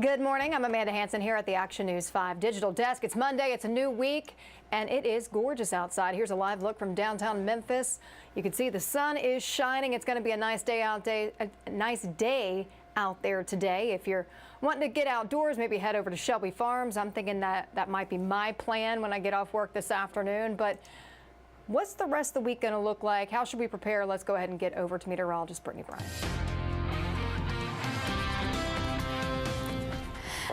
Good morning. I'm Amanda Hansen here at the Action News 5 Digital Desk. It's Monday. It's a new week, and it is gorgeous outside. Here's a live look from downtown Memphis. You can see the sun is shining. It's going to be a nice day out there today. If you're wanting to get outdoors, maybe head over to Shelby Farms. I'm thinking that might be my plan when I get off work this afternoon. But what's the rest of the week going to look like? How should we prepare? Let's go ahead and get over to meteorologist Brittany Bryant.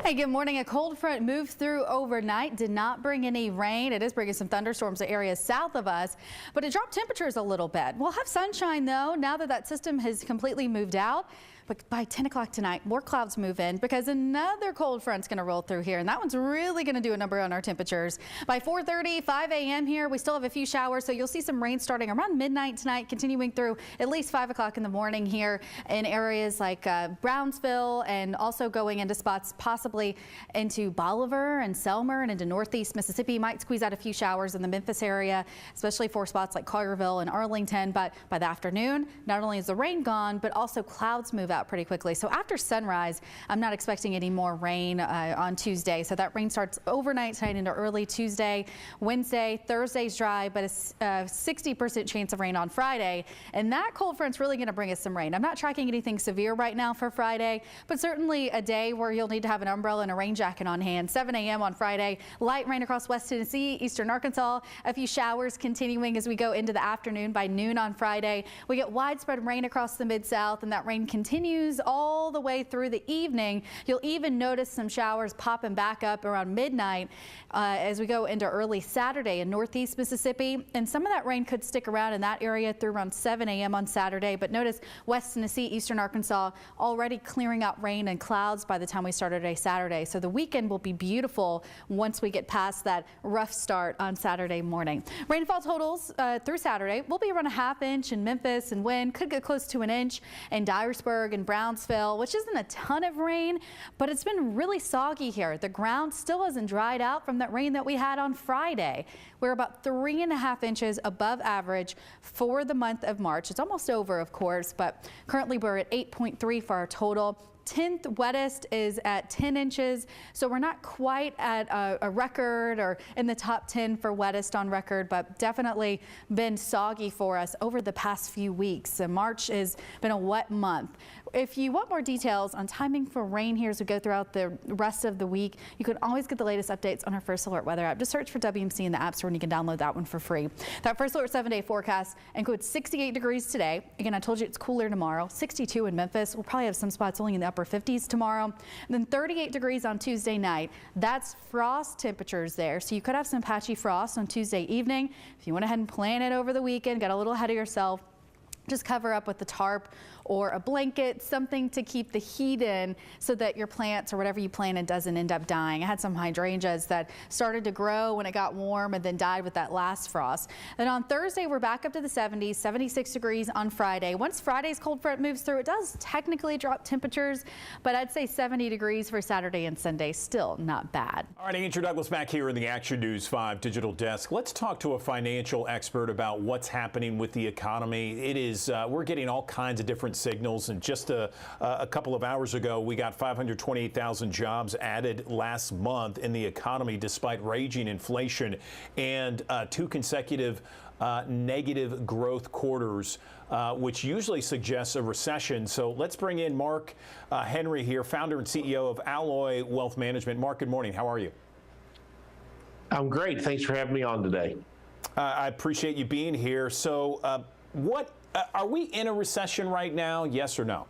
Hey, good morning. A cold front moved through overnight, did not bring any rain. It is bringing some thunderstorms to areas south of us, but it dropped temperatures a little bit. We'll have sunshine though, now that that system has completely moved out. But by 10 o'clock tonight, more clouds move in because another cold front's going to roll through here, and that one's really going to do a number on our temperatures. By 4:30, 5 a.m. here, we still have a few showers, so you'll see some rain starting around midnight tonight, continuing through at least 5 o'clock in the morning here in areas like Brownsville, and also going into spots possibly into Bolivar and Selmer and into northeast Mississippi. Might squeeze out a few showers in the Memphis area, especially for spots like Collierville and Arlington. But by the afternoon, not only is the rain gone, but also clouds move out pretty quickly. So after sunrise, I'm not expecting any more rain on Tuesday. So that rain starts overnight tonight into early Tuesday. Wednesday, Thursday's dry, but a 60% chance of rain on Friday. And that cold front's really going to bring us some rain. I'm not tracking anything severe right now for Friday, but certainly a day where you'll need to have an umbrella and a rain jacket on hand. 7 a.m. on Friday, light rain across West Tennessee, eastern Arkansas, a few showers continuing as we go into the afternoon. By noon on Friday, we get widespread rain across the Mid-South, and that rain continues all the way through the evening. You'll even notice some showers popping back up around midnight as we go into early Saturday in northeast Mississippi. And some of that rain could stick around in that area through around 7 a.m. on Saturday. But notice West Tennessee, eastern Arkansas already clearing out rain and clouds by the time we start our day Saturday. So the weekend will be beautiful once we get past that rough start on Saturday morning. Rainfall totals through Saturday will be around a ½ inch in Memphis, and wind could get close to an inch in Dyersburg and Brownsville, which isn't a ton of rain, but it's been really soggy here. The ground still hasn't dried out from that rain that we had on Friday. We're about 3½ inches above average for the month of March. It's almost over, of course, but currently we're at 8.3 for our total. 10th wettest is at 10 inches, so we're not quite at a record or in the top 10 for wettest on record, but definitely been soggy for us over the past few weeks. March has been a wet month. If you want more details on timing for rain here as we go throughout the rest of the week, you can always get the latest updates on our First Alert weather app. Just search for WMC in the App Store and you can download that one for free. That First Alert 7-day forecast includes 68 degrees today. Again, I told you it's cooler tomorrow. 62 in Memphis. We'll probably have some spots only in the upper 50s tomorrow. And then 38 degrees on Tuesday night. That's frost temperatures there. So you could have some patchy frost on Tuesday evening. If you went ahead and plan it over the weekend, got a little ahead of yourself, just cover up with the tarp or a blanket, something to keep the heat in so that your plants or whatever you planted doesn't end up dying. I had some hydrangeas that started to grow when it got warm and then died with that last frost. And on Thursday, we're back up to the 70s, 76 degrees on Friday. Once Friday's cold front moves through, it does technically drop temperatures, but I'd say 70 degrees for Saturday and Sunday, still not bad. All right, Andrew Douglas back here in the Action News 5 Digital Desk. Let's talk to a financial expert about what's happening with the economy. It is, we're getting all kinds of different signals, and just a couple of hours ago we got 528,000 jobs added last month in the economy despite raging inflation and 2 consecutive negative growth quarters, which usually suggests a recession. So let's bring in Mark Henry here, founder and CEO of Alloy Wealth Management. Mark, good morning. How are you? I'm great. Thanks for having me on today. I appreciate you being here. So are we in a recession right now? Yes or no?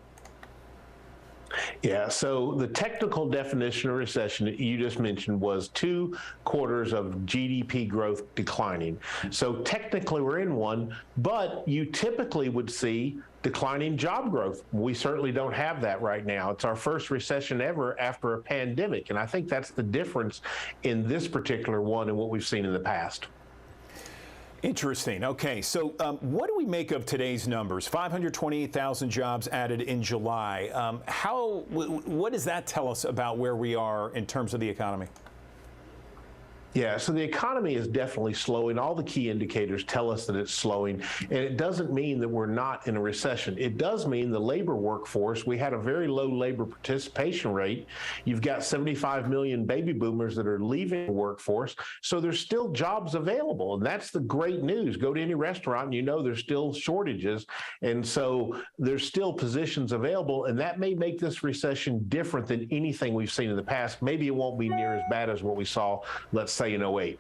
Yeah, so the technical definition of recession that you just mentioned was 2 quarters of GDP growth declining. So technically we're in one, but you typically would see declining job growth. We certainly don't have that right now. It's our first recession ever after a pandemic, and I think that's the difference in this particular one and what we've seen in the past. Interesting. Okay, so what do we make of today's numbers? 528,000 jobs added in July. What does that tell us about where we are in terms of the economy? Yeah, so the economy is definitely slowing. All the key indicators tell us that it's slowing, and it doesn't mean that we're not in a recession. It does mean the labor workforce, we had a very low labor participation rate. You've got 75 million baby boomers that are leaving the workforce, so there's still jobs available, and that's the great news. Go to any restaurant and you know there's still shortages, and so there's still positions available, and that may make this recession different than anything we've seen in the past. Maybe it won't be near as bad as what we saw, let's say, in '08.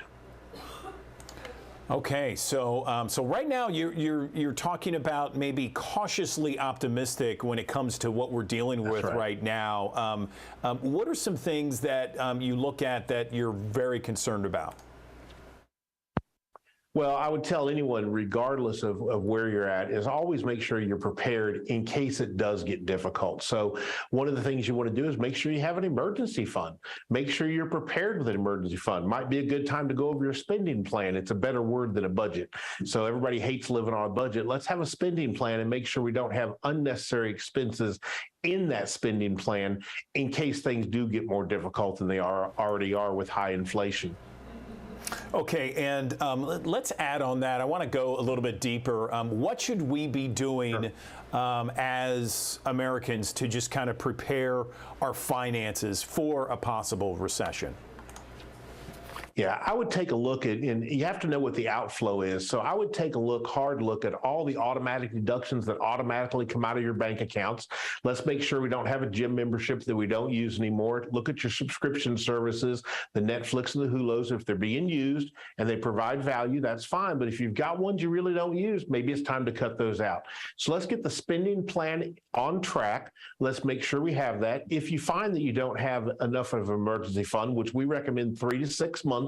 Okay, so right now you're talking about maybe cautiously optimistic when it comes to what we're dealing with right now. What are some things that you look at that you're very concerned about? Well, I would tell anyone, regardless of where you're at, is always make sure you're prepared in case it does get difficult. So one of the things you want to do is make sure you have an emergency fund. Make sure you're prepared with an emergency fund. Might be a good time to go over your spending plan. It's a better word than a budget. So everybody hates living on a budget. Let's have a spending plan and make sure we don't have unnecessary expenses in that spending plan in case things do get more difficult than they already are with high inflation. Okay, and let's add on that. I want to go a little bit deeper. What should we be doing as Americans to just kind of prepare our finances for a possible recession? Yeah, I would take a look at, and you have to know what the outflow is. So I would take a hard look at all the automatic deductions that automatically come out of your bank accounts. Let's make sure we don't have a gym membership that we don't use anymore. Look at your subscription services, the Netflix and the Hulos. If they're being used and they provide value, that's fine. But if you've got ones you really don't use, maybe it's time to cut those out. So let's get the spending plan on track. Let's make sure we have that. If you find that you don't have enough of an emergency fund, which we recommend 3 to 6 months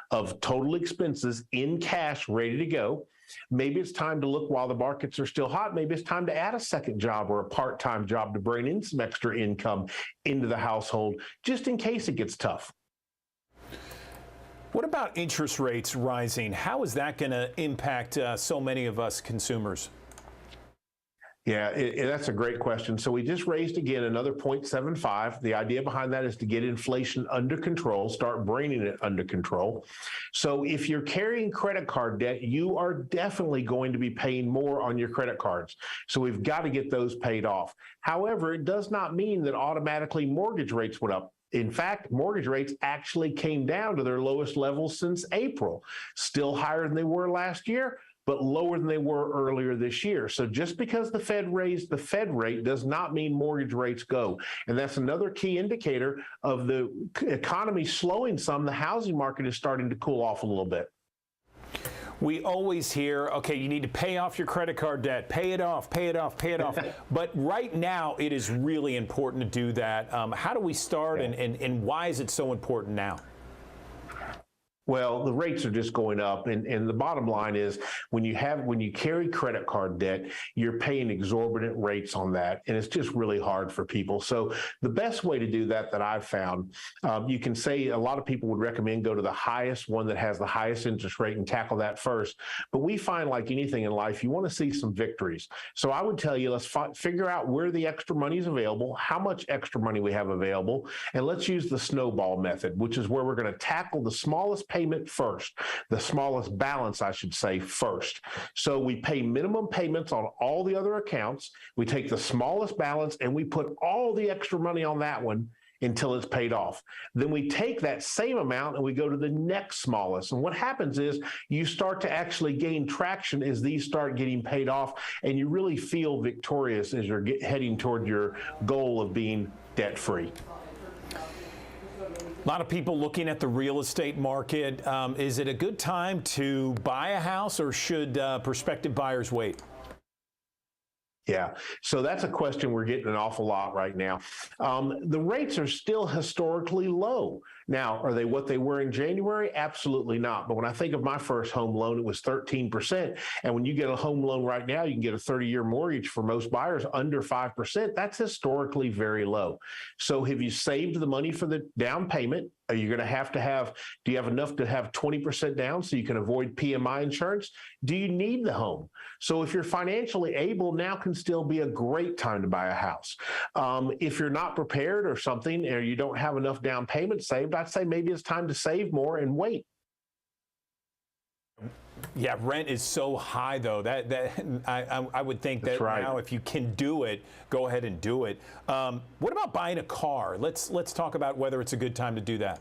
of total expenses in cash ready to go, maybe it's time to look while the markets are still hot. Maybe it's time to add a second job or a part-time job to bring in some extra income into the household, just in case it gets tough. What about interest rates rising? How is that going to impact so many of us consumers? Yeah, that's a great question. So we just raised again another 0.75. The idea behind that is to get inflation under control, start bringing it under control. So if you're carrying credit card debt, you are definitely going to be paying more on your credit cards. So we've got to get those paid off. However, it does not mean that automatically mortgage rates went up. In fact, mortgage rates actually came down to their lowest levels since April, still higher than they were last year, but lower than they were earlier this year. So just because the Fed raised the Fed rate does not mean mortgage rates go. And that's another key indicator of the economy slowing some. The housing market is starting to cool off a little bit. We always hear, okay, you need to pay off your credit card debt, pay it off, pay it off, pay it off. But right now, it is really important to do that. How do we start, and why is it so important now? Well, the rates are just going up, and the bottom line is when you carry credit card debt, you're paying exorbitant rates on that, and it's just really hard for people. So the best way to do that I've found, you can say a lot of people would recommend go to the highest one that has the highest interest rate and tackle that first. But we find, like anything in life, you want to see some victories. So I would tell you, let's figure out where the extra money is available, how much extra money we have available, and let's use the snowball method, which is where we're going to tackle the smallest payment first, the smallest balance, I should say, first. So we pay minimum payments on all the other accounts. We take the smallest balance and we put all the extra money on that one until it's paid off. Then we take that same amount and we go to the next smallest. And what happens is you start to actually gain traction as these start getting paid off, and you really feel victorious as you're heading toward your goal of being debt-free. A lot of people looking at the real estate market. Is it a good time to buy a house, or should prospective buyers wait? Yeah, so that's a question we're getting an awful lot right now. The rates are still historically low. Now, are they what they were in January? Absolutely not. But when I think of my first home loan, it was 13%. And when you get a home loan right now, you can get a 30-year mortgage for most buyers under 5%. That's historically very low. So have you saved the money for the down payment? Are you going to have, do you have enough to have 20% down so you can avoid PMI insurance? Do you need the home? So if you're financially able, now can still be a great time to buy a house. If you're not prepared or something, or you don't have enough down payment saved, I'd say maybe it's time to save more and wait. Yeah, rent is so high though. I would think That's that right. now if you can do it, go ahead and do it. What about buying a car? Let's talk about whether it's a good time to do that.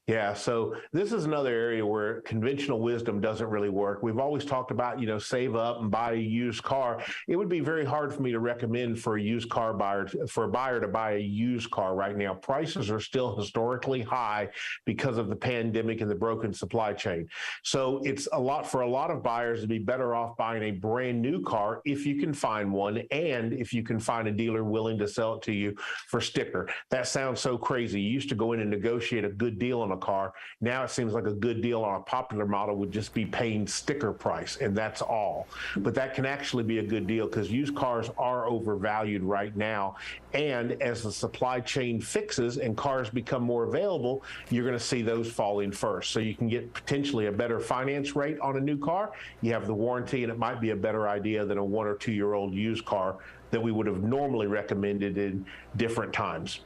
Yeah, so this is another area where conventional wisdom doesn't really work. We've always talked about, save up and buy a used car. It would be very hard for me to recommend for a buyer to buy a used car right now. Prices are still historically high because of the pandemic and the broken supply chain. So it's for a lot of buyers to be better off buying a brand new car if you can find one, and if you can find a dealer willing to sell it to you for sticker. That sounds so crazy. You used to go in and negotiate a good deal on a car. Now it seems like a good deal on a popular model would just be paying sticker price, and that's all. But that can actually be a good deal because used cars are overvalued right now. And as the supply chain fixes and cars become more available, you're going to see those falling first. So you can get potentially a better finance rate on a new car. You have the warranty, and it might be a better idea than a 1 or 2 year old used car that we would have normally recommended in different times.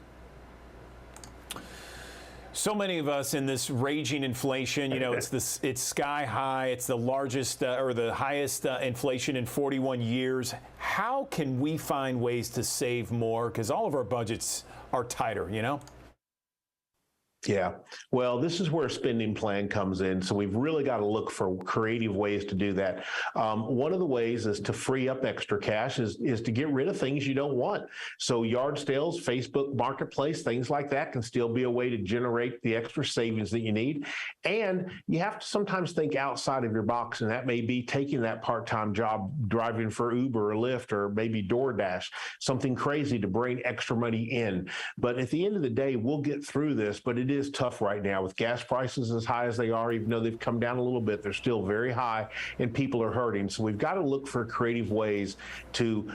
So many of us in this raging inflation, it's sky high. It's the largest or the highest inflation in 41 years. How can we find ways to save more? Because all of our budgets are tighter, Yeah, well, this is where a spending plan comes in. So we've really got to look for creative ways to do that. One of the ways is to free up extra cash is to get rid of things you don't want. So yard sales, Facebook Marketplace, things like that can still be a way to generate the extra savings that you need. And you have to sometimes think outside of your box, and that may be taking that part-time job, driving for Uber or Lyft or maybe DoorDash, something crazy to bring extra money in. But at the end of the day, we'll get through this, but it is tough right now with gas prices as high as they are. Even though they've come down a little bit, they're still very high and people are hurting. So we've got to look for creative ways to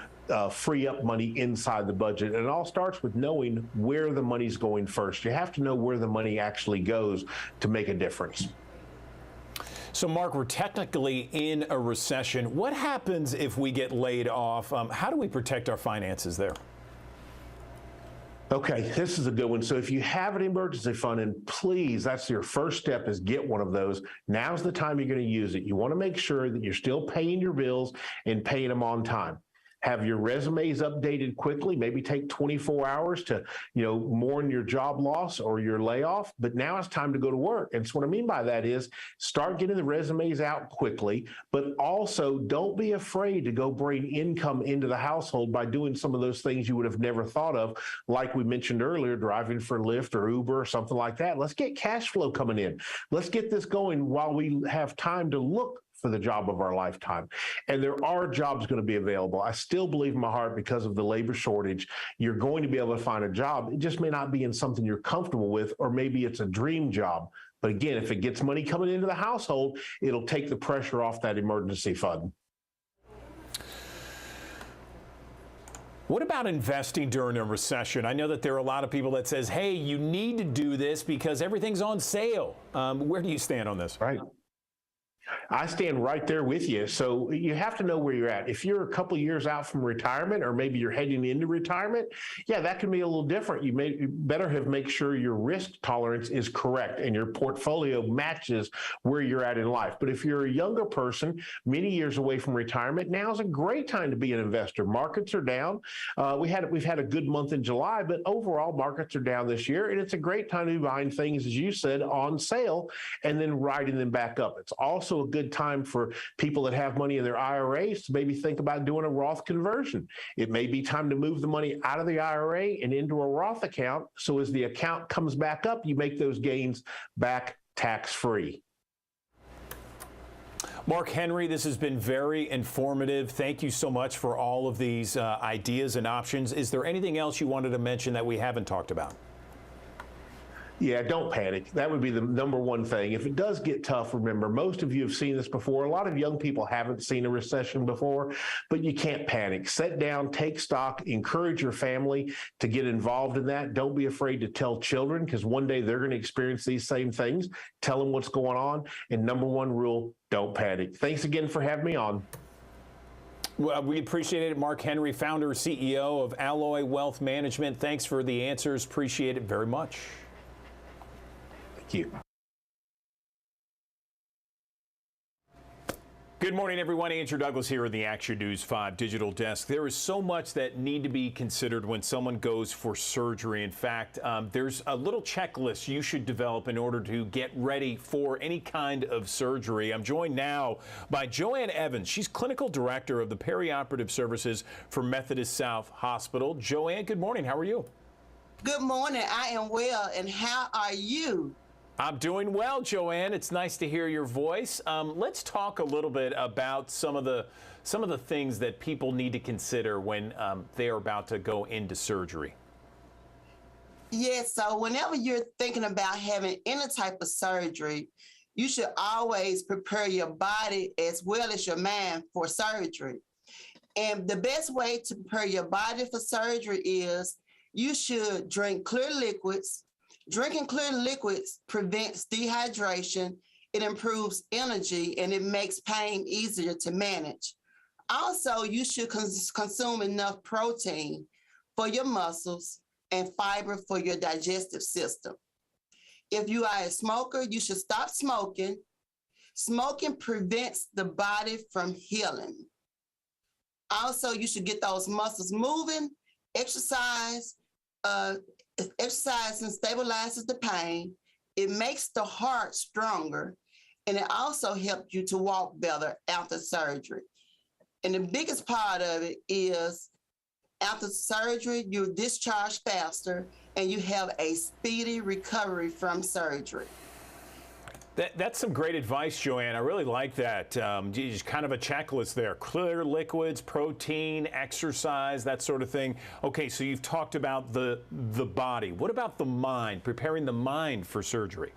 free up money inside the budget. And it all starts with knowing where the money's going first. You have to know where the money actually goes to make a difference. So, Mark, we're technically in a recession. What happens if we get laid off? How do we protect our finances there? Okay, this is a good one. So if you have an emergency fund, and please, that's your first step, is get one of those. Now's the time you're going to use it. You want to make sure that you're still paying your bills and paying them on time. Have your resumes updated quickly, maybe take 24 hours to, mourn your job loss or your layoff, but now it's time to go to work. And so what I mean by that is start getting the resumes out quickly, but also don't be afraid to go bring income into the household by doing some of those things you would have never thought of, like we mentioned earlier, driving for Lyft or Uber or something like that. Let's get cash flow coming in. Let's get this going while we have time to look for the job of our lifetime. And there are jobs going to be available. I still believe in my heart, because of the labor shortage, you're going to be able to find a job. It just may not be in something you're comfortable with, or maybe it's a dream job. But again, if it gets money coming into the household, it'll take the pressure off that emergency fund. What about investing during a recession? I know that there are a lot of people that says, hey, you need to do this because everything's on sale. Where do you stand on this? Right. I stand right there with you. So you have to know where you're at. If you're a couple years out from retirement, or maybe you're heading into retirement, yeah, that can be a little different. You better make sure your risk tolerance is correct and your portfolio matches where you're at in life. But if you're a younger person, many years away from retirement, now's a great time to be an investor. Markets are down. We've had a good month in July, but overall markets are down this year, and it's a great time to be buying things, as you said, on sale and then riding them back up. It's also a good time for people that have money in their IRAs to maybe think about doing a Roth conversion. It may be time to move the money out of the IRA and into a Roth account. So as the account comes back up, you make those gains back tax-free. Mark Henry, this has been very informative. Thank you so much for all of these ideas and options. Is there anything else you wanted to mention that we haven't talked about? Yeah, don't panic. That would be the number one thing. If it does get tough, remember, most of you have seen this before. A lot of young people haven't seen a recession before, but you can't panic. Sit down, take stock, encourage your family to get involved in that. Don't be afraid to tell children, because one day they're going to experience these same things. Tell them what's going on. And number one rule, don't panic. Thanks again for having me on. Well, we appreciate it. Mark Henry, founder, CEO of Alloy Wealth Management. Thanks for the answers. Appreciate it very much. Thank you. Good morning, everyone. Andrew Douglas here in the Action News 5 Digital Desk. There is so much that need to be considered when someone goes for surgery. In fact, there's a little checklist you should develop in order to get ready for any kind of surgery. I'm joined now by Joanne Evans. She's Clinical Director of the Perioperative Services for Methodist South Hospital. Joanne, good morning. How are you? Good morning. I am well, and how are you? I'm doing well, Joanne. It's nice to hear your voice. Let's talk a little bit about some of the things that people need to consider when they are about to go into surgery. Yes, so whenever you're thinking about having any type of surgery, you should always prepare your body as well as your mind for surgery. And the best way to prepare your body for surgery is you should drink clear liquids. Drinking clear liquids prevents dehydration, it improves energy, and it makes pain easier to manage. Also, you should consume enough protein for your muscles and fiber for your digestive system. If you are a smoker, you should stop smoking. Smoking prevents the body from healing. Also, you should get those muscles moving, exercise and stabilizes the pain. It makes the heart stronger, and it also helps you to walk better after surgery. And the biggest part of it is after surgery, you're discharged faster and you have a speedy recovery from surgery. That's some great advice, Joanne. I really like that. Just kind of a checklist there. Clear liquids, protein, exercise, that sort of thing. Okay, so you've talked about the body. What about the mind, preparing the mind for surgery?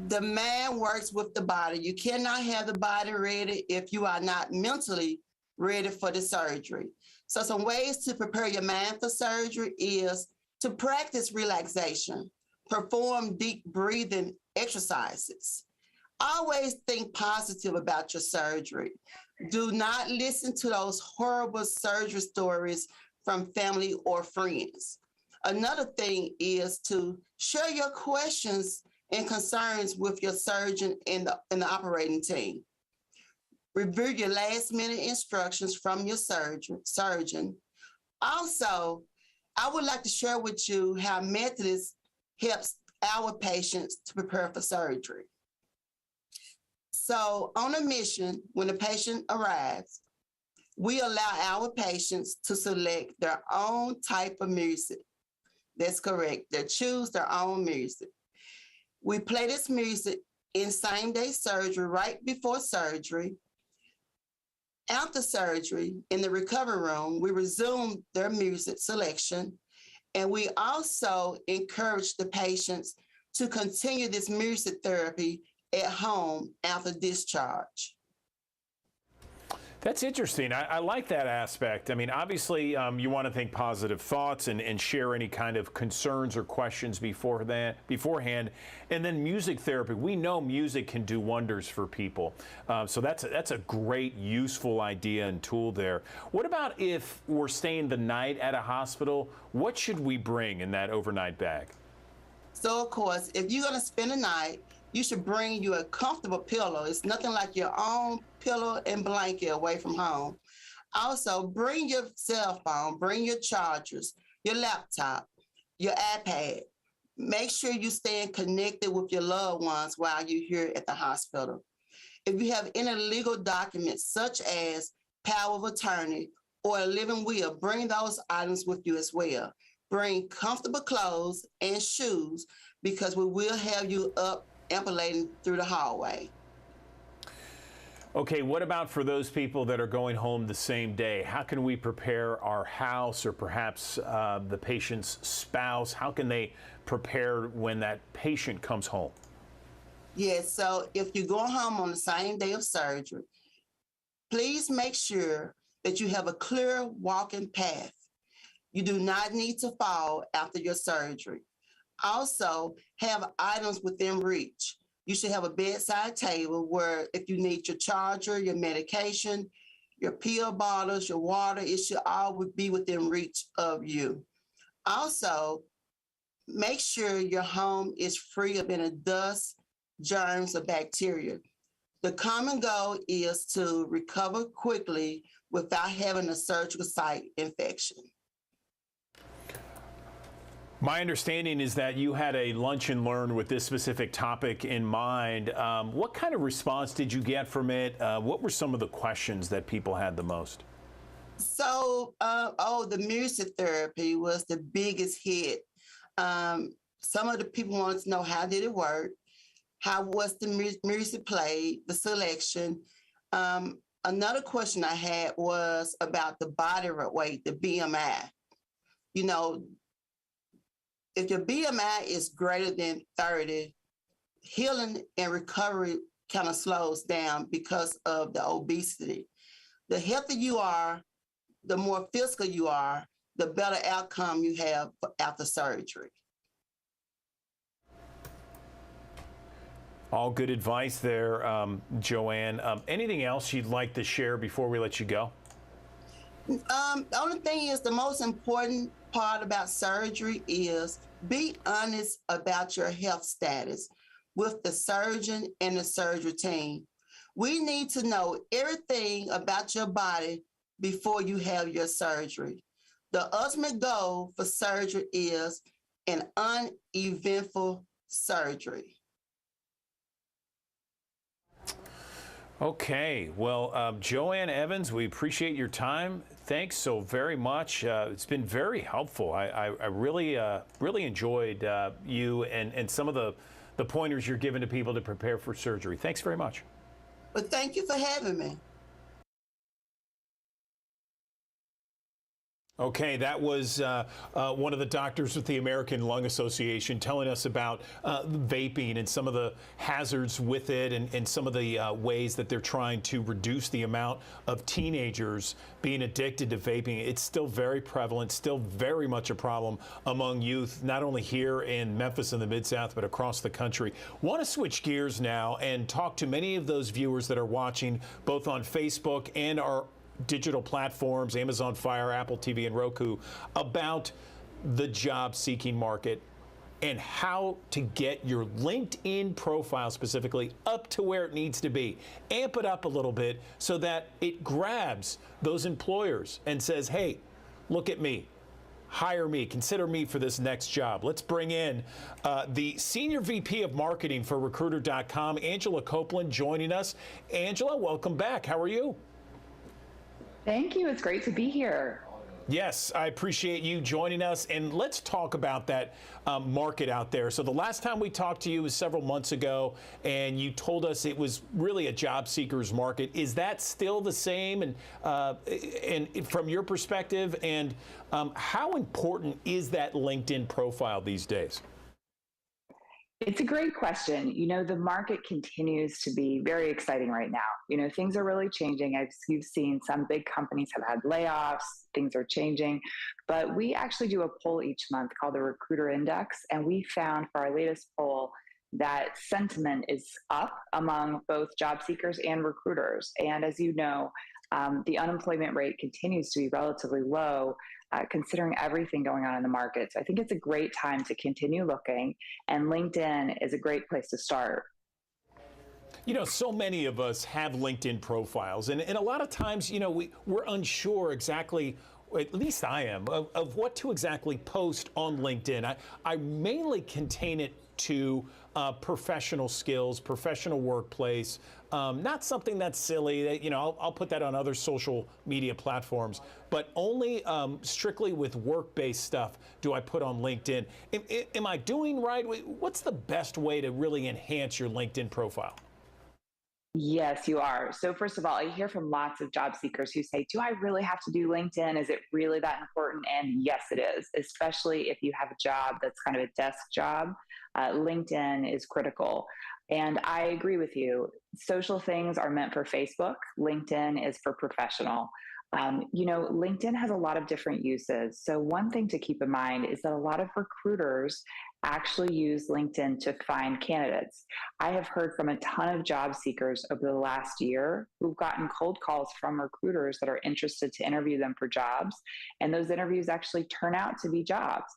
The mind works with the body. You cannot have the body ready if you are not mentally ready for the surgery. So some ways to prepare your mind for surgery is to practice relaxation, perform deep breathing exercises. Always think positive about your surgery. Do not listen to those horrible surgery stories from family or friends. Another thing is to share your questions and concerns with your surgeon and the operating team. Review your last minute instructions from your surgeon. Also, I would like to share with you how Methodist helps our patients to prepare for surgery. So on a mission, when the patient arrives, we allow our patients to select their own type of music. That's correct. They choose their own music. We play this music in same-day surgery, right before surgery. After surgery, in the recovery room, we resume their music selection. And we also encourage the patients to continue this music therapy at home after discharge. That's interesting. I like that aspect. I mean, obviously, you want to think positive thoughts and share any kind of concerns or questions beforehand. And then music therapy. We know music can do wonders for people. So that's a great, useful idea and tool there. What about if we're staying the night at a hospital? What should we bring in that overnight bag? So, of course, if you're going to spend a night, you should bring you a comfortable pillow. It's nothing like your own pillow and blanket away from home. Also, bring your cell phone, bring your chargers, your laptop, your iPad. Make sure you're staying connected with your loved ones while you're here at the hospital. If you have any legal documents, such as power of attorney or a living will, bring those items with you as well. Bring comfortable clothes and shoes because we will have you up ambulating through the hallway. Okay, what about for those people that are going home the same day? How can we prepare our house or perhaps the patient's spouse? How can they prepare when that patient comes home? Yes, so if you're going home on the same day of surgery, please make sure that you have a clear walking path. You do not need to fall after your surgery. Also, have items within reach. You should have a bedside table where if you need your charger, your medication, your pill bottles, your water, it should all be within reach of you. Also, make sure your home is free of any dust, germs, or bacteria. The common goal is to recover quickly without having a surgical site infection. My understanding is that you had a lunch and learn with this specific topic in mind. What kind of response did you get from it? What were some of the questions that people had the most? So, the music therapy was the biggest hit. Some of the people wanted to know, how did it work? How was the music played, the selection? Another question I had was about the body weight, the BMI. You know, if your BMI is greater than 30, healing and recovery kind of slows down because of the obesity. The healthier you are, the more physical you are, the better outcome you have after surgery. All good advice there, Joanne. Anything else you'd like to share before we let you go? The only thing is, the most important part about surgery is be honest about your health status with the surgeon and the surgery team. We need to know everything about your body before you have your surgery. The ultimate goal for surgery is an uneventful surgery. Okay, well, Joanne Evans, we appreciate your time. Thanks so very much. It's been very helpful. I really enjoyed you and some of the pointers you're giving to people to prepare for surgery. Thanks very much. Well, thank you for having me. Okay, that was one of the doctors with the American Lung Association telling us about vaping and some of the hazards with it, and some of the ways that they're trying to reduce the amount of teenagers being addicted to vaping. It's still very prevalent, still very much a problem among youth, not only here in Memphis and the Mid-South, but across the country. Want to switch gears now and talk to many of those viewers that are watching both on Facebook and our digital platforms, Amazon Fire, Apple TV, and Roku, about the job-seeking market and how to get your LinkedIn profile specifically up to where it needs to be. Amp it up a little bit so that it grabs those employers and says, hey, look at me. Hire me, consider me for this next job. Let's bring in the Senior VP of Marketing for Recruiter.com, Angela Copeland, joining us. Angela, welcome back. How are you? Thank you. It's great to be here. Yes, I appreciate you joining us. And let's talk about that market out there. So the last time we talked to you was several months ago, and you told us it was really a job seekers market. Is that still the same? And from your perspective, and how important is that LinkedIn profile these days? It's a great question. You know, the market continues to be very exciting right now. You know, things are really changing. As you've seen, some big companies have had layoffs, things are changing. But we actually do a poll each month called the Recruiter Index. And we found for our latest poll that sentiment is up among both job seekers and recruiters. And as you know, the unemployment rate continues to be relatively low, considering everything going on in the market. So I think it's a great time to continue looking, and LinkedIn is a great place to start. You know, so many of us have LinkedIn profiles, and a lot of times, you know, we're unsure exactly, at least I am, of what to exactly post on LinkedIn. I mainly contain it to professional skills, professional workplace, not something that's silly. That, you know, I'll put that on other social media platforms, but only strictly with work-based stuff do I put on LinkedIn. Am I doing right? What's the best way to really enhance your LinkedIn profile? Yes, you are. So first of all, I hear from lots of job seekers who say, do I really have to do LinkedIn? Is it really that important? And yes, it is, especially if you have a job that's kind of a desk job. LinkedIn is critical. And I agree with you. Social things are meant for Facebook. LinkedIn is for professional. You know, LinkedIn has a lot of different uses. So one thing to keep in mind is that a lot of recruiters actually use LinkedIn to find candidates. I have heard from a ton of job seekers over the last year who've gotten cold calls from recruiters that are interested to interview them for jobs. And those interviews actually turn out to be jobs.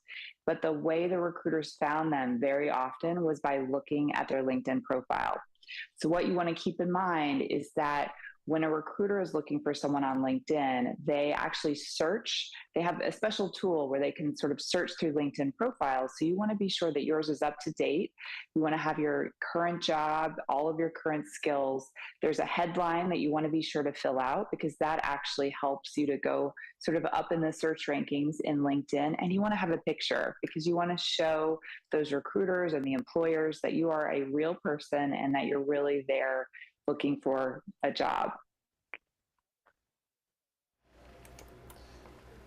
But the way the recruiters found them very often was by looking at their LinkedIn profile. So what you want to keep in mind is that when a recruiter is looking for someone on LinkedIn, they actually search. They have a special tool where they can sort of search through LinkedIn profiles. So you want to be sure that yours is up to date. You want to have your current job, all of your current skills. There's a headline that you want to be sure to fill out because that actually helps you to go sort of up in the search rankings in LinkedIn. And you want to have a picture because you want to show those recruiters and the employers that you are a real person and that you're really there looking for a job.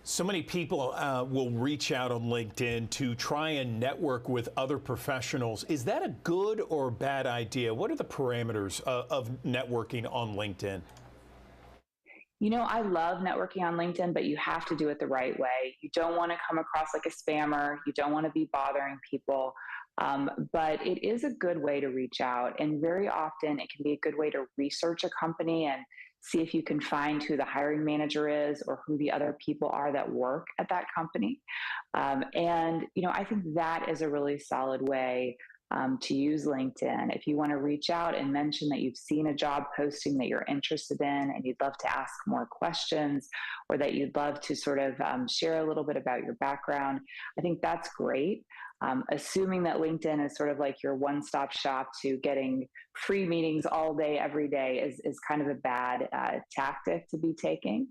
So many people will reach out on LinkedIn to try and network with other professionals. Is that a good or bad idea? What are the parameters of networking on LinkedIn? You know, I love networking on LinkedIn, but you have to do it the right way. You don't want to come across like a spammer. You don't want to be bothering people. But it is a good way to reach out. And very often it can be a good way to research a company and see if you can find who the hiring manager is or who the other people are that work at that company. And, you know, I think that is a really solid way to use LinkedIn. If you want to reach out and mention that you've seen a job posting that you're interested in and you'd love to ask more questions or that you'd love to sort of share a little bit about your background, I think that's great. Assuming that LinkedIn is sort of like your one-stop shop to getting free meetings all day, every day is kind of a bad tactic to be taking.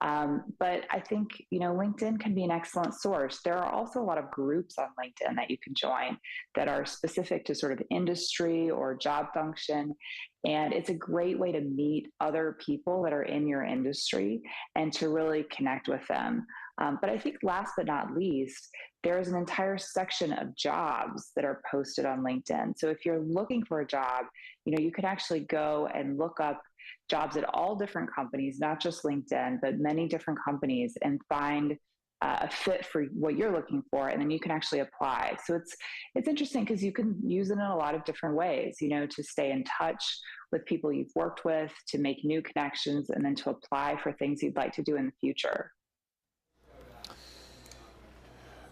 But I think, you know, LinkedIn can be an excellent source. There are also a lot of groups on LinkedIn that you can join that are specific to sort of industry or job function. And it's a great way to meet other people that are in your industry and to really connect with them. But I think last but not least, there is an entire section of jobs that are posted on LinkedIn. So if you're looking for a job, you know, you could actually go and look up jobs at all different companies, not just LinkedIn, but many different companies, and find a fit for what you're looking for, and then you can actually apply. So it's interesting because you can use it in a lot of different ways, you know, to stay in touch with people you've worked with, to make new connections, and then to apply for things you'd like to do in the future.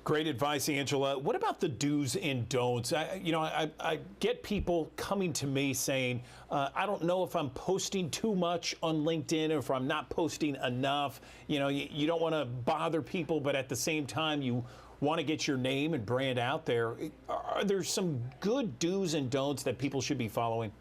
Great advice, Angela. What about the do's and don'ts? I get people coming to me saying, I don't know if I'm posting too much on LinkedIn or if I'm not posting enough. You know, you don't want to bother people, but at the same time, you want to get your name and brand out there. Are there some good do's and don'ts that people should be following?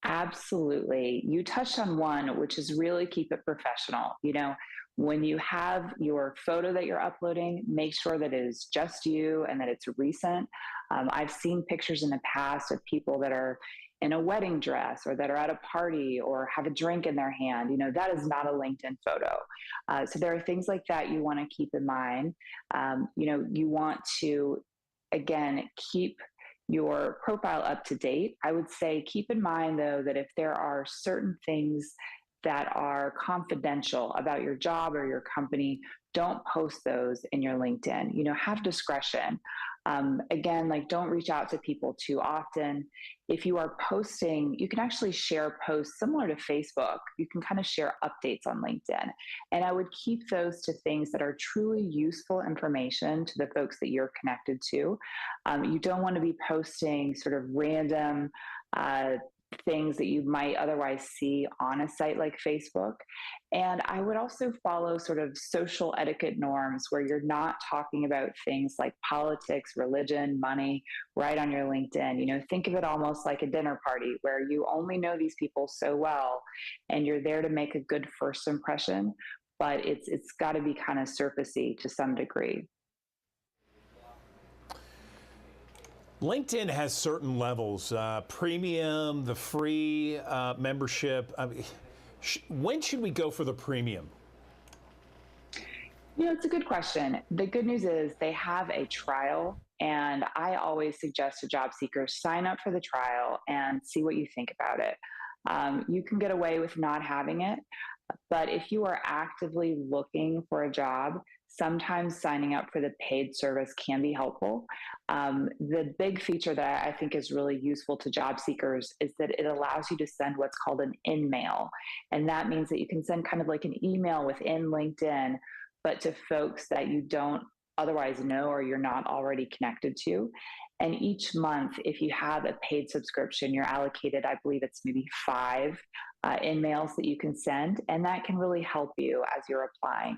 Absolutely. You touched on one, which is really keep it professional. You know, when you have your photo that you're uploading, make sure that it is just you and that it's recent. I've seen pictures in the past of people that are in a wedding dress or that are at a party or have a drink in their hand. You know, that is not a LinkedIn photo. So there are things like that you want to keep in mind. You know, you want to, again, keep your profile up to date. I would say keep in mind, though, that if there are certain things that are confidential about your job or your company, don't post those in your LinkedIn. You know, have discretion. Again, like don't reach out to people too often. If you are posting, you can actually share posts similar to Facebook. You can kind of share updates on LinkedIn. And I would keep those to things that are truly useful information to the folks that you're connected to. You don't want to be posting sort of random things that you might otherwise see on a site like Facebook. And I would also follow sort of social etiquette norms where you're not talking about things like politics, religion, money right on your LinkedIn. You know, think of it almost like a dinner party where you only know these people so well and you're there to make a good first impression, but it's got to be kind of surfacey to some degree. LinkedIn has certain levels, premium, the free membership. I mean, when should we go for the premium? You know, it's a good question. The good news is they have a trial, and I always suggest to job seekers sign up for the trial and see what you think about it. You can get away with not having it, but if you are actively looking for a job, sometimes signing up for the paid service can be helpful. The big feature that I think is really useful to job seekers is that it allows you to send what's called an in-mail. And that means that you can send kind of like an email within LinkedIn, but to folks that you don't otherwise know or you're not already connected to. And each month, if you have a paid subscription, you're allocated, I believe it's maybe 5 in-mails that you can send, and that can really help you as you're applying.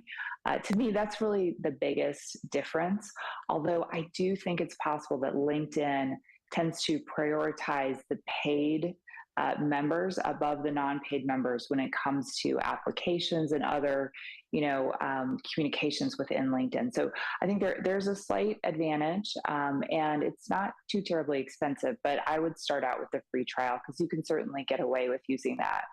To me, that's really the biggest difference, although I do think it's possible that LinkedIn tends to prioritize the paid members above the non-paid members when it comes to applications and other, communications within LinkedIn. So I think there's a slight advantage, and it's not too terribly expensive. But I would start out with the free trial because you can certainly get away with using that.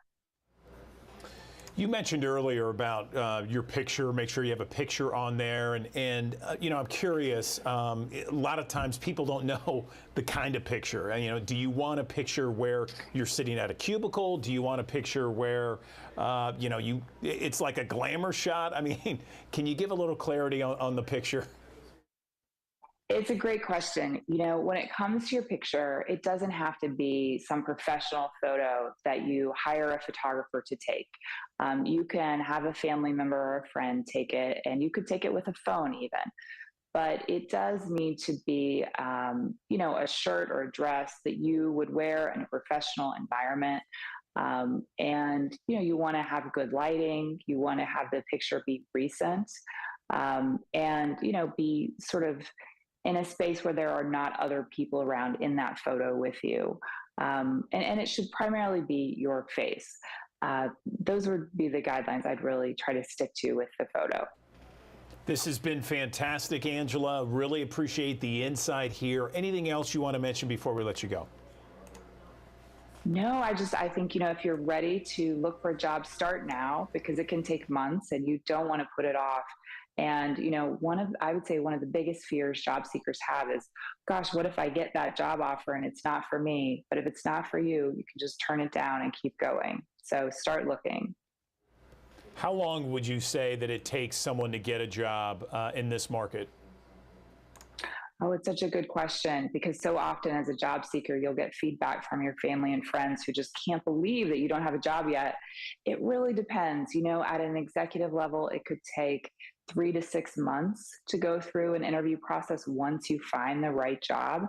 You mentioned earlier about your picture, make sure you have a picture on there. And I'm curious, a lot of times people don't know the kind of picture. Do you want a picture where you're sitting at a cubicle? Do you want a picture where, it's like a glamour shot? I mean, can you give a little clarity on the picture? It's a great question. When it comes to your picture, it doesn't have to be some professional photo that you hire a photographer to take. You can have a family member or a friend take it, and you could take it with a phone even. But it does need to be, a shirt or a dress that you would wear in a professional environment. And you want to have good lighting. You want to have the picture be recent, and be sort of in a space where there are not other people around in that photo with you. And it should primarily be your face. Those would be the guidelines I'd really try to stick to with the photo. This has been fantastic, Angela. Really appreciate the insight here. Anything else you want to mention before we let you go? No, I think, if you're ready to look for a job, start now, because it can take months and you don't want to put it off. And, I would say one of the biggest fears job seekers have is, gosh, what if I get that job offer and it's not for me? But if it's not for you, you can just turn it down and keep going. So start looking. How long would you say that it takes someone to get a job in this market? Oh, it's such a good question, because so often as a job seeker, you'll get feedback from your family and friends who just can't believe that you don't have a job yet. It really depends. At an executive level, it could take 3 to 6 months to go through an interview process once you find the right job.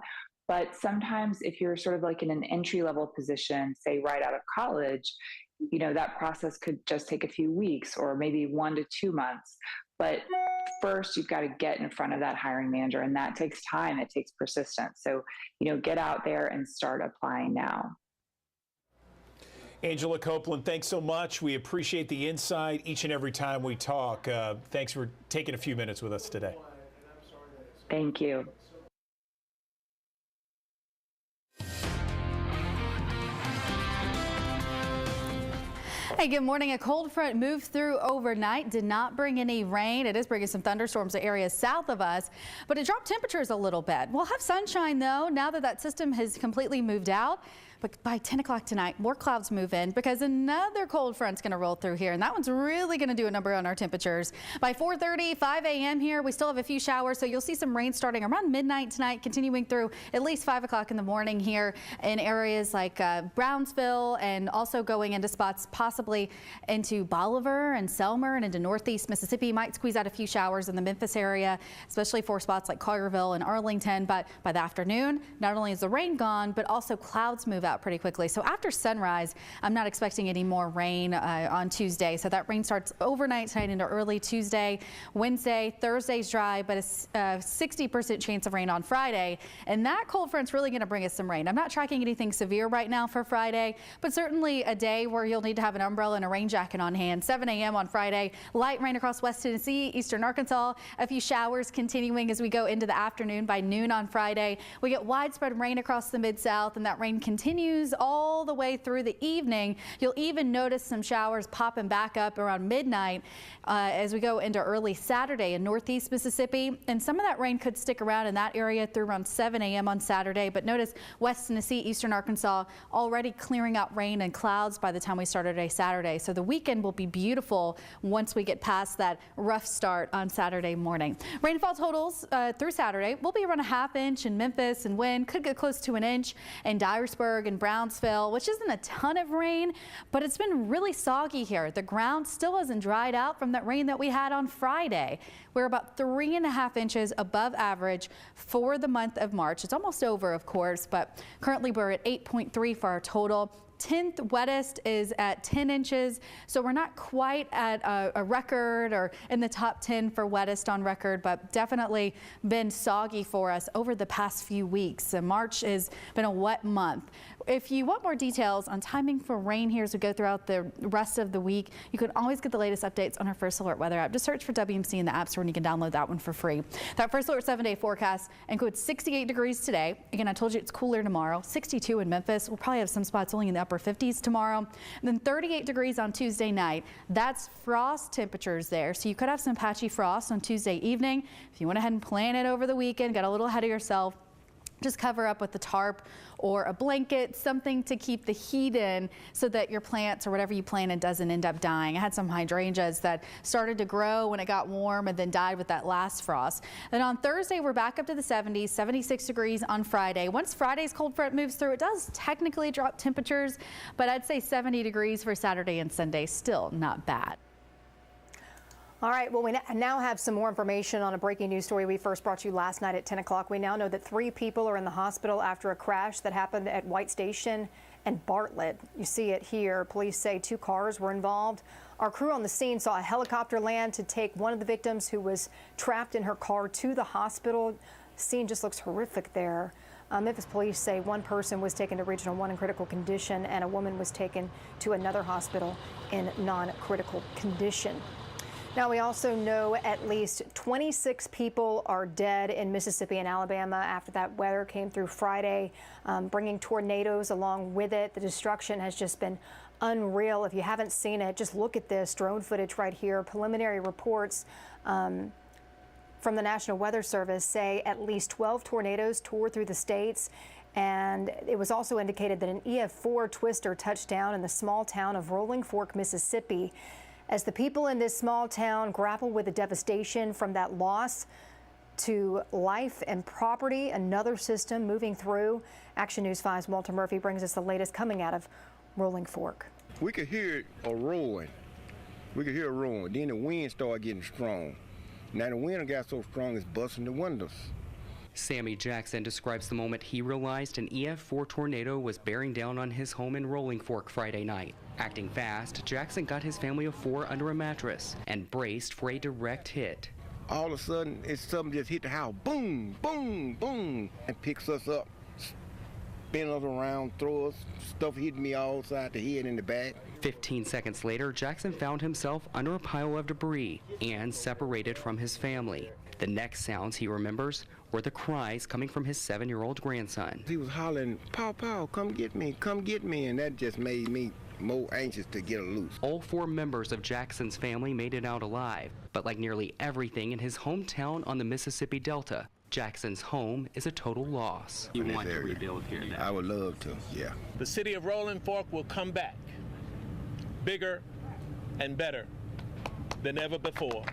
But sometimes if you're sort of like in an entry-level position, say right out of college, that process could just take a few weeks or maybe 1 to 2 months. But first, you've got to get in front of that hiring manager, and that takes time. It takes persistence. So, get out there and start applying now. Angela Copeland, thanks so much. We appreciate the insight each and every time we talk. Thanks for taking a few minutes with us today. Thank you. Hey, good morning. A cold front moved through overnight, did not bring any rain. It is bringing some thunderstorms to areas south of us, but it dropped temperatures a little bit. We'll have sunshine though, now that system has completely moved out. But by 10 o'clock tonight, more clouds move in because another cold front's going to roll through here, and that one's really going to do a number on our temperatures. By 4:30, 5 a.m. here, we still have a few showers, so you'll see some rain starting around midnight tonight, continuing through at least 5 o'clock in the morning here in areas like Brownsville, and also going into spots possibly into Bolivar and Selmer and into northeast Mississippi. Might squeeze out a few showers in the Memphis area, especially for spots like Collierville and Arlington. But by the afternoon, not only is the rain gone, but also clouds move out pretty quickly. So after sunrise, I'm not expecting any more rain on Tuesday. So that rain starts overnight tonight into early Tuesday. Wednesday, Thursday's dry, but a 60% chance of rain on Friday. And that cold front's really going to bring us some rain. I'm not tracking anything severe right now for Friday, but certainly a day where you'll need to have an umbrella and a rain jacket on hand. 7 a.m. on Friday, light rain across West Tennessee, eastern Arkansas, a few showers continuing as we go into the afternoon. By noon on Friday, we get widespread rain across the Mid-South, and that rain continues all the way through the evening. You'll even notice some showers popping back up around midnight as we go into early Saturday in northeast Mississippi. And some of that rain could stick around in that area through around 7 a.m. on Saturday. But notice West Tennessee, eastern Arkansas already clearing out rain and clouds by the time we start our day Saturday. So the weekend will be beautiful once we get past that rough start on Saturday morning. Rainfall totals through Saturday will be around a ½ inch in Memphis, and wind could get close to an inch in Dyersburg. Lynchburg and Brownsville, which isn't a ton of rain, but it's been really soggy here. The ground still hasn't dried out from that rain that we had on Friday. We're about 3.5 inches above average for the month of March. It's almost over, of course, but currently we're at 8.3 for our total. 10th wettest is at 10 inches, so we're not quite at a record or in the top 10 for wettest on record, but definitely been soggy for us over the past few weeks. March has been a wet month. If you want more details on timing for rain here as we go throughout the rest of the week, you can always get the latest updates on our First Alert weather app. Just search for WMC in the App Store and you can download that one for free. That First Alert 7-day forecast includes 68 degrees today. Again, I told you it's cooler tomorrow. 62 in Memphis. We'll probably have some spots only in the upper 50s tomorrow. And then 38 degrees on Tuesday night. That's frost temperatures there. So you could have some patchy frost on Tuesday evening. If you went ahead and plan it over the weekend, got a little ahead of yourself, just cover up with a tarp or a blanket, something to keep the heat in so that your plants or whatever you planted doesn't end up dying. I had some hydrangeas that started to grow when it got warm and then died with that last frost. And on Thursday, we're back up to the 70s, 76 degrees on Friday. Once Friday's cold front moves through, it does technically drop temperatures, but I'd say 70 degrees for Saturday and Sunday, still not bad. All right, well, we now have some more information on a breaking news story we first brought you last night at 10 o'clock. We now know that 3 people are in the hospital after a crash that happened at White Station and Bartlett. You see it here. Police say 2 cars were involved. Our crew on the scene saw a helicopter land to take one of the victims who was trapped in her car to the hospital. The scene just looks horrific there. Memphis police say 1 person was taken to Regional 1 in critical condition and a woman was taken to another hospital in non-critical condition. Now, we also know at least 26 people are dead in Mississippi and Alabama after that weather came through Friday, bringing tornadoes along with it. The destruction has just been unreal. If you haven't seen it, just look at this drone footage right here. Preliminary reports from the National Weather Service say at least 12 tornadoes tore through the states. And it was also indicated that an EF4 twister touched down in the small town of Rolling Fork, Mississippi. As the people in this small town grapple with the devastation from that loss to life and property, another system moving through. Action News 5's Walter Murphy brings us the latest coming out of Rolling Fork. We could hear a roaring. Then the wind started getting strong. Now the wind got so strong it's busting the windows. Sammy Jackson describes the moment he realized an EF4 tornado was bearing down on his home in Rolling Fork Friday night. Acting fast, Jackson got his family of 4 under a mattress and braced for a direct hit. All of a sudden, something just hit the house. Boom, boom, boom, and picks us up, spin us around, throw us, stuff hit me all side the head and the back. 15 seconds later, Jackson found himself under a pile of debris and separated from his family. The next sounds he remembers were the cries coming from his 7-year-old grandson. He was hollering, "Paw, Paw, come get me," and that just made me more anxious to get loose. All 4 members of Jackson's family made it out alive, but like nearly everything in his hometown on the Mississippi Delta, Jackson's home is a total loss. You want to rebuild here now? I would love to, yeah. The city of Rolling Fork will come back bigger and better than ever before.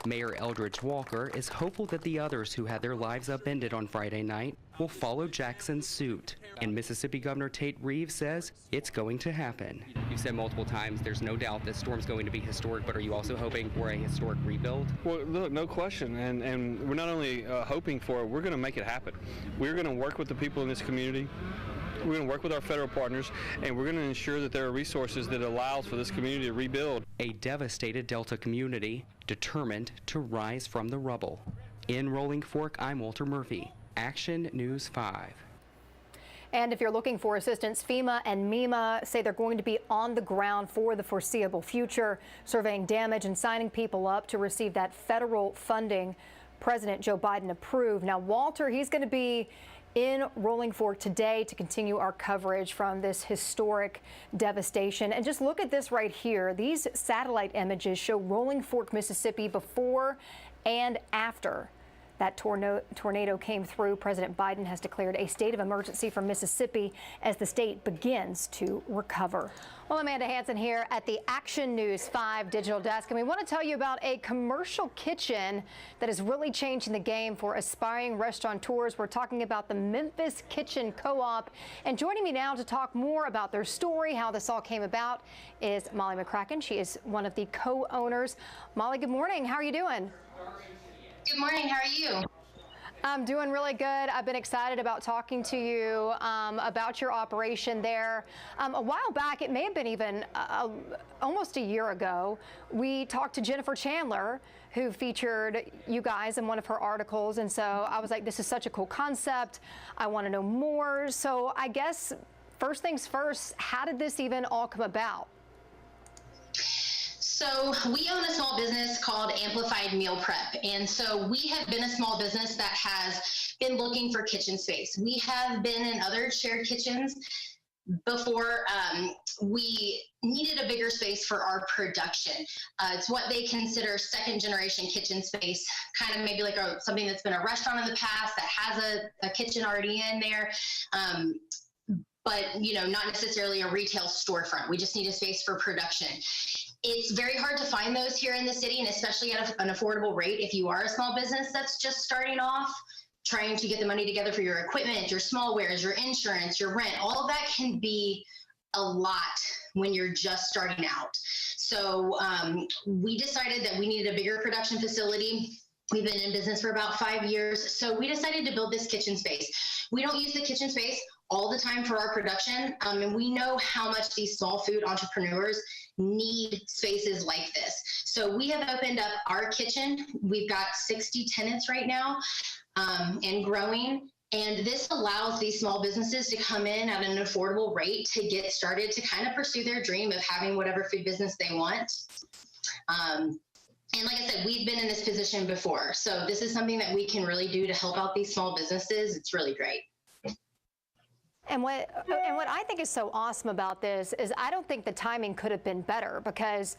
Mayor Eldridge Walker is hopeful that the others who had their lives upended on Friday night will follow Jackson's suit. And Mississippi Governor Tate Reeves says it's going to happen. You said multiple times there's no doubt this storm's going to be historic, but are you also hoping for a historic rebuild? Well, look, no question. And we're not only hoping for it, we're going to make it happen. We're going to work with the people in this community. We're going to work with our federal partners, and we're going to ensure that there are resources that allows for this community to rebuild. A devastated Delta community determined to rise from the rubble. In Rolling Fork, I'm Walter Murphy, Action News 5. And if you're looking for assistance, FEMA and MEMA say they're going to be on the ground for the foreseeable future, surveying damage and signing people up to receive that federal funding President Joe Biden approved. Now, Walter, he's going to be in Rolling Fork today to continue our coverage from this historic devastation. And just look at this right here. These satellite images show Rolling Fork, Mississippi before and after that tornado came through, President Biden has declared a state of emergency for Mississippi as the state begins to recover. Well, Amanda Hansen here at the Action News 5 digital desk, and we want to tell you about a commercial kitchen that is really changing the game for aspiring restaurateurs. We're talking about the Memphis Kitchen Co-op, and joining me now to talk more about their story, how this all came about, is Molly McCracken. She is one of the co-owners. Molly, good morning. How are you doing? Good morning. How are you? I'm doing really good. I've been excited about talking to you about your operation there. A while back, it may have been even almost a year ago, we talked to Jennifer Chandler, who featured you guys in one of her articles. And so I was like, this is such a cool concept. I want to know more. So I guess first things first, how did this even all come about? So we own a small business called Amplified Meal Prep. And so we have been a small business that has been looking for kitchen space. We have been in other shared kitchens before. We needed a bigger space for our production. It's what they consider second generation kitchen space, kind of maybe like something that's been a restaurant in the past that has a kitchen already in there. But, not necessarily a retail storefront. We just need a space for production. It's very hard to find those here in the city, and especially at an affordable rate if you are a small business that's just starting off, trying to get the money together for your equipment, your small wares, your insurance, your rent. All of that can be a lot when you're just starting out. So we decided that we needed a bigger production facility. We've been in business for about 5 years, so we decided to build this kitchen space. We don't use the kitchen space all the time for our production, and we know how much these small food entrepreneurs need spaces like this. So we have opened up our kitchen. We've got 60 tenants right now, and growing. And this allows these small businesses to come in at an affordable rate to get started, to kind of pursue their dream of having whatever food business they want. And like I said, we've been in this position before. So this is something that we can really do to help out these small businesses. It's really great. And what I think is so awesome about this is I don't think the timing could have been better, because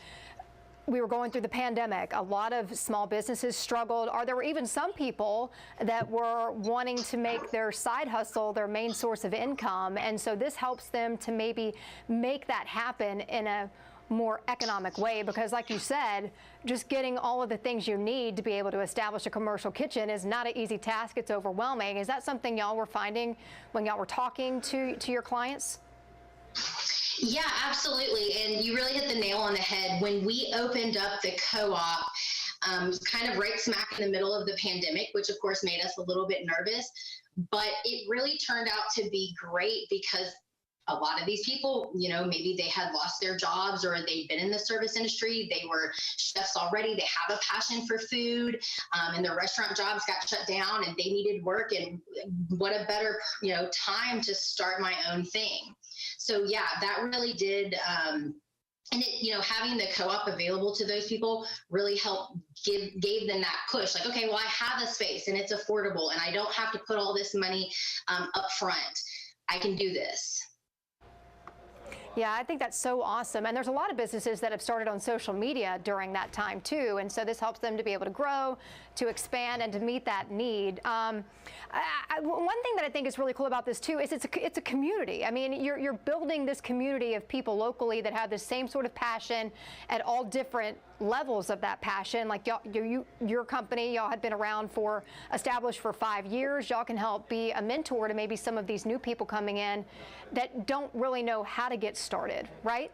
we were going through the pandemic. A lot of small businesses struggled, or there were even some people that were wanting to make their side hustle their main source of income. And so this helps them to maybe make that happen in a more economic way, because like you said, just getting all of the things you need to be able to establish a commercial kitchen is not an easy task. It's overwhelming. Is that something y'all were finding when y'all were talking to your clients? Yeah, absolutely. And you really hit the nail on the head. When we opened up the co-op, kind of right smack in the middle of the pandemic, which of course made us a little bit nervous, but it really turned out to be great, because a lot of these people, maybe they had lost their jobs, or they'd been in the service industry. They were chefs already. They have a passion for food, and their restaurant jobs got shut down and they needed work. And what a better, time to start my own thing. So yeah, that really did. And it, having the co-op available to those people really helped gave them that push. Like, okay, well, I have a space and it's affordable and I don't have to put all this money up front. I can do this. Yeah, I think that's so awesome. And there's a lot of businesses that have started on social media during that time too. And so this helps them to be able to grow, to expand, and to meet that need. One thing that I think is really cool about this too is it's a community. I mean, you're building this community of people locally that have the same sort of passion at all different levels of that passion. Like your company, y'all had been established for 5 years. Y'all can help be a mentor to maybe some of these new people coming in that don't really know how to get started, right?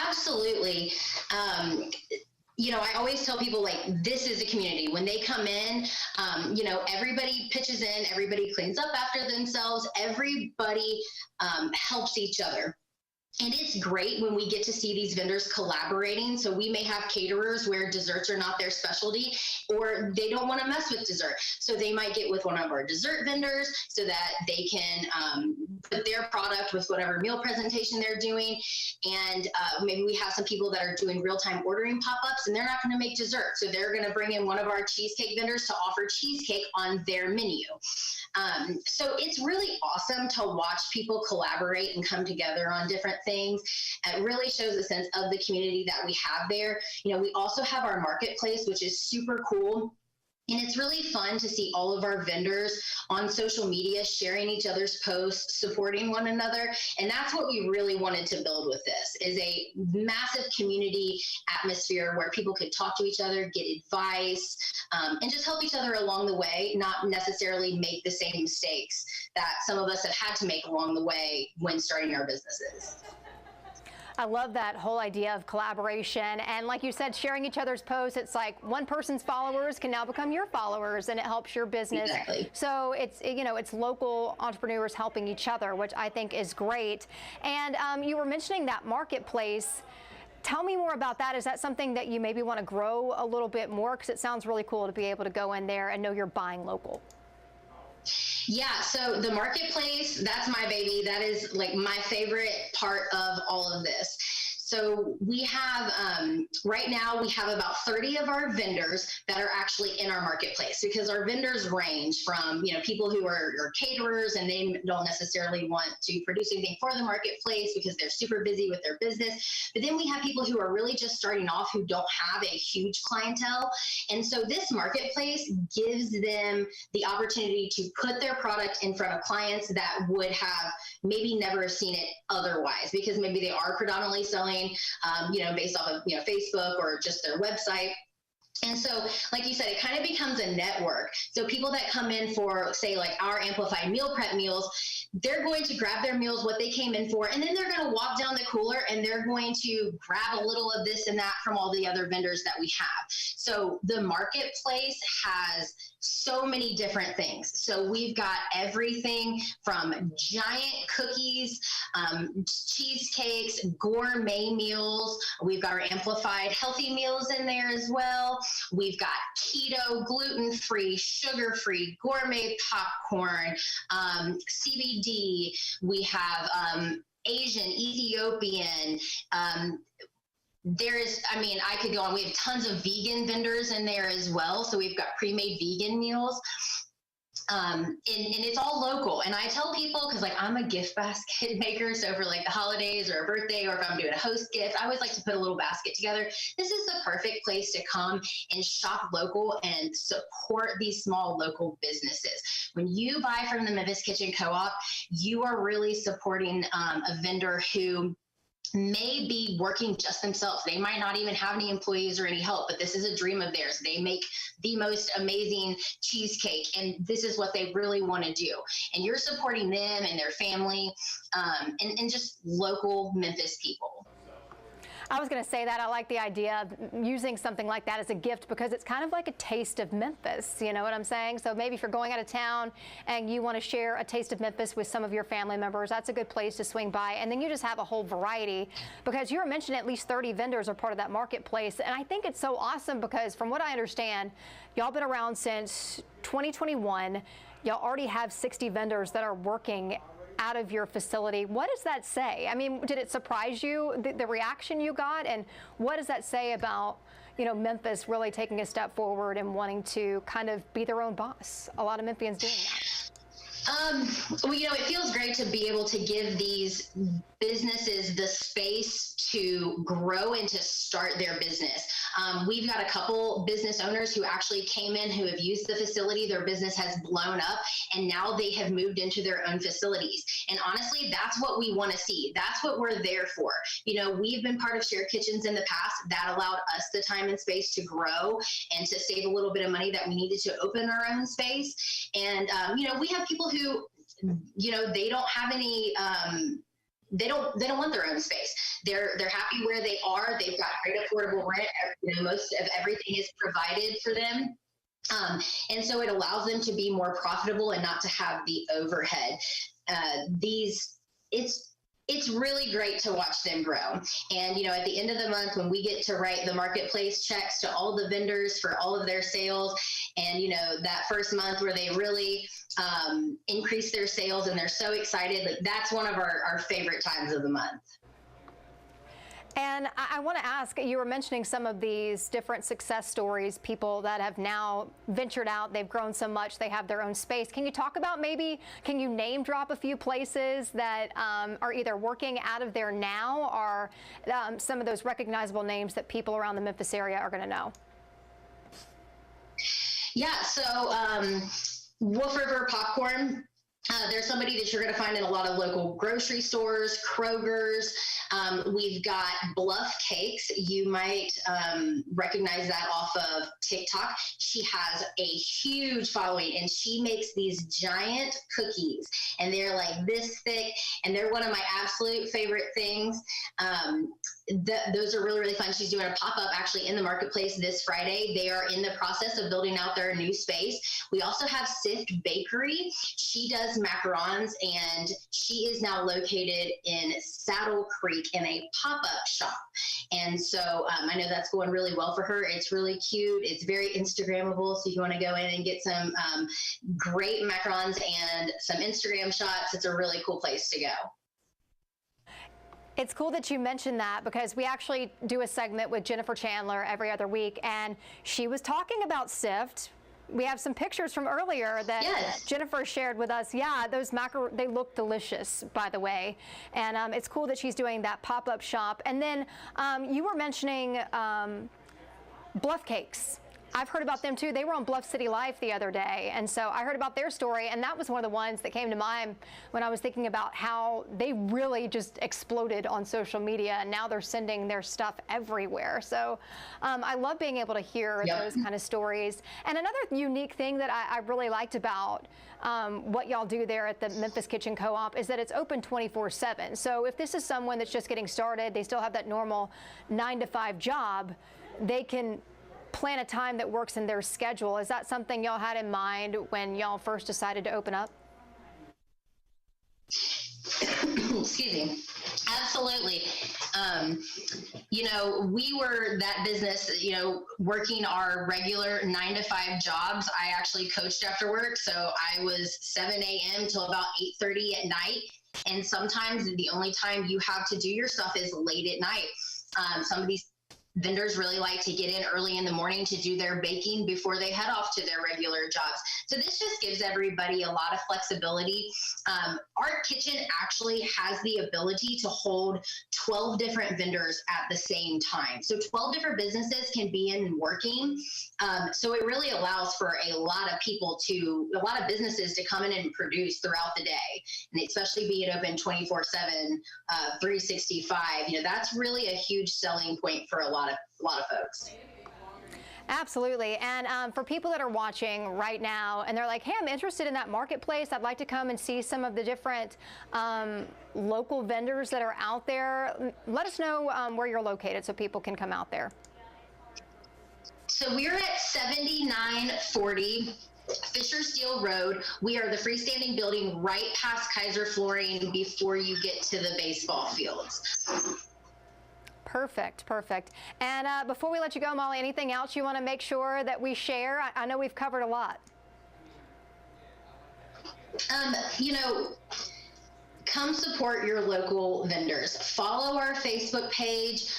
Absolutely. I always tell people, like, this is a community. When they come in, everybody pitches in, everybody cleans up after themselves, everybody helps each other. And it's great when we get to see these vendors collaborating. So we may have caterers where desserts are not their specialty, or they don't want to mess with dessert. So they might get with one of our dessert vendors so that they can put their product with whatever meal presentation they're doing. And maybe we have some people that are doing real-time ordering pop-ups, and they're not going to make dessert. So they're going to bring in one of our cheesecake vendors to offer cheesecake on their menu. So it's really awesome to watch people collaborate and come together on different things. It really shows a sense of the community that we have there. We also have our marketplace, which is super cool. And it's really fun to see all of our vendors on social media sharing each other's posts, supporting one another. And that's what we really wanted to build with this, is a massive community atmosphere where people could talk to each other, get advice, and just help each other along the way, not necessarily make the same mistakes that some of us have had to make along the way when starting our businesses. I love that whole idea of collaboration. And like you said, sharing each other's posts, it's like one person's followers can now become your followers, and it helps your business. Exactly. So it's, you know, it's local entrepreneurs helping each other, which I think is great. And you were mentioning that marketplace. Tell me more about that. Is that something that you maybe want to grow a little bit more? Because it sounds really cool to be able to go in there and know you're buying local. Yeah, so the marketplace, that's my baby. That is like my favorite part of all of this. So we have, right now we have about 30 of our vendors that are actually in our marketplace, because our vendors range from, you know, people who are caterers and they don't necessarily want to produce anything for the marketplace because they're super busy with their business. But then we have people who are really just starting off who don't have a huge clientele. And so this marketplace gives them the opportunity to put their product in front of clients that would have maybe never seen it otherwise, because maybe they are predominantly selling you know, based off of, you know, Facebook or just their website. And so, like you said, it kind of becomes a network. So people that come in for, say, like our amplified meal prep meals, they're going to grab their meals, what they came in for, and then they're going to walk down the cooler and they're going to grab a little of this and that from all the other vendors that we have. So the marketplace has so many different things. So we've got everything from giant cookies, cheesecakes, gourmet meals. We've got our amplified healthy meals in there as well. We've got keto, gluten-free, sugar-free, gourmet popcorn, CBD. We have Asian, Ethiopian, there's, I mean, I could go on. We have tons of vegan vendors in there as well. So we've got pre-made vegan meals. And it's all local. And I tell people, because like I'm a gift basket maker, so for like the holidays or a birthday, or if I'm doing a host gift, I always like to put a little basket together. This is the perfect place to come and shop local and support these small local businesses. When you buy from the Memphis Kitchen Co-op, you are really supporting a vendor who may be working just themselves. They might not even have any employees or any help, but this is a dream of theirs. They make the most amazing cheesecake, and this is what they really want to do. And you're supporting them and their family, and just local Memphis people. I was going to say that I like the idea of using something like that as a gift, because it's kind of like a taste of Memphis. You know what I'm saying? So maybe if you're going out of town and you want to share a taste of Memphis with some of your family members, that's a good place to swing by. And then you just have a whole variety, because you were mentioning at least 30 vendors are part of that marketplace. And I think it's so awesome because from what I understand, y'all been around since 2021. Y'all already have 60 vendors that are working out of your facility. What does that say? I mean, did it surprise you, the reaction you got? And what does that say about, you know, Memphis really taking a step forward and wanting to kind of be their own boss? A lot of Memphians doing that. Well, you know, it feels great to be able to give these businesses the space to grow and to start their business. We've got a couple business owners who actually came in who have used the facility. Their business has blown up, and now they have moved into their own facilities. And honestly, that's what we want to see. That's what we're there for. You know, we've been part of shared kitchens in the past. That allowed us the time and space to grow and to save a little bit of money that we needed to open our own space. And, you know, we have people who, you know, they don't have any, they don't want their own space. They're happy where they are. They've got great affordable rent. You know, most of everything is provided for them. And so it allows them to be more profitable and not to have the overhead. It's really great to watch them grow. And, you know, at the end of the month, when we get to write the marketplace checks to all the vendors for all of their sales, and, you know, that first month where they really increase their sales and they're so excited, like that's one of our favorite times of the month. And I want to ask, you were mentioning some of these different success stories, people that have now ventured out, they've grown so much, they have their own space. Can you talk about maybe, can you name drop a few places that are either working out of there now, or some of those recognizable names that people around the Memphis area are going to know? Yeah, so Wolf River Popcorn, they're somebody that you're going to find in a lot of local grocery stores, Kroger's. We've got Bluff Cakes. You might recognize that off of TikTok. She has a huge following, and she makes these giant cookies, and they're like this thick, and they're one of my absolute favorite things. Those are really, really fun. She's doing a pop-up actually in the marketplace this Friday. They are in the process of building out their new space. We also have Sift Bakery. She does macarons, and she is now located in Saddle Creek in a pop-up shop. And so I know that's going really well for her. It's really cute. It's very Instagrammable. So if you want to go in and get some great macarons and some Instagram shots, it's a really cool place to go. It's cool that you mentioned that, because we actually do a segment with Jennifer Chandler every other week, and she was talking about Sift. We have some pictures from earlier that Jennifer shared with us. Yeah, those macarons, they look delicious, by the way. And it's cool that she's doing that pop-up shop. And then you were mentioning Bluff Cakes. I've heard about them too. They were on Bluff City Life the other day, and so I heard about their story, and that was one of the ones that came to mind when I was thinking about how they really just exploded on social media, and now they're sending their stuff everywhere. So I love being able to hear those kind of stories. And another unique thing that I really liked about what y'all do there at the Memphis Kitchen Co-op is that it's open 24/7. So if this is someone that's just getting started, they still have that normal 9-to-5 job, they can plan a time that works in their schedule. Is that something y'all had in mind when y'all first decided to open up? Excuse me. Absolutely. You know, we were that business, you know, working our regular 9-to-5 jobs. I actually coached after work. So I was 7 a.m. till about 8:30 at night. And sometimes the only time you have to do your stuff is late at night. Some of these vendors really like to get in early in the morning to do their baking before they head off to their regular jobs. So this just gives everybody a lot of flexibility. Our kitchen actually has the ability to hold 12 different vendors at the same time. So 12 different businesses can be in working. So it really allows for a lot of businesses to come in and produce throughout the day. And especially being open 24/7, 365, you know, that's really a huge selling point for a lot of folks. Absolutely. And for people that are watching right now and they're like, hey, I'm interested in that marketplace, I'd like to come and see some of the different local vendors that are out there, let us know where you're located so people can come out there. So we're at 7940 Fisher Steel Road. We are the freestanding building right past Kaiser Flooring before you get to the baseball fields. Perfect, perfect. And before we let you go, Molly, anything else you want to make sure that we share? I know we've covered a lot. You know, come support your local vendors. Follow our Facebook page.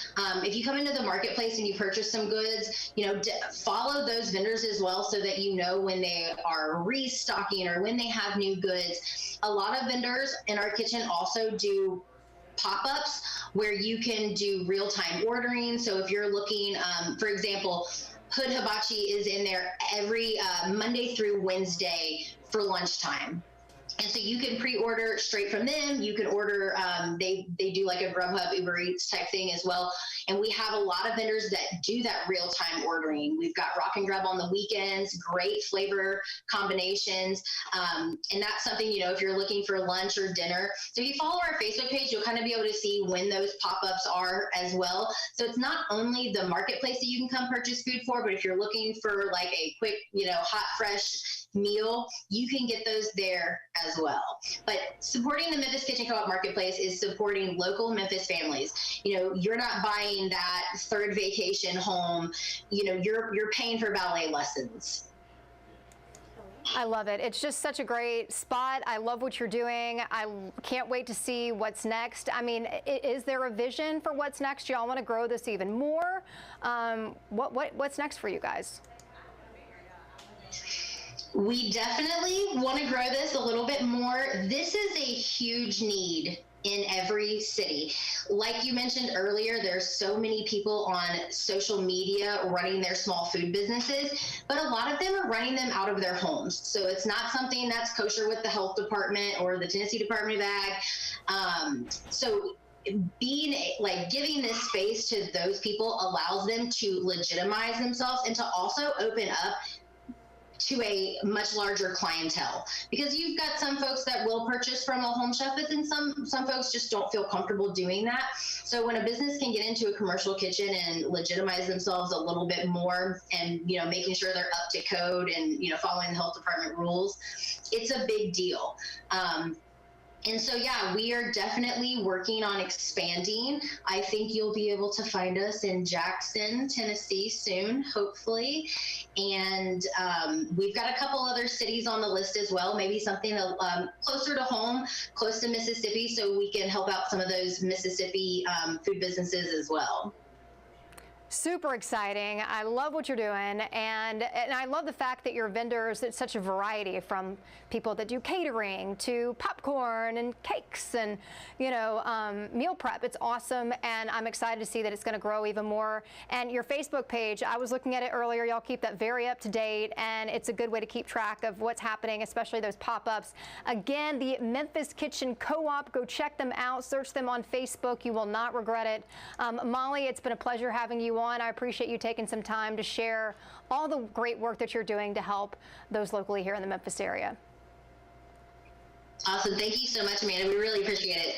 If you come into the marketplace and you purchase some goods, you know, follow those vendors as well so that you know when they are restocking or when they have new goods. A lot of vendors in our kitchen also do pop-ups where you can do real-time ordering. So if you're looking, for example, Hood Hibachi is in there every Monday through Wednesday for lunchtime. And so you can pre-order straight from them. You can order, they do like a Grubhub, Uber Eats type thing as well. And we have a lot of vendors that do that real-time ordering. We've got Rock and Grub on the weekends, great flavor combinations. And that's something, you know, if you're looking for lunch or dinner. So if you follow our Facebook page, you'll kind of be able to see when those pop-ups are as well. So it's not only the marketplace that you can come purchase food for, but if you're looking for like a quick, you know, hot, fresh meal, you can get those there as well. But supporting the Memphis Kitchen Co-op Marketplace is supporting local Memphis families. You know, you're not buying that third vacation home. You know, you're paying for ballet lessons. I love it. It's just such a great spot. I love what you're doing. I can't wait to see what's next. I mean, is there a vision for what's next? Y'all want to grow this even more? What's next for you guys? We definitely want to grow this a little bit more. This is a huge need in every city. Like you mentioned earlier, there's so many people on social media running their small food businesses, but a lot of them are running them out of their homes. So it's not something that's kosher with the health department or the Tennessee Department of Ag. So giving this space to those people allows them to legitimize themselves and to also open up to a much larger clientele, because you've got some folks that will purchase from a home chef, but then some folks just don't feel comfortable doing that. So when a business can get into a commercial kitchen and legitimize themselves a little bit more, and making sure they're up to code and following the health department rules, it's a big deal. And so, yeah, we are definitely working on expanding. I think you'll be able to find us in Jackson, Tennessee soon, hopefully. And we've got a couple other cities on the list as well, maybe something closer to home, close to Mississippi, so we can help out some of those Mississippi food businesses as well. Super exciting. I love what you're doing, and I love the fact that your vendors, it's such a variety, from people that do catering to popcorn and cakes and meal prep. It's awesome, and I'm excited to see that it's going to grow even more. And your Facebook page, I was looking at it earlier. Y'all keep that very up to date, and it's a good way to keep track of what's happening, especially those pop-ups. Again, the Memphis Kitchen Co-op, go check them out. Search them on Facebook. You will not regret it. Molly, it's been a pleasure having you on. I appreciate you taking some time to share all the great work that you're doing to help those locally here in the Memphis area. Awesome. Thank you so much, Amanda. We really appreciate it.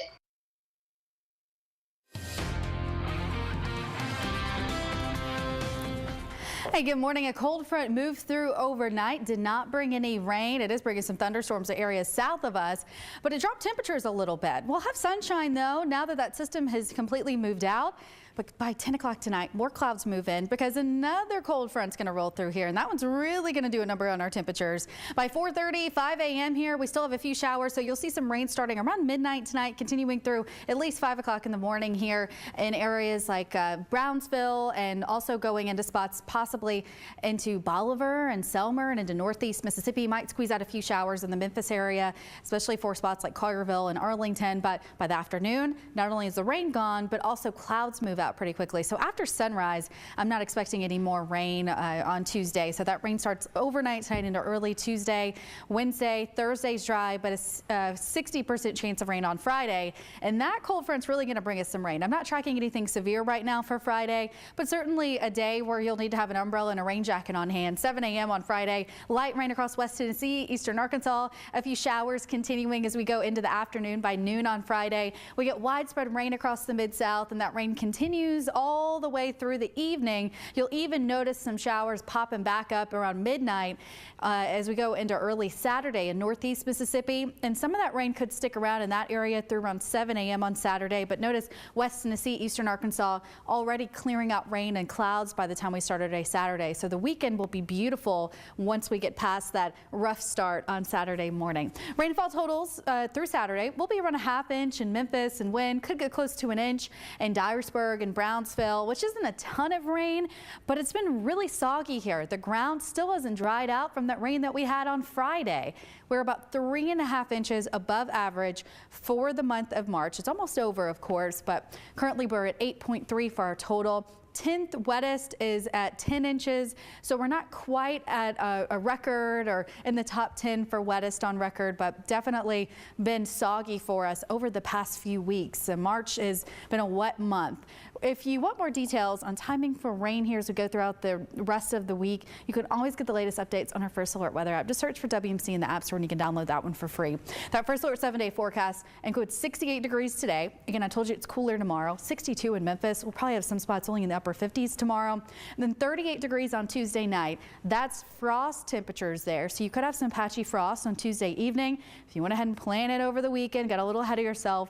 Hey, good morning. A cold front moved through overnight, did not bring any rain. It is bringing some thunderstorms to areas south of us, but it dropped temperatures a little bit. We'll have sunshine, though, now that that system has completely moved out. But by 10 o'clock tonight, more clouds move in because another cold front's going to roll through here, and that one's really going to do a number on our temperatures. By 4:30, 5 a.m. here, we still have a few showers, so you'll see some rain starting around midnight tonight, continuing through at least 5 o'clock in the morning here in areas like Brownsville, and also going into spots possibly into Bolivar and Selmer and into northeast Mississippi. Might squeeze out a few showers in the Memphis area, especially for spots like Collierville and Arlington. But by the afternoon, not only is the rain gone, but also clouds move out pretty quickly. So after sunrise, I'm not expecting any more rain on Tuesday. So that rain starts overnight tonight into early Tuesday. Wednesday, Thursday's dry, but a 60% chance of rain on Friday. And that cold front's really going to bring us some rain. I'm not tracking anything severe right now for Friday, but certainly a day where you'll need to have an umbrella and a rain jacket on hand. 7 a.m. on Friday, light rain across West Tennessee, eastern Arkansas, a few showers continuing as we go into the afternoon. By noon on Friday, we get widespread rain across the Mid-South, and that rain continues all the way through the evening. You'll even notice some showers popping back up around midnight as we go into early Saturday in northeast Mississippi. And some of that rain could stick around in that area through around 7 a.m. on Saturday. But notice West Tennessee, eastern Arkansas already clearing out rain and clouds by the time we start our day Saturday. So the weekend will be beautiful once we get past that rough start on Saturday morning. Rainfall totals through Saturday will be around a ½ inch in Memphis, and wind could get close to an inch in Dyersburg and Brownsville, which isn't a ton of rain, but it's been really soggy here. The ground still hasn't dried out from that rain that we had on Friday. We're about 3½ inches above average for the month of March. It's almost over, of course, but currently we're at 8.3 for our total. 10th wettest is at 10 inches, so we're not quite at a record or in the top 10 for wettest on record, but definitely been soggy for us over the past few weeks. And March has been a wet month. If you want more details on timing for rain here as we go throughout the rest of the week, you can always get the latest updates on our First Alert weather app. Just search for WMC in the App Store and you can download that one for free. That First Alert 7-day forecast includes 68 degrees today. Again, I told you it's cooler tomorrow. 62 in Memphis. We'll probably have some spots only in the upper 50s tomorrow. And then 38 degrees on Tuesday night. That's frost temperatures there. So you could have some patchy frost on Tuesday evening. If you went ahead and plan it over the weekend, got a little ahead of yourself,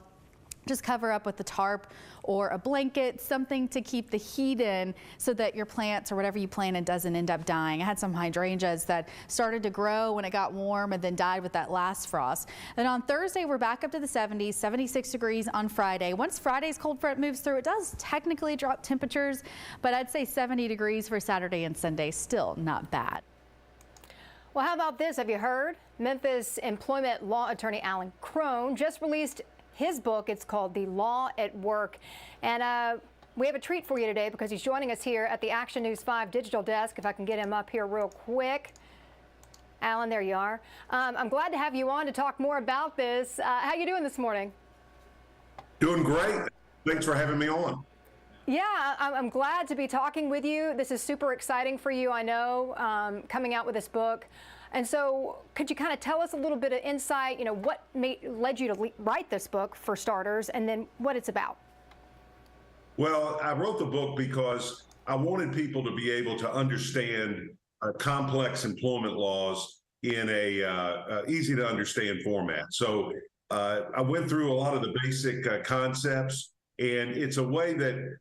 just cover up with the tarp or a blanket, something to keep the heat in so that your plants or whatever you planted doesn't end up dying. I had some hydrangeas that started to grow when it got warm and then died with that last frost. Then on Thursday, we're back up to the 70s, 76 degrees on Friday. Once Friday's cold front moves through, it does technically drop temperatures, but I'd say 70 degrees for Saturday and Sunday, still not bad. Well, how about this? Have you heard? Memphis employment law attorney Alan Crone just released his book. It's called The Law at Work. And we have a treat for you today because he's joining us here at the Action News 5 digital desk. If I can get him up here real quick. Alan, there you are. I'm glad to have you on to talk more about this. How you doing this morning? Doing great. Thanks for having me on. Yeah, I'm glad to be talking with you. This is super exciting for you, I know, coming out with this book. And so could you kind of tell us a little bit of insight, what led you to write this book, for starters, and then what it's about? Well, I wrote the book because I wanted people to be able to understand complex employment laws in a easy to understand format. So I went through a lot of the basic concepts, and it's a way that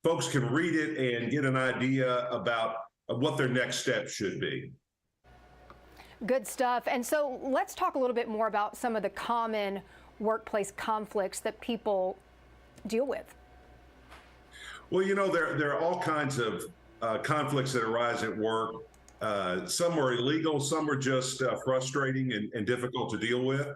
folks can read it and get an idea about what their next step should be. Good stuff. And so let's talk a little bit more about some of the common workplace conflicts that people deal with. Well, there are all kinds of conflicts that arise at work. Some are illegal, some are just frustrating and difficult to deal with.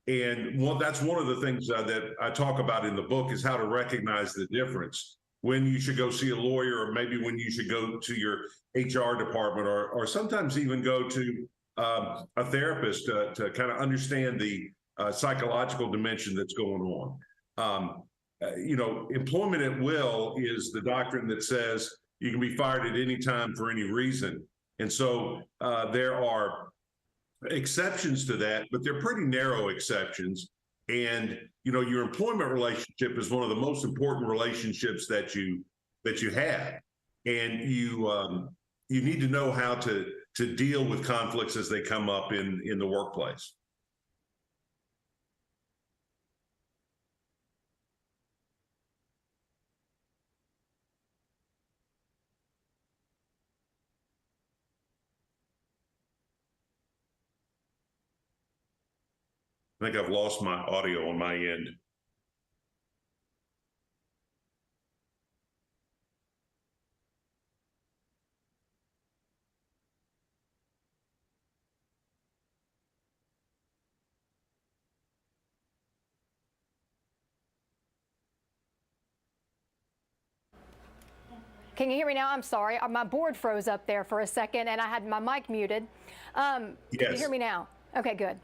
And that's one of the things that I talk about in the book is how to recognize the difference when you should go see a lawyer, or maybe when you should go to your HR department, or sometimes even go to a therapist to kind of understand the psychological dimension that's going on. Employment at will is the doctrine that says you can be fired at any time for any reason. And so there are exceptions to that, but they're pretty narrow exceptions. And, your employment relationship is one of the most important relationships that you have. And you need to know how to deal with conflicts as they come up in the workplace. I think I've lost my audio on my end. Can you hear me now? I'm sorry. My board froze up there for a second and I had my mic muted. Can you hear me now? Okay, good.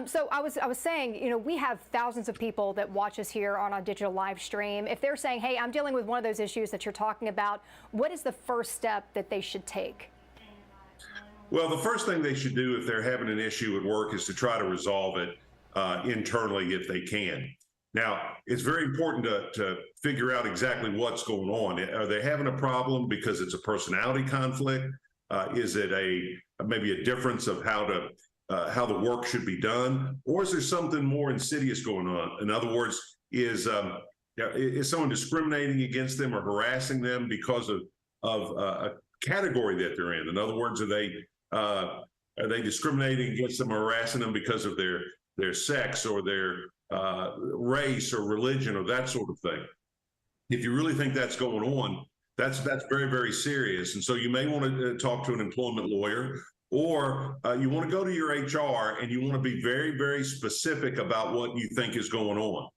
So I was saying, we have thousands of people that watch us here on our digital live stream. If they're saying, hey, I'm dealing with one of those issues that you're talking about, what is the first step that they should take? Well, the first thing they should do if they're having an issue at work is to try to resolve it internally if they can. Now, it's very important to figure out exactly what's going on. Are they having a problem because it's a personality conflict? Is it maybe a difference of how the work should be done? Or is there something more insidious going on? In other words, is someone discriminating against them or harassing them because of a category that they're in? In other words, are they discriminating against them or harassing them because of their sex or their race or religion or that sort of thing? If you really think that's going on, that's very, very serious. And so you may want to talk to an employment lawyer, or you want to go to your HR and you want to be very, very specific about what you think is going on.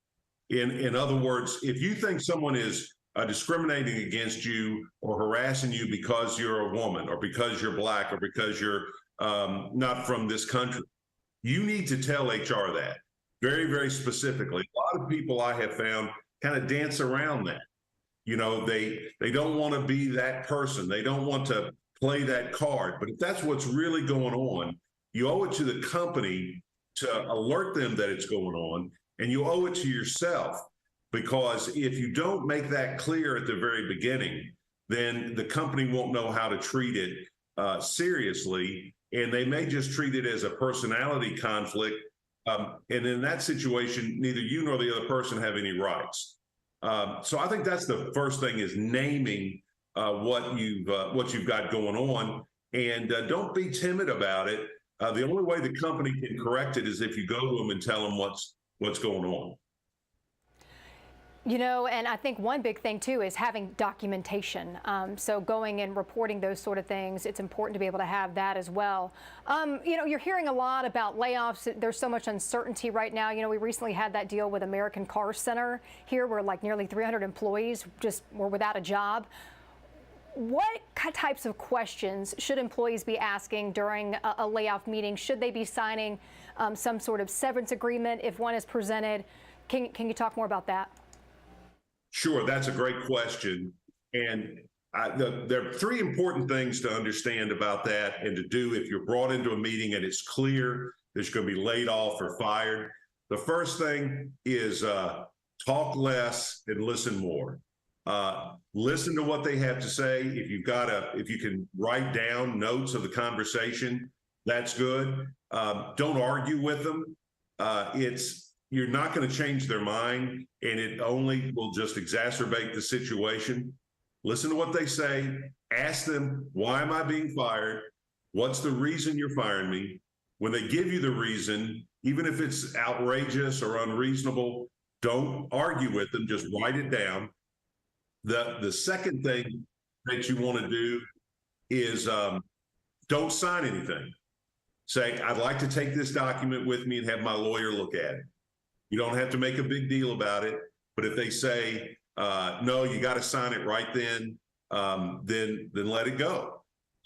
In other words, if you think someone is discriminating against you or harassing you because you're a woman or because you're Black or because you're not from this country, you need to tell HR that very, very specifically. A lot of people I have found kind of dance around that. They don't want to be that person. They don't want to play that card. But if that's what's really going on, you owe it to the company to alert them that it's going on, and you owe it to yourself, because if you don't make that clear at the very beginning, then the company won't know how to treat it seriously, and they may just treat it as a personality conflict. And in that situation, neither you nor the other person have any rights. So I think that's the first thing, is naming what you've got going on, and don't be timid about it. The only way the company can correct it is if you go to them and tell them what's going on. You know, and I think one big thing too is having documentation. So going and reporting those sort of things, it's important to be able to have that as well. You know, you're hearing a lot about layoffs. There's so much uncertainty right now. You know, we recently had that deal with American Car Center here where like nearly 300 employees just were without a job. What types of questions should employees be asking during a layoff meeting? Should they be signing some sort of severance agreement if one is presented? Can you talk more about that? Sure, that's a great question. And there are three important things to understand about that and to do if you're brought into a meeting and it's clear that you're going to be laid off or fired. The first thing is talk less and listen more. Listen to what they have to say. If you can write down notes of the conversation, that's good. Don't argue with them. You're not going to change their mind, and it only will just exacerbate the situation. Listen to what they say. Ask them, why am I being fired? What's the reason you're firing me? When they give you the reason, even if it's outrageous or unreasonable, don't argue with them. Just write it down. The second thing that you want to do is don't sign anything. Say, I'd like to take this document with me and have my lawyer look at it. You don't have to make a big deal about it, but if they say, no, you got to sign it right then let it go.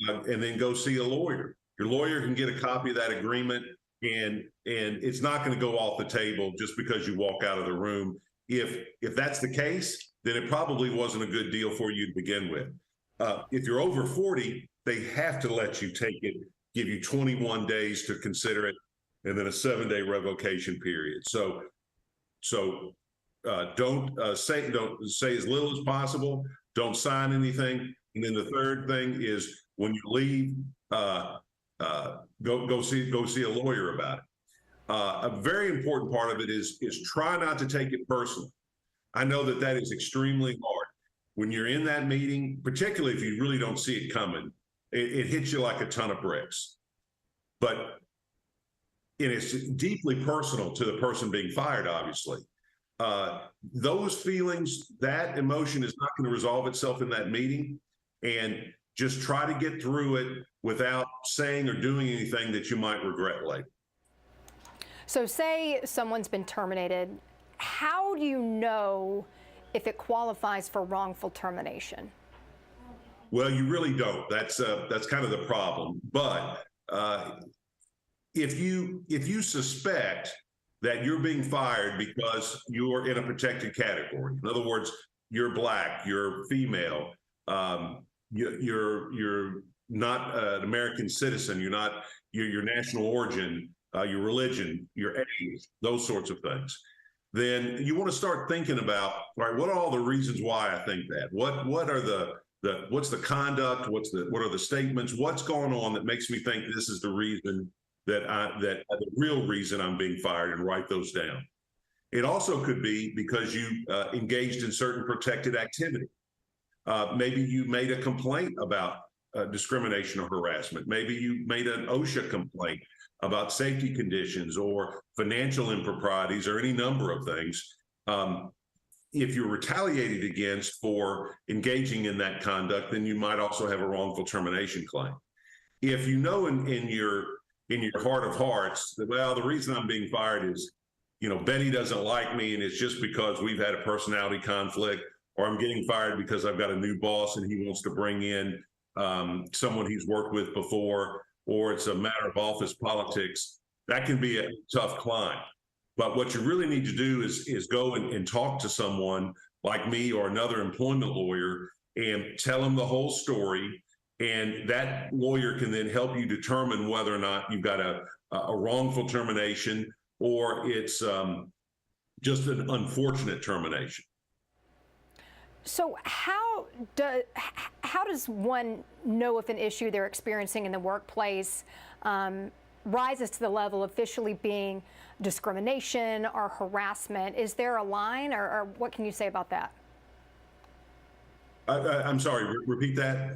And then go see a lawyer. Your lawyer can get a copy of that agreement, and it's not going to go off the table just because you walk out of the room. If that's the case, then it probably wasn't a good deal for you to begin with. If you're over 40, they have to let you take it, give you 21 days to consider it, and then a 7-day revocation period. So don't say as little as possible. Don't sign anything. And then the third thing is when you leave, go see a lawyer about it. A very important part of it is try not to take it personally. I know that is extremely hard. When you're in that meeting, particularly if you really don't see it coming, it hits you like a ton of bricks. But it's deeply personal to the person being fired, obviously. Those feelings, that emotion is not going to resolve itself in that meeting. And just try to get through it without saying or doing anything that you might regret later. So say someone's been terminated. How do you know if it qualifies for wrongful termination? Well, you really don't. That's kind of the problem. But if you suspect that you're being fired because you're in a protected category, in other words, you're Black, you're female, you're not an American citizen, you're not your national origin, your religion, your age, those sorts of things, then you want to start thinking about, all right, what are all the reasons why I think that? What are what's the conduct? What are the statements? What's going on that makes me think this is the reason that the real reason I'm being fired, and write those down. It also could be because you engaged in certain protected activity. Maybe you made a complaint about discrimination or harassment. Maybe you made an OSHA complaint about safety conditions or financial improprieties or any number of things. If you're retaliated against for engaging in that conduct, then you might also have a wrongful termination claim. If you know in your heart of hearts that, well, the reason I'm being fired is, Betty doesn't like me and it's just because we've had a personality conflict, or I'm getting fired because I've got a new boss and he wants to bring in someone he's worked with before, or it's a matter of office politics, that can be a tough climb. But what you really need to do is go and talk to someone like me or another employment lawyer and tell them the whole story. And that lawyer can then help you determine whether or not you've got a wrongful termination or it's just an unfortunate termination. So how does one know if an issue they're experiencing in the workplace rises to the level of officially being discrimination or harassment? Is there a line, or what can you say about that? I'm sorry, repeat that.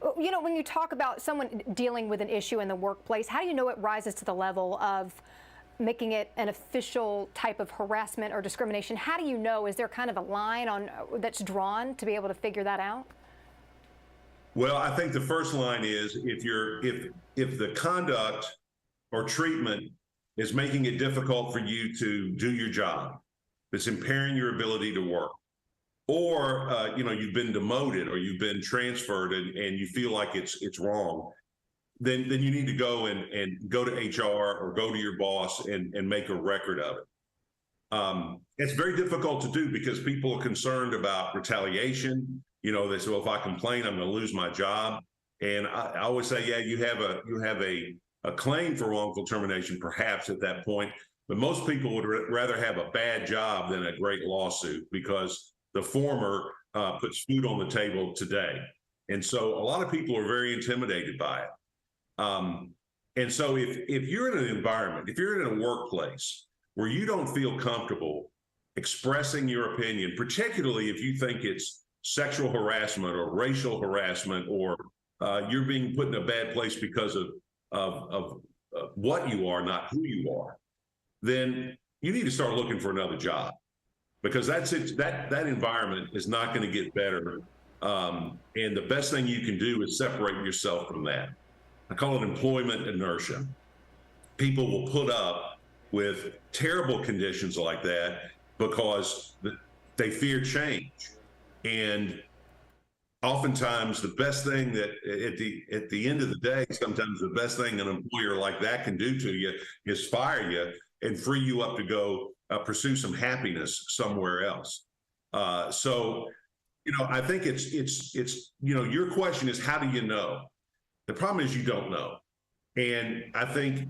When you talk about someone dealing with an issue in the workplace, how do you know it rises to the level of making it an official type of harassment or discrimination? How do you know? Is there kind of a line on that's drawn to be able to figure that out? Well, I think the first line is if the conduct or treatment is making it difficult for you to do your job, it's impairing your ability to work, or you've been demoted or you've been transferred and you feel like it's wrong, then you need to go and go to HR or go to your boss and make a record of it. It's very difficult to do because people are concerned about retaliation. They say, well, if I complain, I'm going to lose my job. And I always say, yeah, you have a claim for wrongful termination, perhaps at that point. But most people would rather have a bad job than a great lawsuit, because the former puts food on the table today. And so a lot of people are very intimidated by it. And so if you're in an environment, if you're in a workplace where you don't feel comfortable expressing your opinion, particularly if you think it's sexual harassment or racial harassment, or you're being put in a bad place because of what you are, not who you are, then you need to start looking for another job, because that environment is not going to get better. And the best thing you can do is separate yourself from that. I call it employment inertia. People will put up with terrible conditions like that because they fear change. And oftentimes the best thing that at the end of the day, sometimes the best thing an employer like that can do to you is fire you and free you up to go pursue some happiness somewhere else. So, I think it's your question is, how do you know? The problem is you don't know. And I think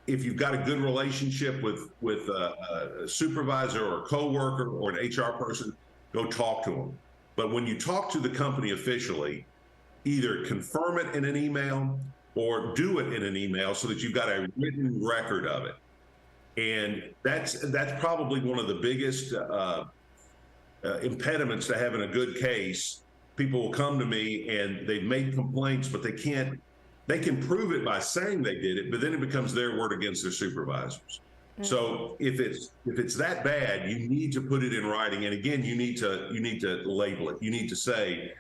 if you've got a good relationship with a supervisor or a coworker or an HR person, go talk to them. But when you talk to the company officially, either confirm it in an email or do it in an email so that you've got a written record of it. And that's probably one of the biggest impediments to having a good case. People will come to me and they've made complaints, but they can prove it by saying they did it, but then it becomes their word against their supervisors. So if it's that bad, you need to put it in writing. And again, you need to label it. You need to say,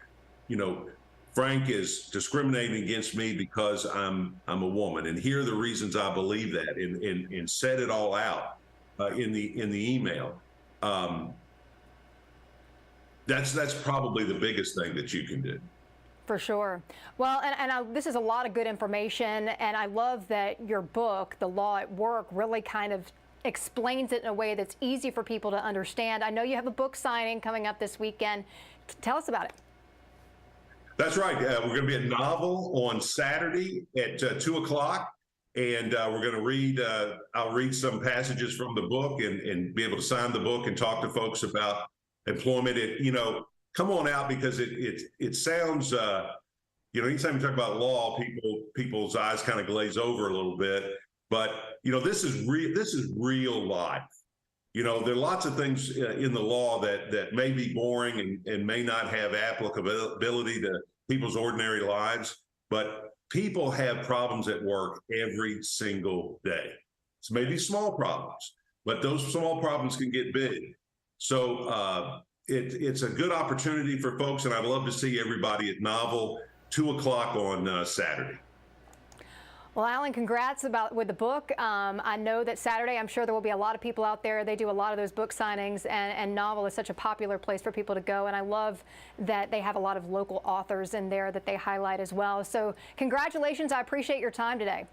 Frank is discriminating against me because I'm a woman, and here are the reasons I believe that, and set it all out in the email. That's probably the biggest thing that you can do. For sure. Well, and this is a lot of good information, and I love that your book, The Law at Work, really kind of explains it in a way that's easy for people to understand. I know you have a book signing coming up this weekend. Tell us about it. That's right. We're going to be at Novel on Saturday at 2 o'clock, and we're going to read, I'll read some passages from the book and be able to sign the book and talk to folks about employment. Come on out, because it sounds, anytime you talk about law, people's eyes kind of glaze over a little bit. But this is real life. There are lots of things in the law that may be boring and may not have applicability to people's ordinary lives. But people have problems at work every single day. It's maybe small problems, but those small problems can get big. So it's a good opportunity for folks, and I'd love to see everybody at Novel, 2 o'clock on Saturday. Well, Alan, congrats with the book. I know that Saturday, I'm sure there will be a lot of people out there. They do a lot of those book signings, and Novel is such a popular place for people to go. And I love that they have a lot of local authors in there that they highlight as well. So congratulations. I appreciate your time today.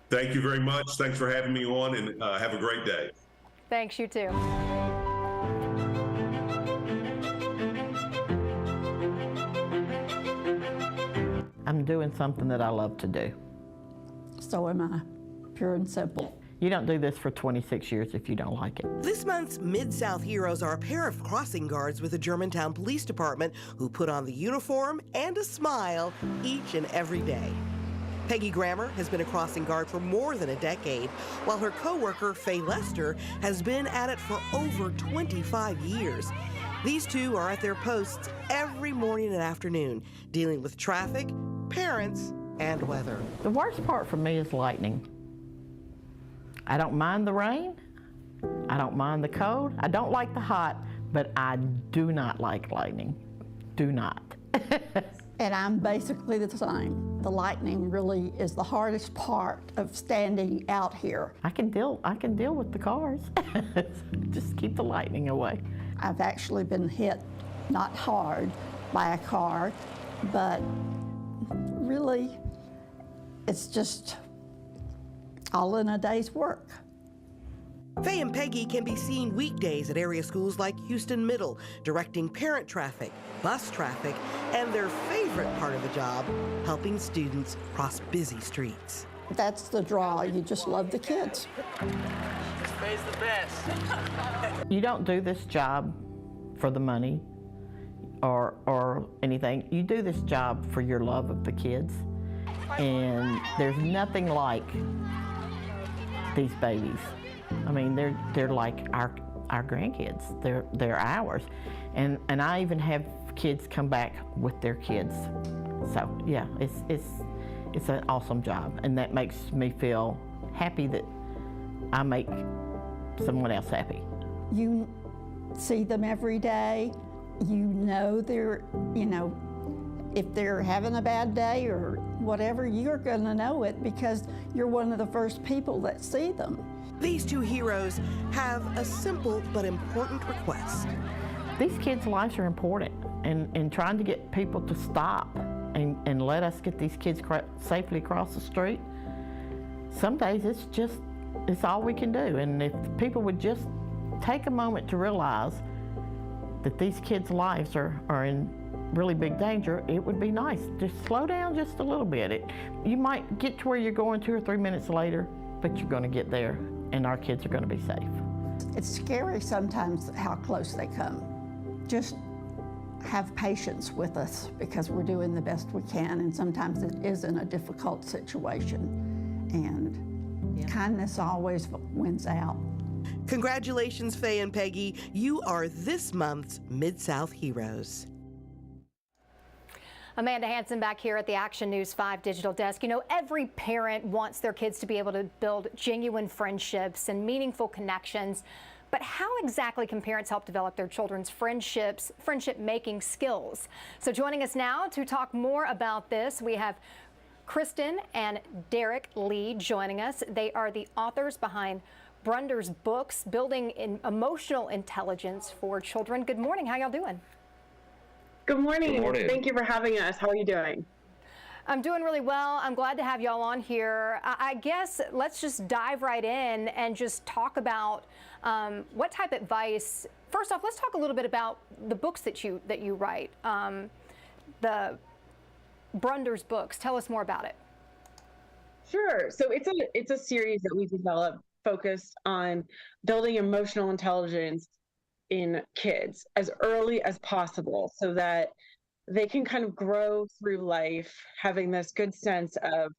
Thank you very much. Thanks for having me on, and have a great day. Thanks, you too. I'm doing something that I love to do. So am I, pure and simple. You don't do this for 26 years if you don't like it. This month's Mid-South Heroes are a pair of crossing guards with the Germantown Police Department who put on the uniform and a smile each and every day. Peggy Grammer has been a crossing guard for more than a decade, while her coworker, Faye Lester, has been at it for over 25 years. These two are at their posts every morning and afternoon, dealing with traffic, parents, and weather. The worst part for me is lightning. I don't mind the rain. I don't mind the cold. I don't like the hot, but I do not like lightning. Do not. And I'm basically the same. The lightning really is the hardest part of standing out here. I can deal with the cars. Just keep the lightning away. I've actually been hit, not hard, by a car, but really, it's just all in a day's work. Faye and Peggy can be seen weekdays at area schools like Houston Middle, directing parent traffic, bus traffic, and their favorite part of the job, helping students cross busy streets. That's the draw. You just love the kids. Faye's the best. You don't do this job for the money or anything. You do this job for your love of the kids. And there's nothing like these babies. I mean, they're like our grandkids. They're ours, and I even have kids come back with their kids. So yeah, it's an awesome job, and that makes me feel happy that I make someone else happy. You see them every day. You know if they're having a bad day or whatever, you're going to know it because you're one of the first people that see them. These two heroes have a simple but important request. These kids' lives are important, and trying to get people to stop and let us get these kids safely across the street, some days it's all we can do. And if people would just take a moment to realize that these kids' lives are in really big danger, it would be nice. Just slow down just a little bit. You might get to where you're going 2 or 3 minutes later, but you're going to get there, and our kids are going to be safe. It's scary sometimes how close they come. Just have patience with us because we're doing the best we can, and sometimes it isn't a difficult situation. And kindness always wins out. Congratulations, Faye and Peggy. You are this month's Mid-South Heroes. Amanda Hansen back here at the Action News 5 Digital Desk. You know, every parent wants their kids to be able to build genuine friendships and meaningful connections. But how exactly can parents help develop their children's friendship-making skills? So joining us now to talk more about this, we have Kristen and Derek Lee joining us. They are the authors behind Brunder's books, Building Emotional Intelligence for Children. Good morning. How y'all doing? Good morning. Good morning. Thank you for having us. How are you doing? I'm doing really well. I'm glad to have y'all on here. I guess let's just dive right in and just talk about what type of advice. First off, let's talk a little bit about the books that you write. The Brunder's books. Tell us more about it. Sure. So it's a series that we developed focused on building emotional intelligence in kids as early as possible so that they can kind of grow through life having this good sense of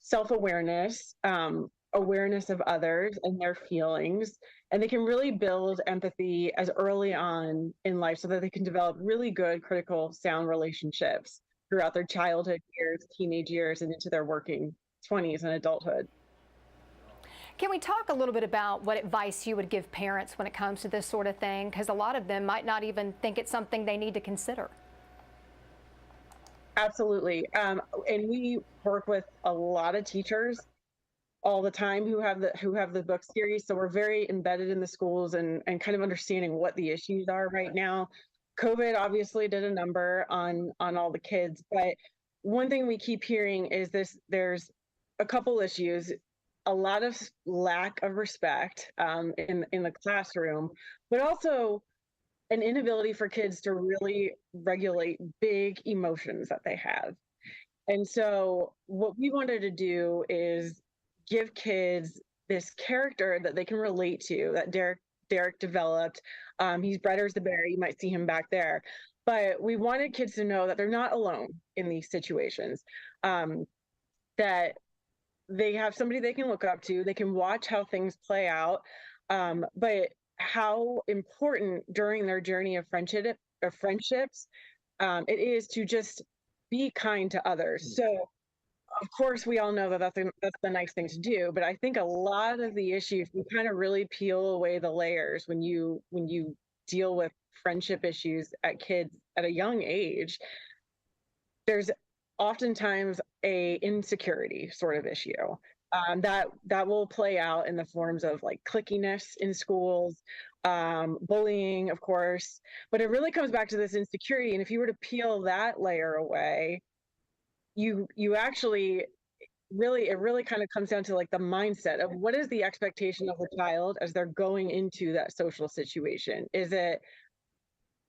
self-awareness, awareness of others and their feelings, and they can really build empathy as early on in life so that they can develop really good, critical, sound relationships throughout their childhood years, teenage years, and into their working 20s and adulthood. Can we talk a little bit about what advice you would give parents when it comes to this sort of thing? Because a lot of them might not even think it's something they need to consider. Absolutely. And we work with a lot of teachers all the time who have the book series. So we're very embedded in the schools and kind of understanding what the issues are right now. COVID obviously did a number on all the kids, but one thing we keep hearing is there's a couple issues. A lot of lack of respect in the classroom, but also an inability for kids to really regulate big emotions that they have. And so what we wanted to do is give kids this character that they can relate to, that Derek developed. He's Bretters the bear. You might see him back there. But we wanted kids to know that they're not alone in these situations, that they have somebody they can look up to, they can watch how things play out, but how important during their journey of friendships, it is to just be kind to others. So of course, we all know that that's the nice thing to do, but I think a lot of the issues, we kind of really peel away the layers when you deal with friendship issues at kids at a young age. There's oftentimes a insecurity sort of issue that will play out in the forms of like clickiness in schools, bullying, of course, but it really comes back to this insecurity. And if you were to peel that layer away, you actually it really kind of comes down to like the mindset of what is the expectation of the child as they're going into that social situation. Is it,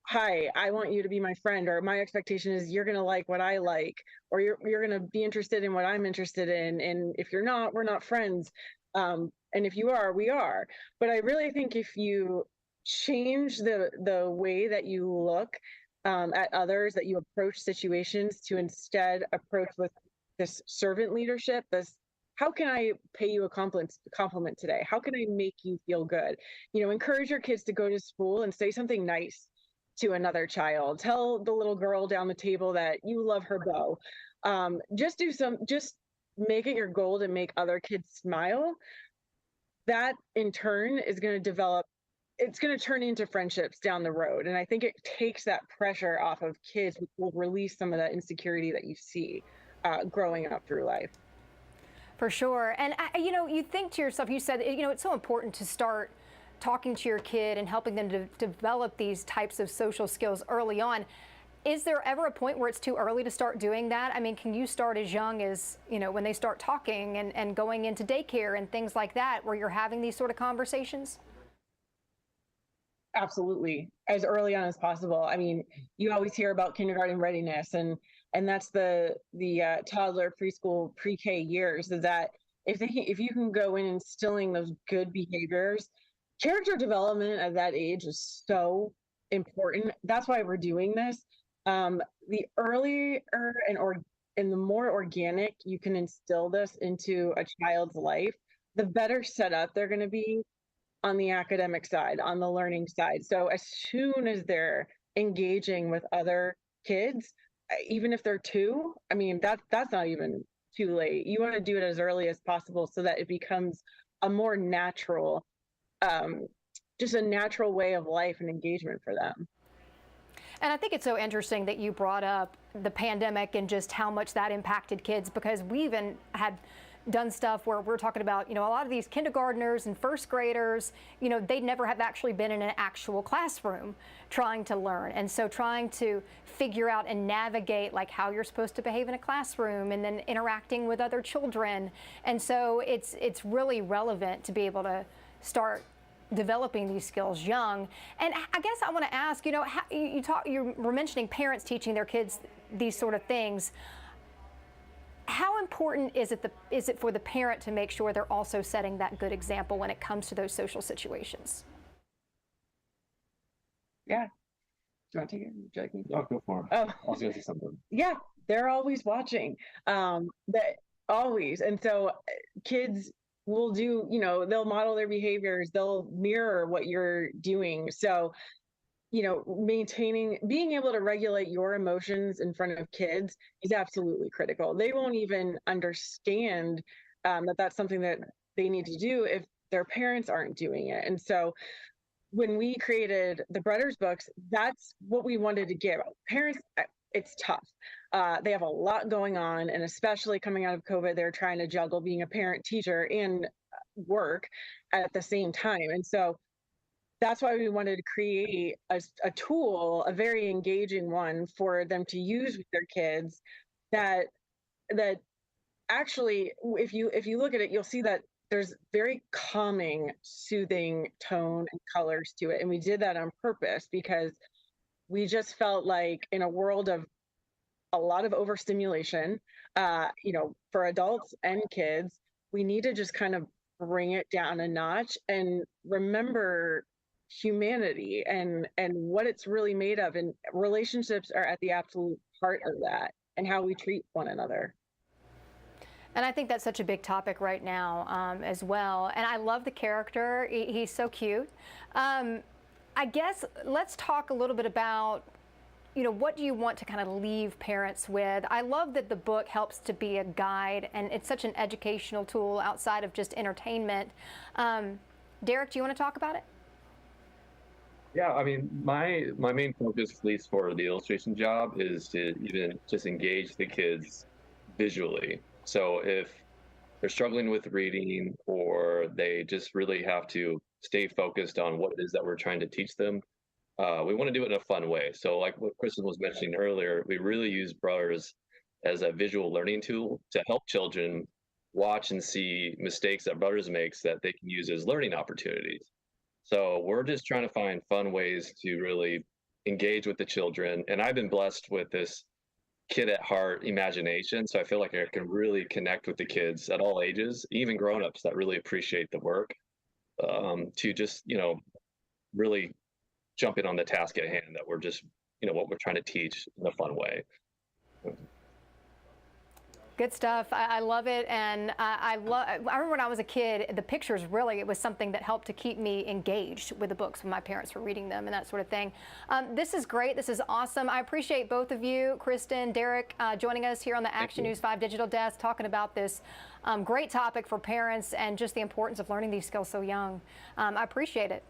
hi, I want you to be my friend, or my expectation is you're going to like what I like, or you're going to be interested in what I'm interested in, and if you're not, we're not friends, and if you are, we are. But I really think if you change the way that you look at others, that you approach situations, to instead approach with this servant leadership, this, how can I pay you a compliment today? How can I make you feel good? You know, encourage your kids to go to school and say something nice to another child. Tell the little girl down the table that you love her bow. Just make it your goal to make other kids smile. That in turn is going to develop, it's going to turn into friendships down the road. And I think it takes that pressure off of kids, which will release some of that insecurity that you see growing up through life. For sure. And, you know, you think to yourself, you said, you know, it's so important to start talking to your kid and helping them to develop these types of social skills early on. Is there ever a point where it's too early to start doing that? I mean, can you start as young as, you know, when they start talking and going into daycare and things like that, where you're having these sort of conversations? Absolutely, as early on as possible. I mean, you always hear about kindergarten readiness, and that's the toddler, preschool, pre-K years. Is that if you can go in instilling those good behaviors, character development at that age is so important. That's why we're doing this. The earlier and the more organic you can instill this into a child's life, the better set up they're going to be on the academic side, on the learning side. So as soon as they're engaging with other kids, even if they're 2, I mean, that's not even too late. You want to do it as early as possible so that it becomes a more natural, just a natural way of life and engagement for them. And I think it's so interesting that you brought up the pandemic and just how much that impacted kids, because we even had done stuff where we're talking about, you know, a lot of these kindergartners and first graders, you know, they never have actually been in an actual classroom trying to learn. And so trying to figure out and navigate like how you're supposed to behave in a classroom and then interacting with other children. And so it's really relevant to be able to start developing these skills young. And I guess I want to ask, you know, how, you were mentioning parents teaching their kids these sort of things. How important is it for the parent to make sure they're also setting that good example when it comes to those social situations? Yeah. Do you want to take it? Would you like me to? I'll go for it. Oh. I was going to say something. Yeah, they're always watching. Always. And so kids will do, you know, they'll model their behaviors, they'll mirror what you're doing. So, you know, being able to regulate your emotions in front of kids is absolutely critical. They won't even understand that that's something that they need to do if their parents aren't doing it. And so when we created the Bretters books, that's what we wanted to give parents. It's tough. They have a lot going on, and especially coming out of COVID, they're trying to juggle being a parent, teacher, and work at the same time. And so that's why we wanted to create a tool, a very engaging one for them to use with their kids that actually, if you look at it, you'll see that there's very calming, soothing tone and colors to it. And we did that on purpose because we just felt like in a world of a lot of overstimulation, you know, for adults and kids, we need to just kind of bring it down a notch and remember humanity and what it's really made of. And relationships are at the absolute heart of that, and how we treat one another. And I think that's such a big topic right now as well. And I love the character. He's so cute. I guess let's talk a little bit about you know, what do you want to kind of leave parents with? I love that the book helps to be a guide, and it's such an educational tool outside of just entertainment. Derek, do you want to talk about it? Yeah, I mean, my main focus, at least for the illustration job, is to even just engage the kids visually. So if they're struggling with reading, or they just really have to stay focused on what it is that we're trying to teach them, we want to do it in a fun way. So like what Kristen was mentioning earlier, we really use Brothers as a visual learning tool to help children watch and see mistakes that Brothers makes that they can use as learning opportunities. So we're just trying to find fun ways to really engage with the children. And I've been blessed with this kid at heart imagination. So I feel like I can really connect with the kids at all ages, even grown-ups that really appreciate the work, to just, you know, really jump in on the task at hand that we're just, you know, what we're trying to teach in a fun way. Good stuff. I love it, and I remember when I was a kid, the pictures really, it was something that helped to keep me engaged with the books when my parents were reading them and that sort of thing. This is great. This is awesome. I appreciate both of you, Kristen, Derek, joining us here on the Action News 5 Digital Desk, talking about this great topic for parents and just the importance of learning these skills so young. I appreciate it.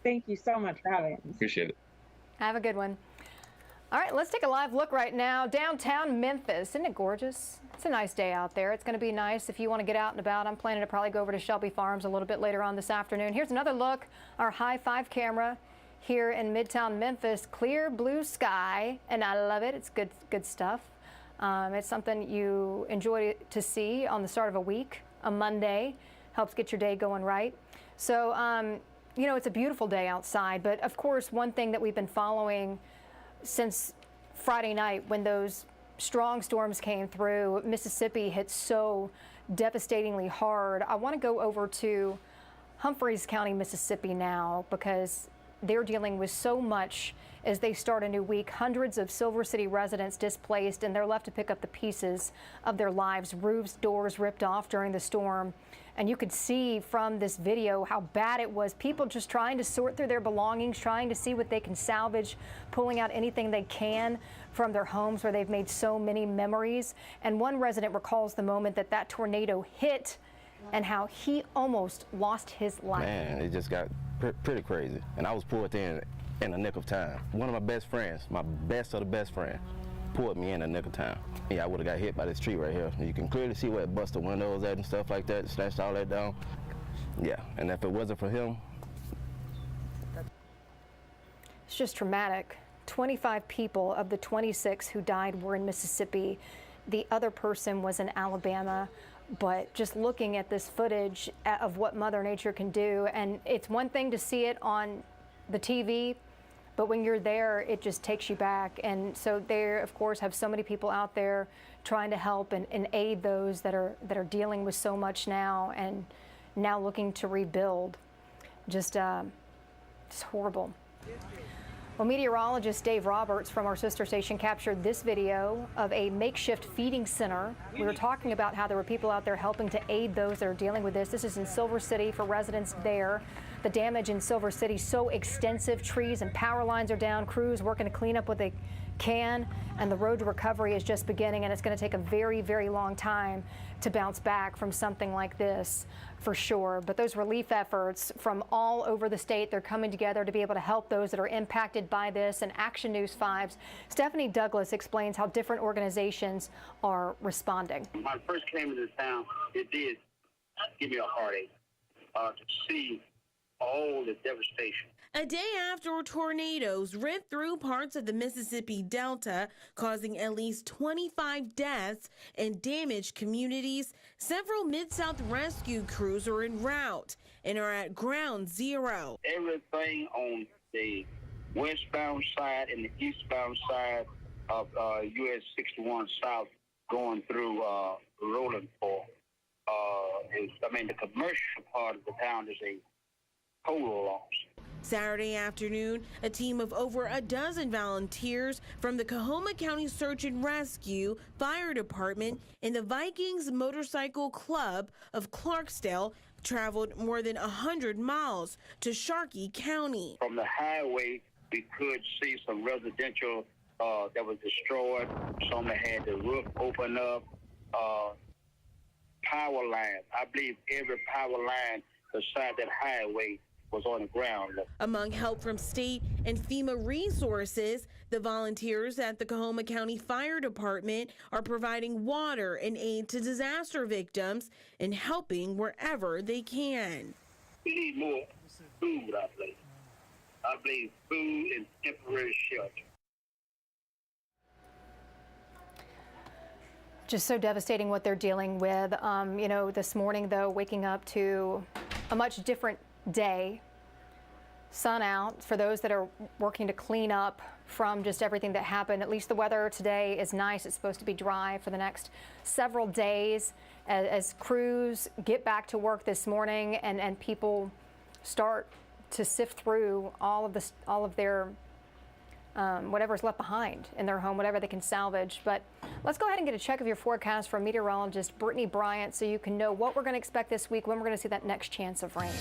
Thank you so much for having us. Appreciate it. Have a good one. All right, let's take a live look right now. Downtown Memphis. Isn't it gorgeous? It's a nice day out there. It's going to be nice if you want to get out and about. I'm planning to probably go over to Shelby Farms a little bit later on this afternoon. Here's another look. Our High 5 camera here in Midtown Memphis. Clear blue sky, and I love it. It's good stuff. It's something you enjoy to see on the start of a week, a Monday. Helps get your day going right. So, you know, it's a beautiful day outside. But, of course, one thing that we've been following since Friday night when those strong storms came through, Mississippi hit so devastatingly hard. I want to go over to Humphreys County, Mississippi now, because they're dealing with so much as they start a new week. Hundreds of Silver City residents displaced, and they're left to pick up the pieces of their lives. Roofs, doors ripped off during the storm. And you could see from this video how bad it was. People just trying to sort through their belongings, trying to see what they can salvage, pulling out anything they can from their homes where they've made so many memories. And one resident recalls the moment that tornado hit and how he almost lost his life. Man, it just got pretty crazy. And I was pulled in the nick of time. One of my best friends, my best of the best friend, pulled me in the nick of time. Yeah, I would have got hit by this tree right here. You can clearly see where it busted windows at and stuff like that, snatched all that down. Yeah, and if it wasn't for him. It's just traumatic. 25 people of the 26 who died were in Mississippi. The other person was in Alabama. But just looking at this footage of what Mother Nature can do, and it's one thing to see it on the TV, but when you're there, it just takes you back. And so they, of course, have so many people out there trying to help and aid those that are dealing with so much now and now looking to rebuild. Just horrible. Well, meteorologist Dave Roberts from our sister station captured this video of a makeshift feeding center. We were talking about how there were people out there helping to aid those that are dealing with this. This is in Silver City for residents there. The damage in Silver City so extensive. Trees and power lines are down. Crews working to clean up what they can, and the road to recovery is just beginning, and it's going to take a very, very long time to bounce back from something like this for sure. But those relief efforts from all over the state, they're coming together to be able to help those that are impacted by this. And Action News 5's Stephanie Douglas explains how different organizations are responding. When I first came to this town, it did give me a heartache to see all the devastation. A day after tornadoes ripped through parts of the Mississippi Delta, causing at least 25 deaths and damaged communities, several Mid-South rescue crews are en route and are at ground zero. Everything on the westbound side and the eastbound side of US 61 South going through Rolling Fork the commercial part of the town is a total loss. Saturday afternoon, a team of over a dozen volunteers from the Coahoma County Search and Rescue Fire Department and the Vikings Motorcycle Club of Clarksdale traveled more than 100 miles to Sharkey County. From the highway We could see some residential that was destroyed. Some that had the roof open up. Power lines. I believe every power line beside that highway was on the ground. Among help from state and FEMA resources, the volunteers at the Coahoma County Fire Department are providing water and aid to disaster victims and helping wherever they can. We need more food, I believe. I believe food and temporary shelter. Just so devastating what they're dealing with. You know, this morning, though, waking up to a much different day. Sun out for those that are working to clean up from just everything that happened. At least the weather today is nice. It's supposed to be dry for the next several days as crews get back to work this morning and people start to sift through all of their whatever's left behind in their home, whatever they can salvage. But let's go ahead and get a check of your forecast from meteorologist Brittany Bryant so you can know what we're going to expect this week, when we're going to see that next chance of rain.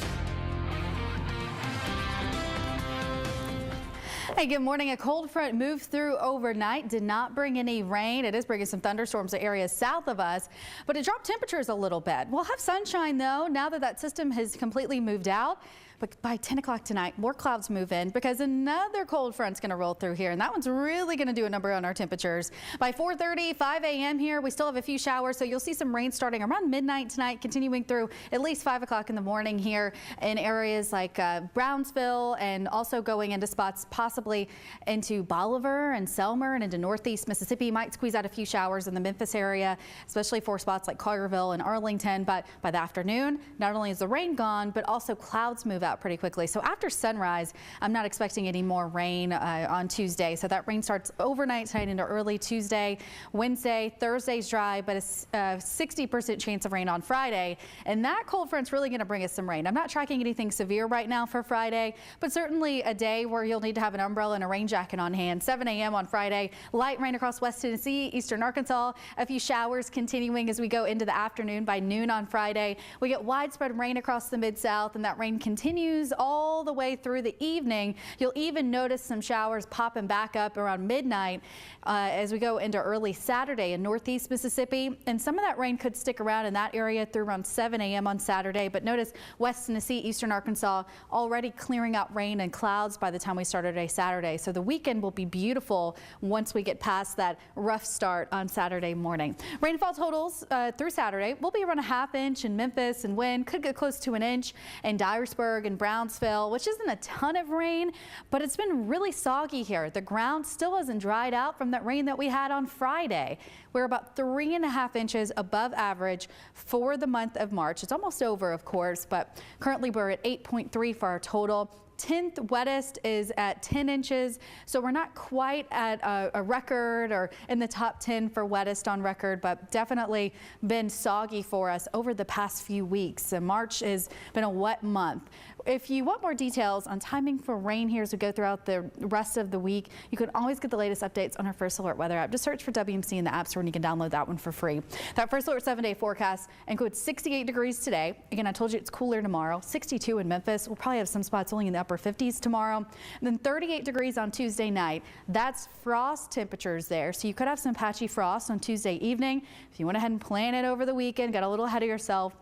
Hey, good morning. A cold front moved through overnight, did not bring any rain. It is bringing some thunderstorms to areas south of us, but it dropped temperatures a little bit. We'll have sunshine, though, now that that system has completely moved out. But by 10 o'clock tonight, more clouds move in because another cold front's going to roll through here, and that one's really going to do a number on our temperatures. By 4:30, 5 a.m. here, we still have a few showers, so you'll see some rain starting around midnight tonight, continuing through at least 5 o'clock in the morning here in areas like Brownsville, and also going into spots possibly into Bolivar and Selmer and into northeast Mississippi. Might squeeze out a few showers in the Memphis area, especially for spots like Collierville and Arlington. But by the afternoon, not only is the rain gone, but also clouds move out pretty quickly. So after sunrise, I'm not expecting any more rain on Tuesday. So that rain starts overnight tonight into early Tuesday. Wednesday, Thursday's dry, but a 60% chance of rain on Friday. And that cold front's really going to bring us some rain. I'm not tracking anything severe right now for Friday, but certainly a day where you'll need to have an umbrella and a rain jacket on hand. 7 a.m. on Friday, light rain across West Tennessee, eastern Arkansas, a few showers continuing as we go into the afternoon. By noon on Friday, we get widespread rain across the Mid-South, and that rain continues all the way through the evening. You'll even notice some showers popping back up around midnight as we go into early Saturday in northeast Mississippi. And some of that rain could stick around in that area through around 7 a.m. on Saturday. But notice West Tennessee, eastern Arkansas already clearing out rain and clouds by the time we start our day Saturday. So the weekend will be beautiful once we get past that rough start on Saturday morning. Rainfall totals through Saturday will be around a ½ inch in Memphis, and wind could get close to an inch in Dyersburg and Brownsville, which isn't a ton of rain, but it's been really soggy here. The ground still hasn't dried out from that rain that we had on Friday. We're about 3½ inches above average for the month of March. It's almost over, of course, but currently we're at 8.3 for our total. 10th wettest is at 10 inches, so we're not quite at a record or in the top 10 for wettest on record, but definitely been soggy for us over the past few weeks. And March has been a wet month. If you want more details on timing for rain here as we go throughout the rest of the week, you can always get the latest updates on our First Alert weather app. Just search for WMC in the App Store and you can download that one for free. That First Alert 7-day forecast includes 68 degrees today. Again, I told you it's cooler tomorrow. 62 in Memphis. We'll probably have some spots only in the upper 50s tomorrow. And then 38 degrees on Tuesday night. That's frost temperatures there. So you could have some patchy frost on Tuesday evening. If you went ahead and plan it over the weekend, got a little ahead of yourself,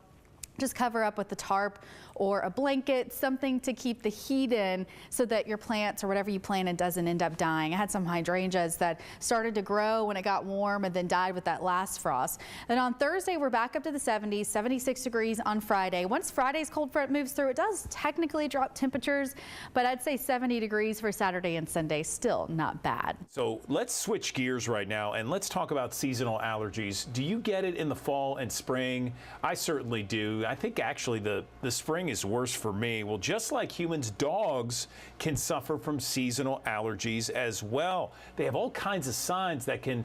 just cover up with the tarp or a blanket, something to keep the heat in so that your plants or whatever you planted doesn't end up dying. I had some hydrangeas that started to grow when it got warm and then died with that last frost. Then on Thursday, we're back up to the 70s, 76 degrees on Friday. Once Friday's cold front moves through, it does technically drop temperatures, but I'd say 70 degrees for Saturday and Sunday, still not bad. So let's switch gears right now and let's talk about seasonal allergies. Do you get it in the fall and spring? I certainly do. I think actually the spring is worse for me. Well, just like humans, dogs can suffer from seasonal allergies as well. They have all kinds of signs that can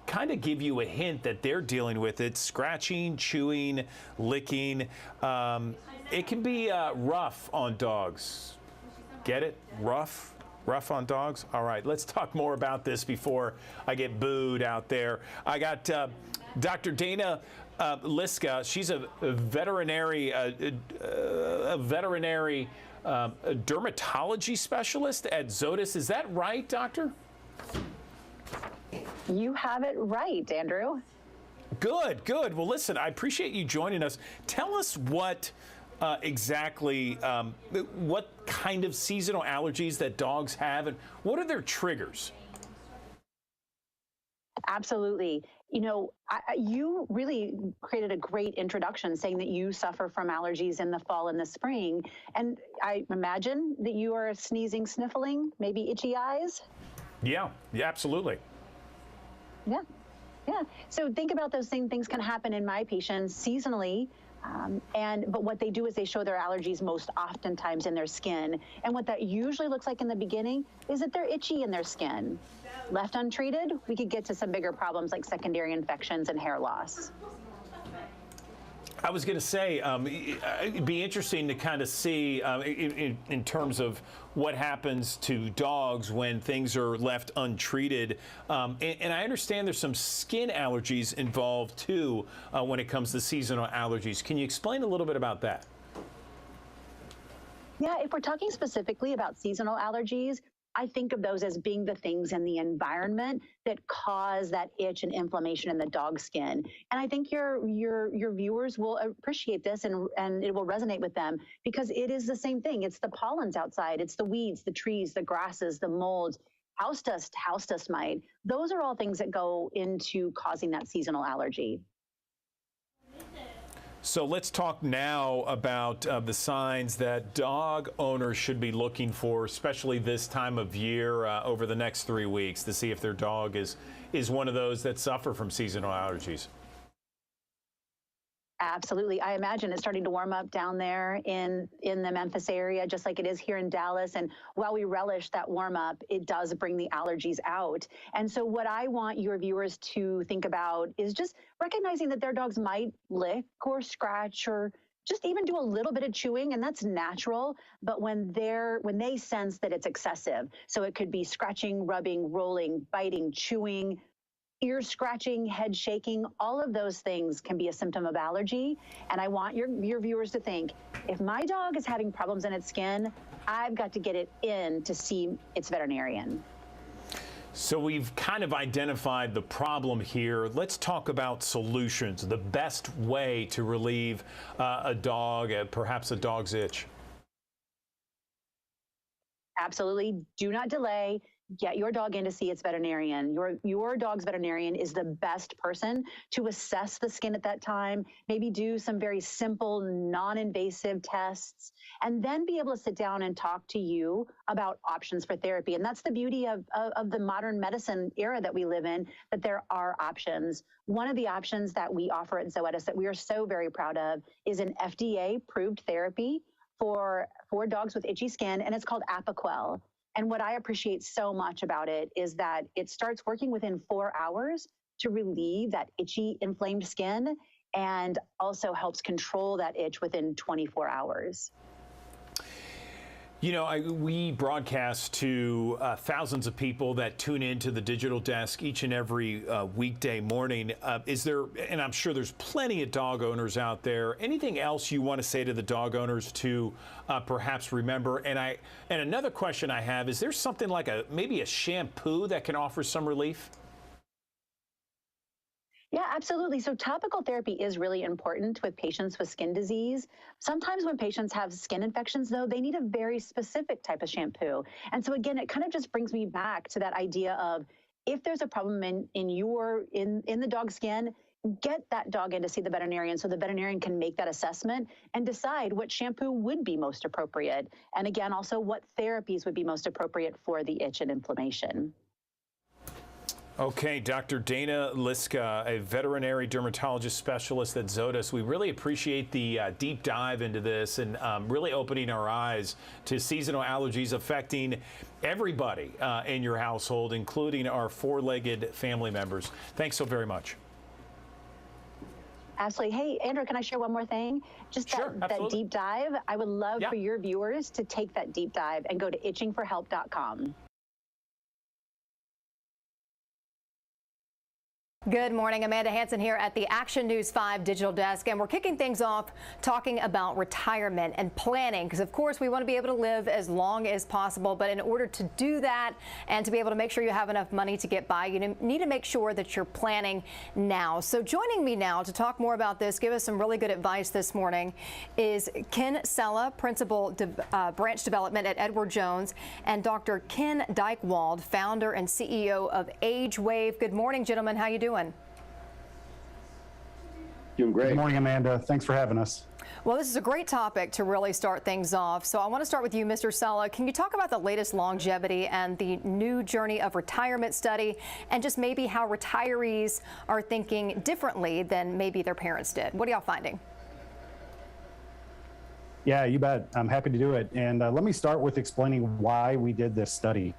kind of give you a hint that they're dealing with it. Scratching, chewing, licking. It can be rough on dogs. Get it? Rough? Rough on dogs? All right, let's talk more about this before I get booed out there. I got Dr. Dana Liska. She's a veterinary a dermatology specialist at Zoetis. Is that right, doctor? You have it right, Andrew. Good, good. Well, listen, I appreciate you joining us. Tell us what exactly, what kind of seasonal allergies that dogs have, and what are their triggers? Absolutely. You know, you really created a great introduction saying that you suffer from allergies in the fall and the spring. And I imagine that you are sneezing, sniffling, maybe itchy eyes. Yeah, absolutely. Yeah. Yeah. So think about those things can happen in my patients seasonally. But what they do is they show their allergies most oftentimes in their skin. And what that usually looks like in the beginning is that they're itchy in their skin. Left untreated, we could get to some bigger problems like secondary infections and hair loss. I was going to say, it'd be interesting to kind of see in terms of what happens to dogs when things are left untreated. And I understand there's some skin allergies involved too when it comes to seasonal allergies. Can you explain a little bit about that? Yeah, if we're talking specifically about seasonal allergies, I think of those as being the things in the environment that cause that itch and inflammation in the dog skin. And I think your viewers will appreciate this and it will resonate with them because it is the same thing. It's the pollens outside. It's the weeds, the trees, the grasses, the molds, house dust mite. Those are all things that go into causing that seasonal allergy. So let's talk now about the signs that dog owners should be looking for, especially this time of year over the next 3 weeks, to see if their dog is one of those that suffer from seasonal allergies. Absolutely. I imagine it's starting to warm up down there in the Memphis area, just like it is here in Dallas. And while we relish that warm up, it does bring the allergies out. And so what I want your viewers to think about is just recognizing that their dogs might lick or scratch or just even do a little bit of chewing, and that's natural. But when they sense that it's excessive, so it could be scratching, rubbing, rolling, biting, chewing, ear scratching, head shaking, all of those things can be a symptom of allergy. And I want your viewers to think, if my dog is having problems in its skin, I've got to get it in to see its veterinarian. So we've kind of identified the problem here. Let's talk about solutions, the best way to relieve a dog, perhaps a dog's itch. Absolutely. Do not delay. Get your dog in to see its veterinarian. Your dog's veterinarian is the best person to assess the skin at that time, maybe do some very simple, non-invasive tests, and then be able to sit down and talk to you about options for therapy. And that's the beauty of the modern medicine era that we live in, that there are options. One of the options that we offer at Zoetis that we are so very proud of is an FDA-approved therapy for dogs with itchy skin, and it's called Apoquel. And what I appreciate so much about it is that it starts working within 4 hours to relieve that itchy, inflamed skin and also helps control that itch within 24 hours. You know, we broadcast to thousands of people that tune into the Digital Desk each and every weekday morning. Is there, and I'm sure there's plenty of dog owners out there, anything else you want to say to the dog owners to perhaps remember? And another question I have, is there something like maybe a shampoo that can offer some relief? Yeah, absolutely. So topical therapy is really important with patients with skin disease. Sometimes when patients have skin infections, though, they need a very specific type of shampoo. And so again, it kind of just brings me back to that idea of if there's a problem in the dog's skin, get that dog in to see the veterinarian so the veterinarian can make that assessment and decide what shampoo would be most appropriate. And again, also what therapies would be most appropriate for the itch and inflammation. Okay, Dr. Dana Liska, a veterinary dermatologist specialist at Zoetis. We really appreciate the deep dive into this and really opening our eyes to seasonal allergies affecting everybody in your household, including our four-legged family members. Thanks so very much. Absolutely. Hey, Andrew, can I share one more thing? Just that deep dive. I would love for your viewers to take that deep dive and go to itchingforhelp.com. Good morning. Amanda Hansen here at the Action News 5 digital desk, and we're kicking things off talking about retirement and planning, because of course we want to be able to live as long as possible, but in order to do that and to be able to make sure you have enough money to get by, you need to make sure that you're planning now. So joining me now to talk more about this, give us some really good advice this morning, is Ken Sella, Principal Branch Development at Edward Jones, and Dr. Ken Dykewald, founder and CEO of AgeWave. Good morning, gentlemen. How you doing? Doing great. Good morning, Amanda. Thanks for having us. Well, this is a great topic to really start things off. So I want to start with you, Mr. Sella. Can you talk about the latest longevity and the new journey of retirement study, and just maybe how retirees are thinking differently than maybe their parents did? What are y'all finding? Yeah, you bet. I'm happy to do it. And let me start with explaining why we did this study.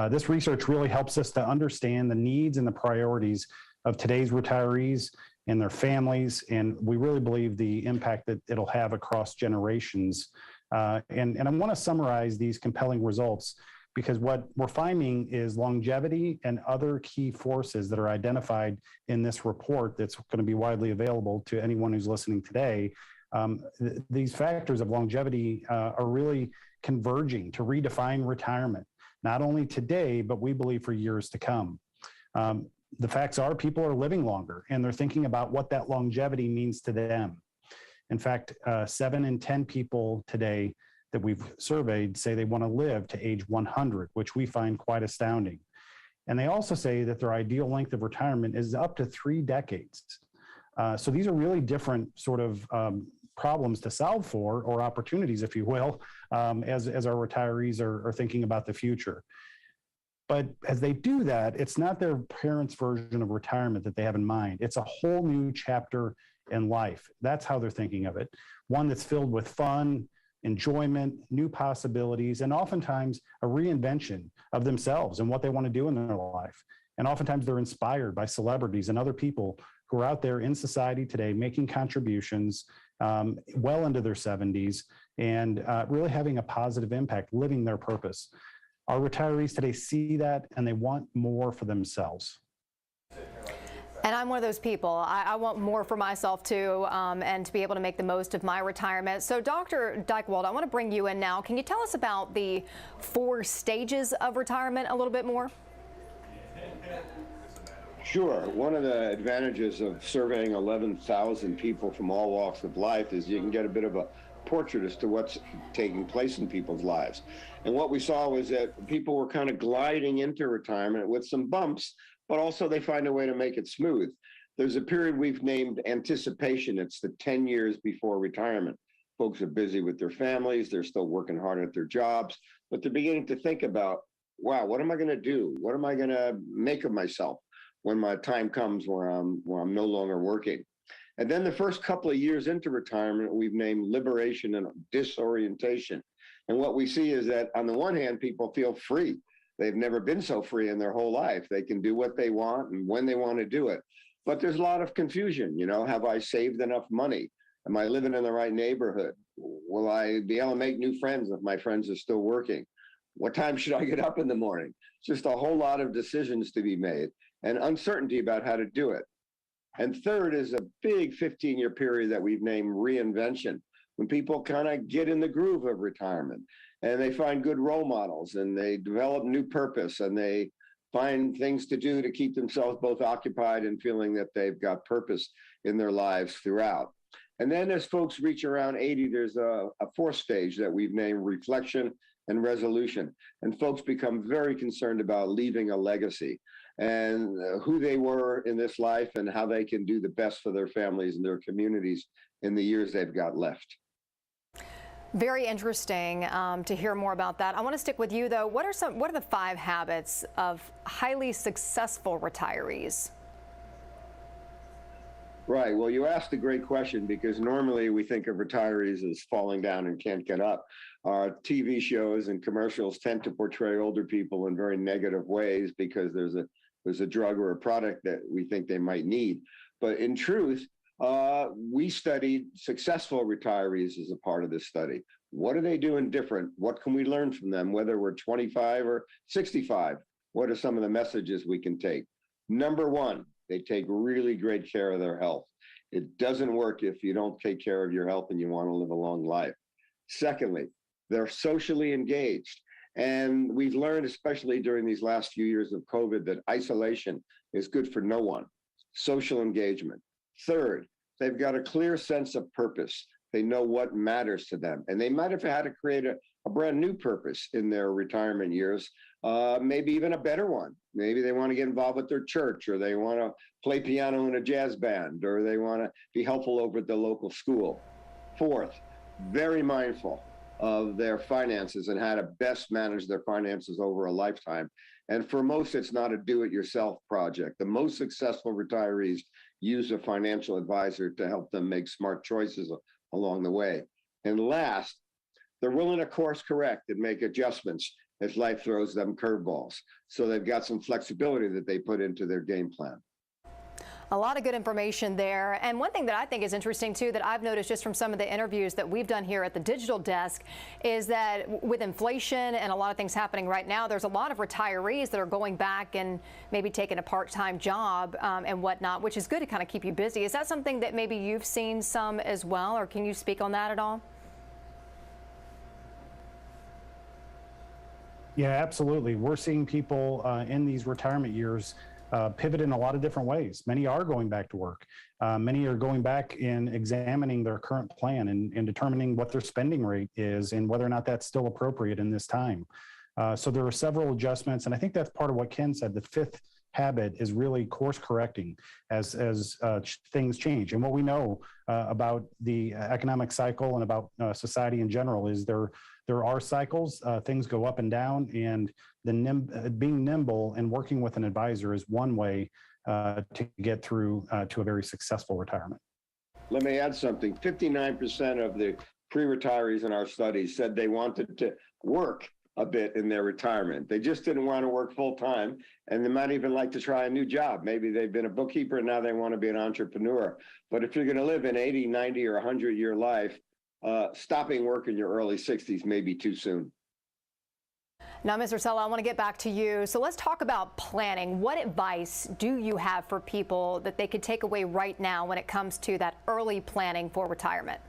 This research really helps us to understand the needs and the priorities of today's retirees and their families, and we really believe the impact that it'll have across generations. And I want to summarize these compelling results, because what we're finding is longevity and other key forces that are identified in this report that's going to be widely available to anyone who's listening today. These factors of longevity are really converging to redefine retirement, not only today, but we believe for years to come. The facts are people are living longer, and they're thinking about what that longevity means to them. In fact, 7 in 10 people today that we've surveyed say they want to live to age 100, which we find quite astounding. And they also say that their ideal length of retirement is up to 3 decades. So these are really different sort of problems to solve for, or opportunities, if you will, as our retirees are thinking about the future. But as they do that, it's not their parents' version of retirement that they have in mind. It's a whole new chapter in life. That's how they're thinking of it. One that's filled with fun, enjoyment, new possibilities, and oftentimes a reinvention of themselves and what they want to do in their life. And oftentimes they're inspired by celebrities and other people who are out there in society today making contributions well into their 70s and really having a positive impact, living their purpose. Our retirees today see that, and they want more for themselves. And I'm one of those people. I want more for myself too, and to be able to make the most of my retirement. So Dr. Dykewald, I want to bring you in now. Can you tell us about the 4 stages of retirement a little bit more? Sure. One of the advantages of surveying 11,000 people from all walks of life is you can get a bit of a portrait as to what's taking place in people's lives. And what we saw was that people were kind of gliding into retirement with some bumps, but also they find a way to make it smooth. There's a period we've named anticipation. It's the 10 years before retirement. Folks are busy with their families. They're still working hard at their jobs, but they're beginning to think about, wow, what am I going to do? What am I going to make of myself when my time comes where I'm no longer working? And then the first couple of years into retirement, we've named liberation and disorientation. And what we see is that on the one hand, people feel free. They've never been so free in their whole life. They can do what they want and when they want to do it. But there's a lot of confusion. You know, have I saved enough money? Am I living in the right neighborhood? Will I be able to make new friends if my friends are still working? What time should I get up in the morning? Just a whole lot of decisions to be made and uncertainty about how to do it. And third is a big 15-year period that we've named reinvention, when people kind of get in the groove of retirement and they find good role models and they develop new purpose and they find things to do to keep themselves both occupied and feeling that they've got purpose in their lives throughout. And then as folks reach around 80, there's a 4th stage that we've named reflection and resolution. And folks become very concerned about leaving a legacy and who they were in this life and how they can do the best for their families and their communities in the years they've got left. Very interesting to hear more about that. I want to stick with you though. What are the 5 habits of highly successful retirees? Right. Well, you asked a great question, because normally we think of retirees as falling down and can't get up. Our TV shows and commercials tend to portray older people in very negative ways because there's a drug or a product that we think they might need. But in truth, we studied successful retirees as a part of this study. What are they doing different? What can we learn from them, whether we're 25 or 65? What are some of the messages we can take? Number one They take really great care of their health. It doesn't work if you don't take care of your health and you want to live a long life. Secondly, they're socially engaged. And we've learned, especially during these last few years of COVID, that isolation is good for no one. Social engagement. Third, they've got a clear sense of purpose. They know what matters to them. And they might have had to create a brand new purpose in their retirement years, maybe even a better one. Maybe they want to get involved with their church, or they want to play piano in a jazz band, or they want to be helpful over at the local school. Fourth, very mindful of their finances and how to best manage their finances over a lifetime. And for most, it's not a do-it-yourself project. The most successful retirees use a financial advisor to help them make smart choices along the way. And last, they're willing to course correct and make adjustments as life throws them curveballs. So they've got some flexibility that they put into their game plan. A lot of good information there. And one thing that I think is interesting, too, that I've noticed just from some of the interviews that we've done here at the Digital Desk is that with inflation and a lot of things happening right now, there's a lot of retirees that are going back and maybe taking a part-time job and whatnot, which is good to kind of keep you busy. Is that something that maybe you've seen some as well, or can you speak on that at all? Yeah, absolutely. We're seeing people in these retirement years pivot in a lot of different ways. Many are going back to work. Many are going back and examining their current plan and determining what their spending rate is and whether or not that's still appropriate in this time. So there are several adjustments, and I think that's part of what Ken said. The fifth habit is really course correcting as things change. And what we know about the economic cycle and about society in general is there are cycles, things go up and down, and being nimble and working with an advisor is one way to get through to a very successful retirement. Let me add something. 59% of the pre-retirees in our studies said they wanted to work a bit in their retirement. They just didn't want to work full time, and they might even like to try a new job. Maybe they've been a bookkeeper and now they want to be an entrepreneur. But if you're going to live an 80, 90, or 100-year life, stopping work in your early 60s may be too soon. Now, Mr. Sella, I want to get back to you. So let's talk about planning. What advice do you have for people that they could take away right now when it comes to that early planning for retirement?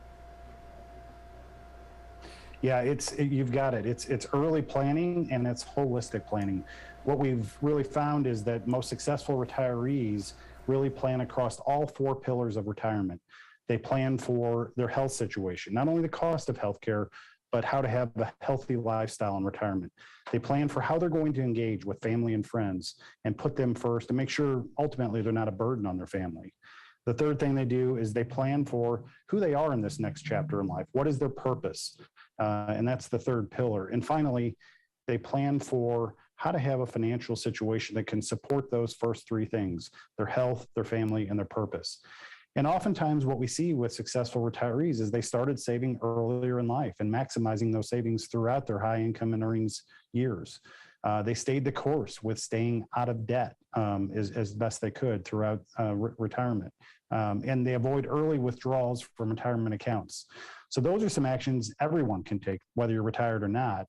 Yeah, you've got it. It's early planning and it's holistic planning. What we've really found is that most successful retirees really plan across all four pillars of retirement. They plan for their health situation, not only the cost of healthcare, but how to have a healthy lifestyle in retirement. They plan for how they're going to engage with family and friends and put them first to make sure ultimately they're not a burden on their family. The third thing they do is they plan for who they are in this next chapter in life. What is their purpose? And that's the third pillar. And finally, they plan for how to have a financial situation that can support those first three things: their health, their family, and their purpose. And oftentimes what we see with successful retirees is they started saving earlier in life and maximizing those savings throughout their high income and earnings years. They stayed the course with staying out of debt as best they could throughout retirement. And they avoid early withdrawals from retirement accounts. So those are some actions everyone can take, whether you're retired or not.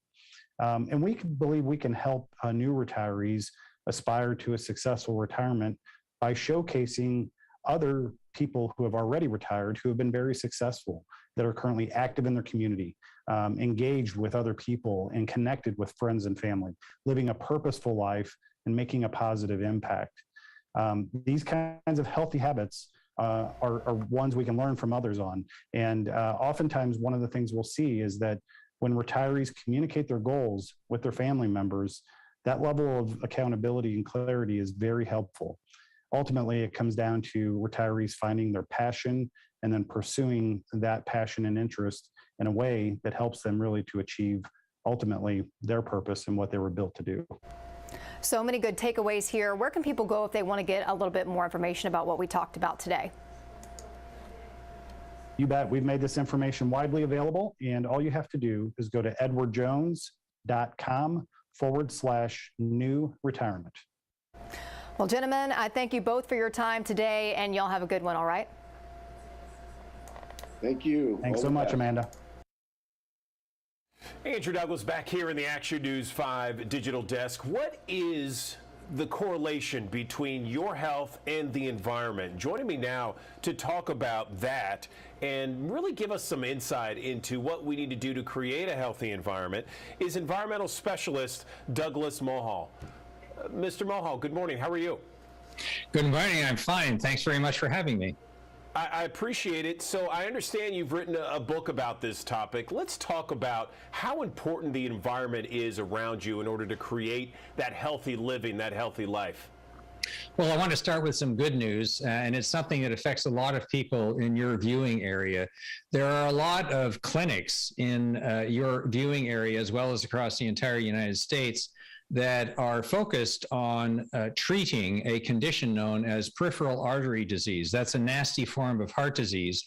And we believe we can help new retirees aspire to a successful retirement by showcasing other people who have already retired, who have been very successful, that are currently active in their community, engaged with other people and connected with friends and family, living a purposeful life and making a positive impact. These kinds of healthy habits are ones we can learn from others on. And oftentimes one of the things we'll see is that when retirees communicate their goals with their family members, that level of accountability and clarity is very helpful. Ultimately, it comes down to retirees finding their passion and then pursuing that passion and interest in a way that helps them really to achieve ultimately their purpose and what they were built to do. So many good takeaways here. Where can people go if they want to get a little bit more information about what we talked about today? You bet. We've made this information widely available, and all you have to do is go to edwardjones.com/new retirement. Well, gentlemen, I thank you both for your time today, and y'all have a good one, all right? Thank you. Thanks so much, Amanda. Andrew Douglas back here in the Action News 5 Digital Desk. What is the correlation between your health and the environment. Joining me now to talk about that and really give us some insight into what we need to do to create a healthy environment is environmental specialist Douglas Mulhall. Mr. Mulhall, good morning. How are you? Good morning. I'm fine. Thanks very much for having me. I appreciate it. So I understand you've written a book about this topic. Let's talk about how important the environment is around you in order to create that healthy living, that healthy life. Well, I want to start with some good news, and it's something that affects a lot of people in your viewing area. There are a lot of clinics in your viewing area, as well as across the entire United States, that are focused on treating a condition known as peripheral artery disease. That's a nasty form of heart disease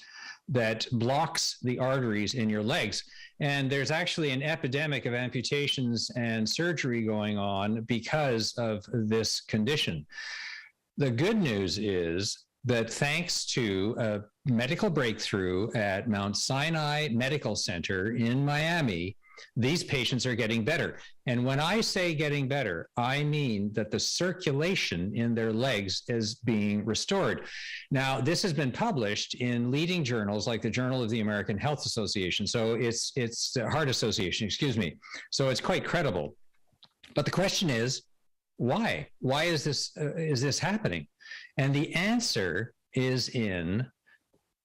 that blocks the arteries in your legs. And there's actually an epidemic of amputations and surgery going on because of this condition. The good news is that thanks to a medical breakthrough at Mount Sinai Medical Center in Miami, these patients are getting better. And when I say getting better, I mean that the circulation in their legs is being restored. Now, this has been published in leading journals like the Journal of the American Health Association. So it's the Heart Association, excuse me. So it's quite credible. But the question is, why? Why is this happening? And the answer is in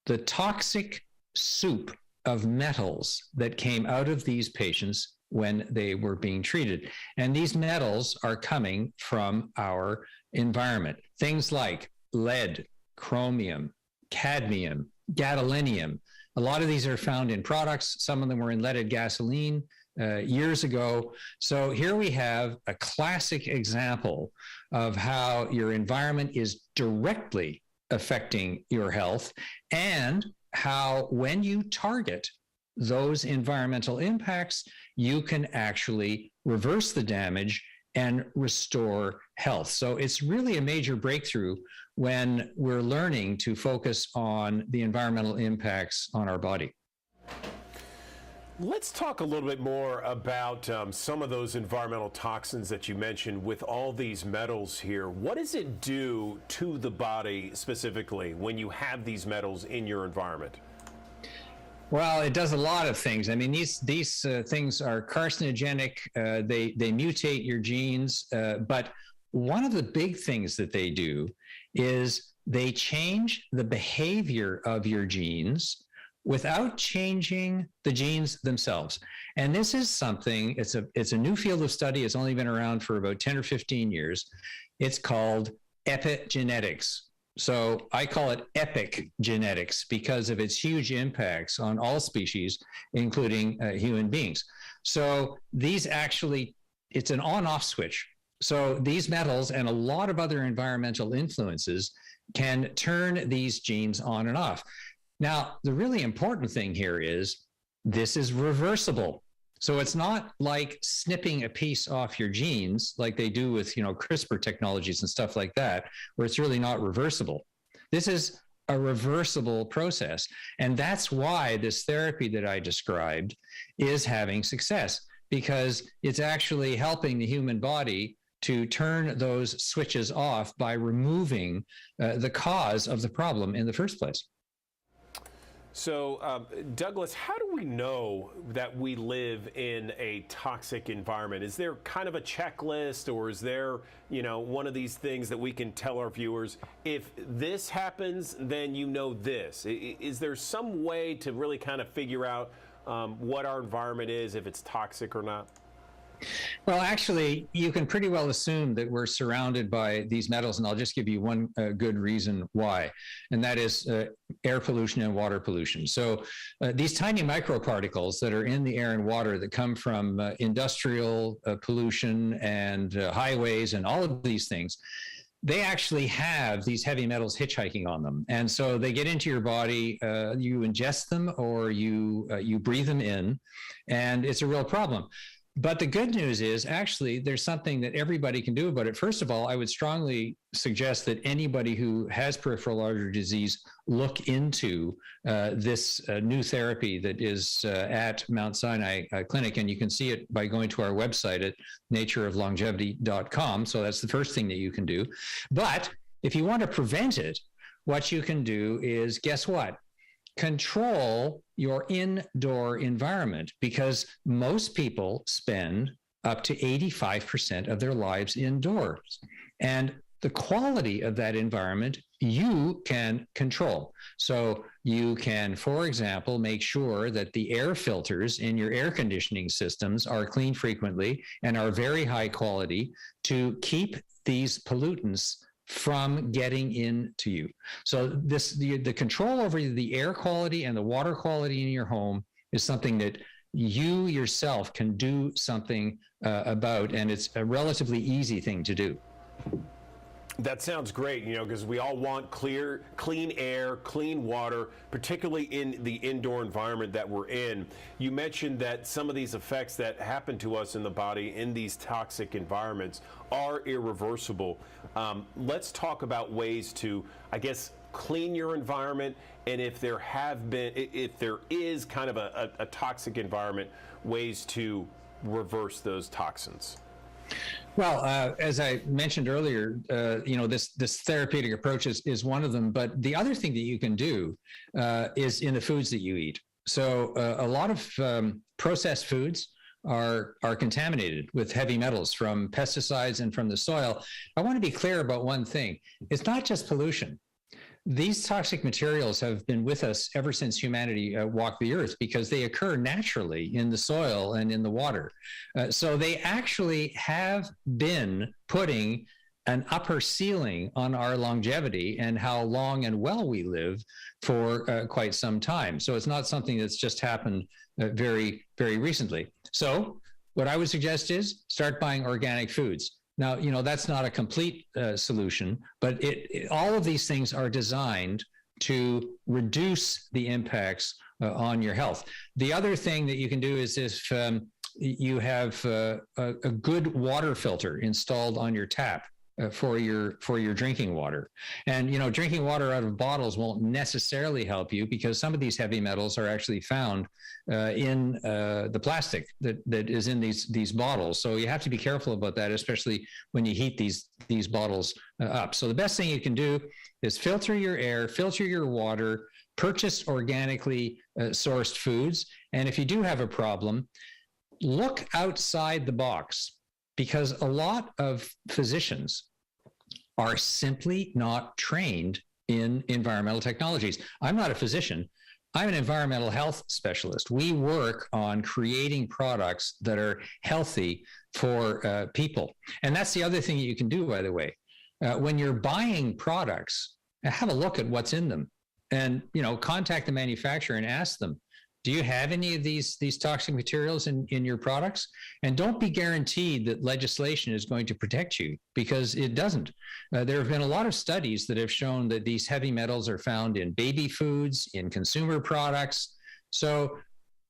the toxic soup of metals that came out of these patients when they were being treated. And these metals are coming from our environment. Things like lead, chromium, cadmium, gadolinium. A lot of these are found in products. Some of them were in leaded gasoline years ago. So here we have a classic example of how your environment is directly affecting your health, and how when you target those environmental impacts, you can actually reverse the damage and restore health. So it's really a major breakthrough when we're learning to focus on the environmental impacts on our body. Let's talk a little bit more about some of those environmental toxins that you mentioned with all these metals here. What does it do to the body specifically when you have these metals in your environment? Well, it does a lot of things. I mean, these things are carcinogenic. They mutate your genes. But one of the big things that they do is they change the behavior of your genes without changing the genes themselves. And this is something, it's a new field of study. It's only been around for about 10 or 15 years. It's called epigenetics. So I call it epic genetics because of its huge impacts on all species, including human beings. So these actually, it's an on-off switch. So these metals and a lot of other environmental influences can turn these genes on and off. Now, the really important thing here is this is reversible. So it's not like snipping a piece off your genes like they do with, CRISPR technologies and stuff like that, where it's really not reversible. This is a reversible process. And that's why this therapy that I described is having success, because it's actually helping the human body to turn those switches off by removing the cause of the problem in the first place. So, Douglas, how do we know that we live in a toxic environment? Is there kind of a checklist, or is there, one of these things that we can tell our viewers, if this happens, then you know this? Is there some way to really kind of figure out what our environment is, if it's toxic or not? Well, actually, you can pretty well assume that we're surrounded by these metals, and I'll just give you one good reason why, and that is air pollution and water pollution. So these tiny microparticles that are in the air and water that come from industrial pollution and highways and all of these things, they actually have these heavy metals hitchhiking on them. And so they get into your body, you ingest them or you breathe them in, and it's a real problem. But the good news is actually there's something that everybody can do about it. First of all, I would strongly suggest that anybody who has peripheral artery disease look into this new therapy that is at Mount Sinai Clinic. And you can see it by going to our website at natureoflongevity.com. So that's the first thing that you can do. But if you want to prevent it, what you can do is, guess what? Control your indoor environment, because most people spend up to 85% of their lives indoors. And the quality of that environment you can control. So you can, for example, make sure that the air filters in your air conditioning systems are cleaned frequently and are very high quality to keep these pollutants from getting into you. So the control over the air quality and the water quality in your home is something that you yourself can do something about, and it's a relatively easy thing to do. That sounds great, because we all want clean air, clean water, particularly in the indoor environment that we're in. You mentioned that some of these effects that happen to us in the body in these toxic environments are irreversible. Let's talk about ways to, I guess, clean your environment, and if there is kind of a toxic environment, ways to reverse those toxins. Well, as I mentioned earlier, this therapeutic approach is one of them. But the other thing that you can do is in the foods that you eat. So a lot of processed foods are contaminated with heavy metals from pesticides and from the soil. I want to be clear about one thing. It's not just pollution. These toxic materials have been with us ever since humanity walked the earth, because they occur naturally in the soil and in the water. So they actually have been putting an upper ceiling on our longevity and how long and well we live for quite some time. So it's not something that's just happened very, very recently. So what I would suggest is start buying organic foods. Now, that's not a complete solution, but all of these things are designed to reduce the impacts on your health. The other thing that you can do is if you have a good water filter installed on your tap for your drinking water. And, drinking water out of bottles won't necessarily help you, because some of these heavy metals are actually found in the plastic that is in these bottles. So you have to be careful about that, especially when you heat these bottles up. So the best thing you can do is filter your air, filter your water, purchase organically sourced foods. And if you do have a problem, look outside the box, because a lot of physicians are simply not trained in environmental technologies. I'm not a physician. I'm an environmental health specialist. We work on creating products that are healthy for people. And that's the other thing that you can do, by the way. When you're buying products, have a look at what's in them, and contact the manufacturer and ask them, do you have any of these toxic materials in your products? And don't be guaranteed that legislation is going to protect you, because it doesn't. There have been a lot of studies that have shown that these heavy metals are found in baby foods, in consumer products. So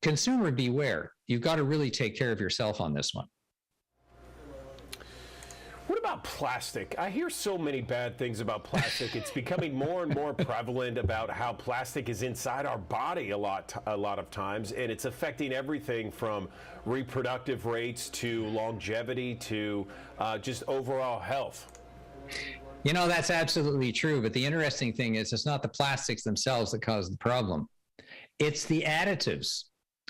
consumer beware. You've got to really take care of yourself on this one. What about plastic? I hear so many bad things about plastic. It's becoming more and more prevalent about how plastic is inside our body a lot of times, and it's affecting everything from reproductive rates to longevity to just overall health. That's absolutely true. But the interesting thing is, it's not the plastics themselves that cause the problem. It's the additives.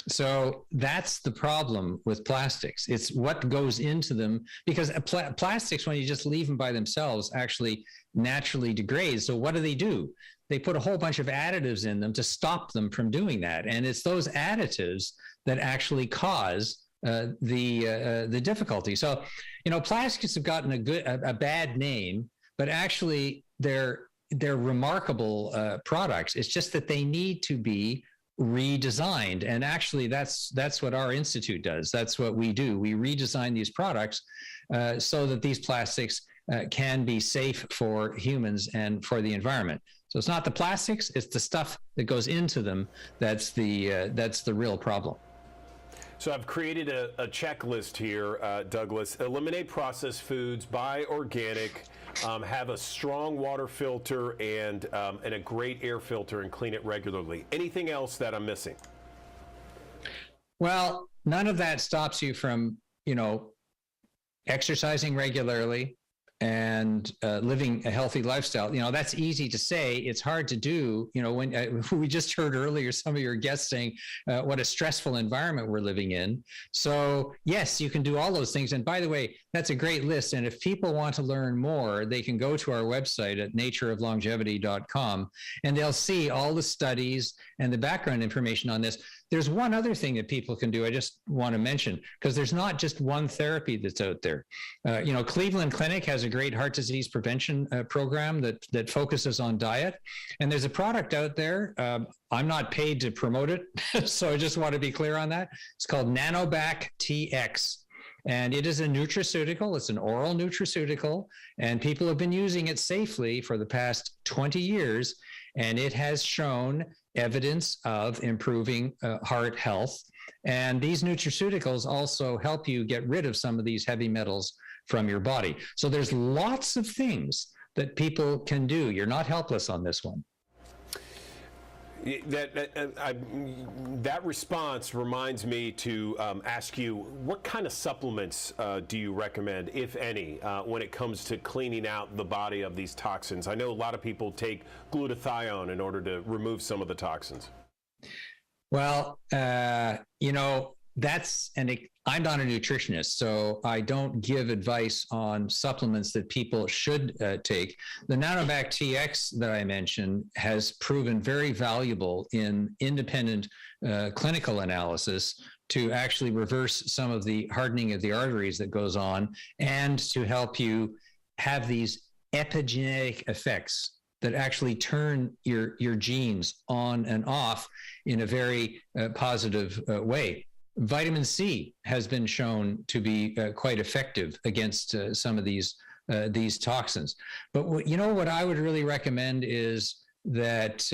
So that's the problem with plastics. It's what goes into them, because plastics, when you just leave them by themselves, actually naturally degrade. So what do? They put a whole bunch of additives in them to stop them from doing that. And it's those additives that actually cause the difficulty. So, plastics have gotten a bad name, but actually they're remarkable products. It's just that they need to be redesigned, and actually that's what our institute does. That's what we do. We redesign these products so that these plastics can be safe for humans and for the environment. So it's not the plastics, it's the stuff that goes into them that's the real problem. So I've created a checklist here, Douglas. Eliminate processed foods, buy organic, have a strong water filter and a great air filter, and clean it regularly. Anything else that I'm missing? Well, none of that stops you from, exercising regularly and living a healthy lifestyle. That's easy to say. It's hard to do. When we just heard earlier some of your guests saying what a stressful environment we're living in. So yes, you can do all those things. And by the way, that's a great list. And if people want to learn more, they can go to our website at natureoflongevity.com, and they'll see all the studies and the background information on this. There's one other thing that people can do I just want to mention, because there's not just one therapy that's out there. Cleveland Clinic has a great heart disease prevention program that focuses on diet. And there's a product out there. I'm not paid to promote it, so I just want to be clear on that. It's called Nanobac TX. And it is a nutraceutical. It's an oral nutraceutical, and people have been using it safely for the past 20 years. And it has shown evidence of improving heart health. And these nutraceuticals also help you get rid of some of these heavy metals from your body. So there's lots of things that people can do. You're not helpless on this one. That response reminds me to ask you, what kind of supplements do you recommend, if any, when it comes to cleaning out the body of these toxins? I know a lot of people take glutathione in order to remove some of the toxins. Well, I'm not a nutritionist, so I don't give advice on supplements that people should take. The Nanobac TX that I mentioned has proven very valuable in independent clinical analysis to actually reverse some of the hardening of the arteries that goes on, and to help you have these epigenetic effects that actually turn your genes on and off in a very positive way. Vitamin C has been shown to be quite effective against some of these toxins. But what I would really recommend is that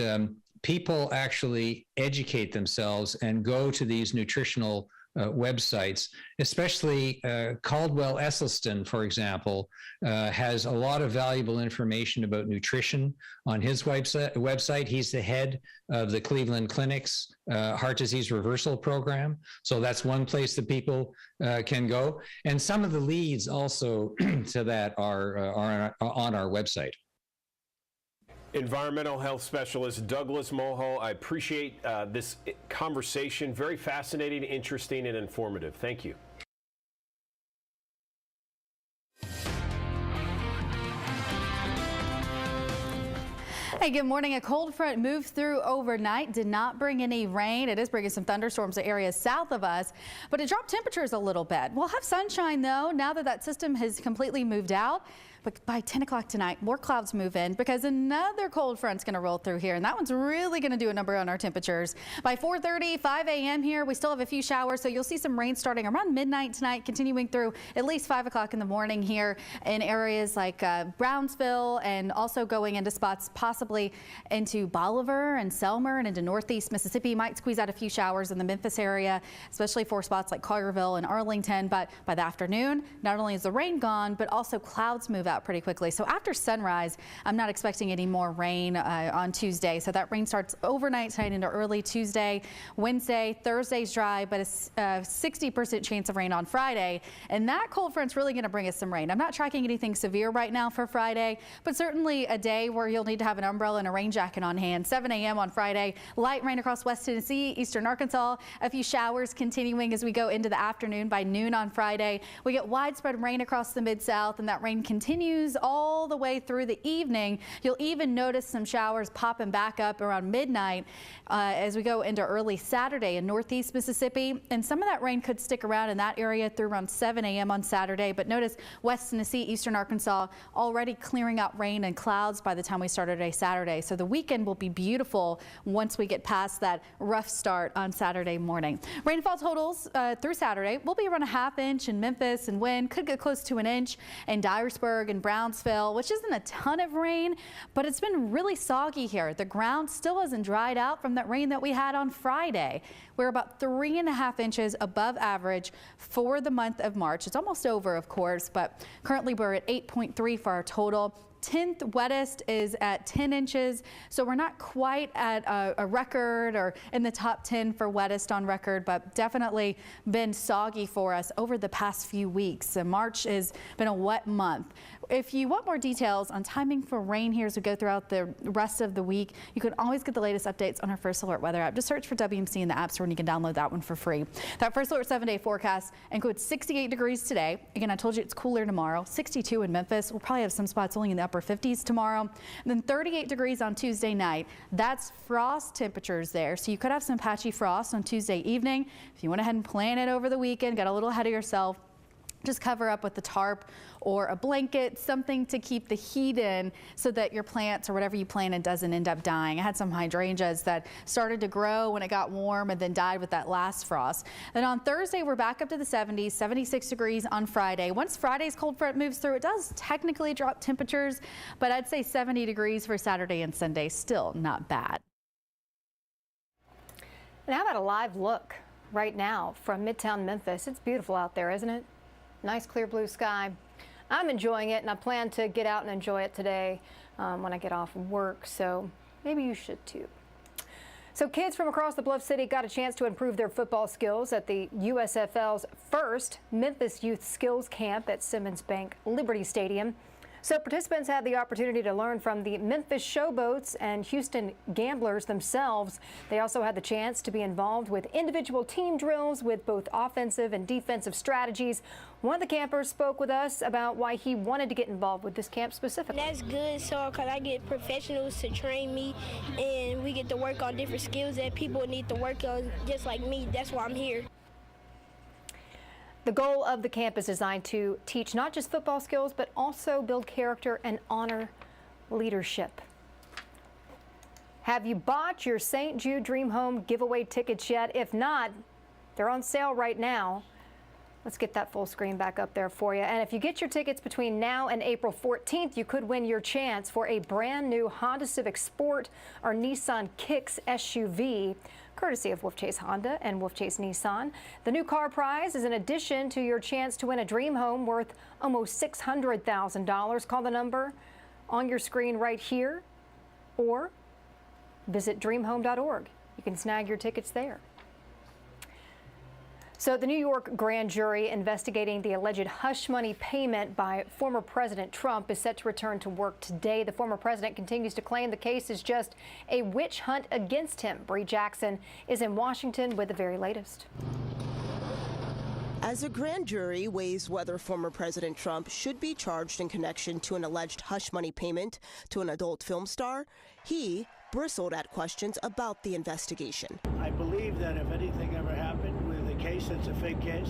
people actually educate themselves and go to these nutritional websites, especially Caldwell Esselstyn, for example, has a lot of valuable information about nutrition on his website. He's the head of the Cleveland Clinic's heart disease reversal program. So that's one place that people can go. And some of the leads also to that are on our website. Environmental health specialist Douglas Mulhall, I appreciate this conversation. Very fascinating, interesting, and informative. Thank you. Hey, good morning. A cold front moved through overnight, did not bring any rain. It is bringing some thunderstorms to areas south of us, but it dropped temperatures a little bit. We'll have sunshine, though, now that system has completely moved out. But by 10 o'clock tonight, more clouds move in because another cold front's going to roll through here, and that one's really going to do a number on our temperatures. By 4:30, 5 a.m. here, we still have a few showers, so you'll see some rain starting around midnight tonight, continuing through at least 5 o'clock in the morning here in areas like Brownsville, and also going into spots possibly into Bolivar and Selmer and into northeast Mississippi. Might squeeze out a few showers in the Memphis area, especially for spots like Collierville and Arlington. But by the afternoon, not only is the rain gone, but also clouds move out pretty quickly. So after sunrise, I'm not expecting any more rain on Tuesday. So that rain starts overnight tonight into early Tuesday. Wednesday, Thursday's dry, but a 60% chance of rain on Friday. And that cold front's really going to bring us some rain. I'm not tracking anything severe right now for Friday, but certainly a day where you'll need to have an umbrella and a rain jacket on hand. 7 a.m. on Friday, light rain across West Tennessee, eastern Arkansas, a few showers continuing as we go into the afternoon. By noon on Friday, we get widespread rain across the Mid-South, and that rain continues all the way through the evening. You'll even notice some showers popping back up around midnight as we go into early Saturday in northeast Mississippi. And some of that rain could stick around in that area through around 7 a.m. on Saturday. But notice West Tennessee, eastern Arkansas already clearing out rain and clouds by the time we start our day Saturday. So the weekend will be beautiful once we get past that rough start on Saturday morning. Rainfall totals through Saturday will be around a ½ inch in Memphis, and wind could get close to an inch in Dyersburg. Lynchburg and Brownsville, which isn't a ton of rain, but it's been really soggy here. The ground still hasn't dried out from that rain that we had on Friday. We're about 3.5 inches above average for the month of March. It's almost over, of course, but currently we're at 8.3 for our total. 10th wettest is at 10 inches, so we're not quite at a record or in the top 10 for wettest on record, but definitely been soggy for us over the past few weeks. And March has been a wet month. If you want more details on timing for rain here as we go throughout the rest of the week, you can always get the latest updates on our First Alert weather app. Just search for WMC in the App Store and you can download that one for free. That First Alert 7-day forecast includes 68 degrees today. Again, I told you it's cooler tomorrow. 62 in Memphis. We'll probably have some spots only in the upper 50s tomorrow. And then 38 degrees on Tuesday night. That's frost temperatures there. So you could have some patchy frost on Tuesday evening. If you went ahead and plan it over the weekend, got a little ahead of yourself, just cover up with the tarp or a blanket, something to keep the heat in so that your plants or whatever you planted doesn't end up dying. I had some hydrangeas that started to grow when it got warm and then died with that last frost. Then on Thursday, we're back up to the 70s, 76 degrees on Friday. Once Friday's cold front moves through, it does technically drop temperatures, but I'd say 70 degrees for Saturday and Sunday, still not bad. And how about a live look right now from Midtown Memphis? It's beautiful out there, isn't it? Nice clear blue sky. I'm enjoying it, and I plan to get out and enjoy it today when I get off work, so maybe you should too. So kids from across the Bluff City got a chance to improve their football skills at the USFL's first Memphis Youth Skills Camp at Simmons Bank Liberty Stadium. So participants had the opportunity to learn from the Memphis Showboats and Houston Gamblers themselves. They also had the chance to be involved with individual team drills with both offensive and defensive strategies. One of the campers spoke with us about why he wanted to get involved with this camp specifically. That's good, so because I get professionals to train me and we get to work on different skills that people need to work on just like me. That's why I'm here. The goal of the camp is designed to teach not just football skills, but also build character and honor leadership. Have you bought your St. Jude Dream Home giveaway tickets yet? If not, they're on sale right now. Let's get that full screen back up there for you. And if you get your tickets between now and April 14th, you could win your chance for a brand new Honda Civic Sport or Nissan Kicks SUV, courtesy of Wolf Chase Honda and Wolf Chase Nissan. The new car prize is in addition to your chance to win a dream home worth almost $600,000. Call the number on your screen right here or visit dreamhome.org. You can snag your tickets there. So the New York grand jury investigating the alleged hush money payment by former President Trump is set to return to work today. The former president continues to claim the case is just a witch hunt against him. Bree Jackson is in Washington with the very latest. As a grand jury weighs whether former President Trump should be charged in connection to an alleged hush money payment to an adult film star, he bristled at questions about the investigation. I believe that if anything ever happened with a case that's a fake case.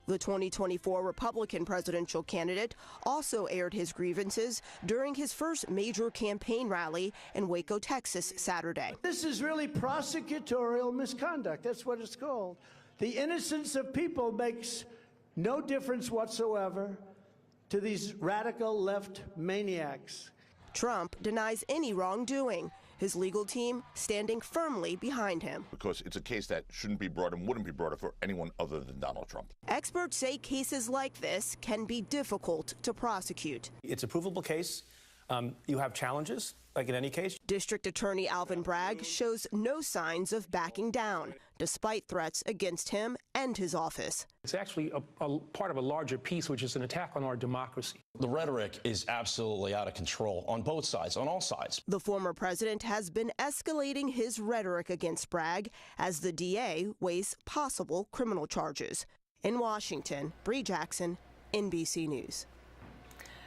The 2024 Republican presidential candidate also aired his grievances during his first major campaign rally in Waco, Texas, Saturday. This is really prosecutorial misconduct. That's what it's called. The innocence of people makes no difference whatsoever to these radical left maniacs. Trump denies any wrongdoing. His legal team standing firmly behind him. Because it's a case that shouldn't be brought and wouldn't be brought up for anyone other than Donald Trump. Experts say cases like this can be difficult to prosecute. It's a provable case. You have challenges, like in any case. District Attorney Alvin Bragg shows no signs of backing down, despite threats against him and his office. It's actually a part of a larger piece, which is an attack on our democracy. The rhetoric is absolutely out of control on both sides, on all sides. The former president has been escalating his rhetoric against Bragg as the DA weighs possible criminal charges. In Washington, Bree Jackson, NBC News.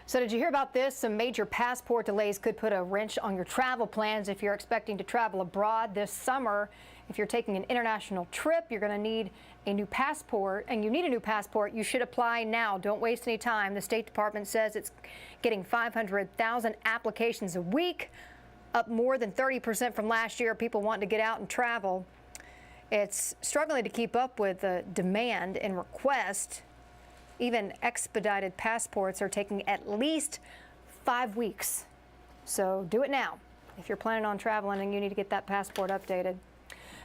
So did you hear about this? Some major passport delays could put a wrench on your travel plans if you're expecting to travel abroad this summer. If you're taking an international trip, you're going to need a new passport, and you need a new passport. You should apply now. Don't waste any time. The State Department says it's getting 500,000 applications a week, up more than 30% from last year. People wanting to get out and travel. It's struggling to keep up with the demand and request. Even expedited passports are taking at least 5 weeks. So do it now if you're planning on traveling and you need to get that passport updated.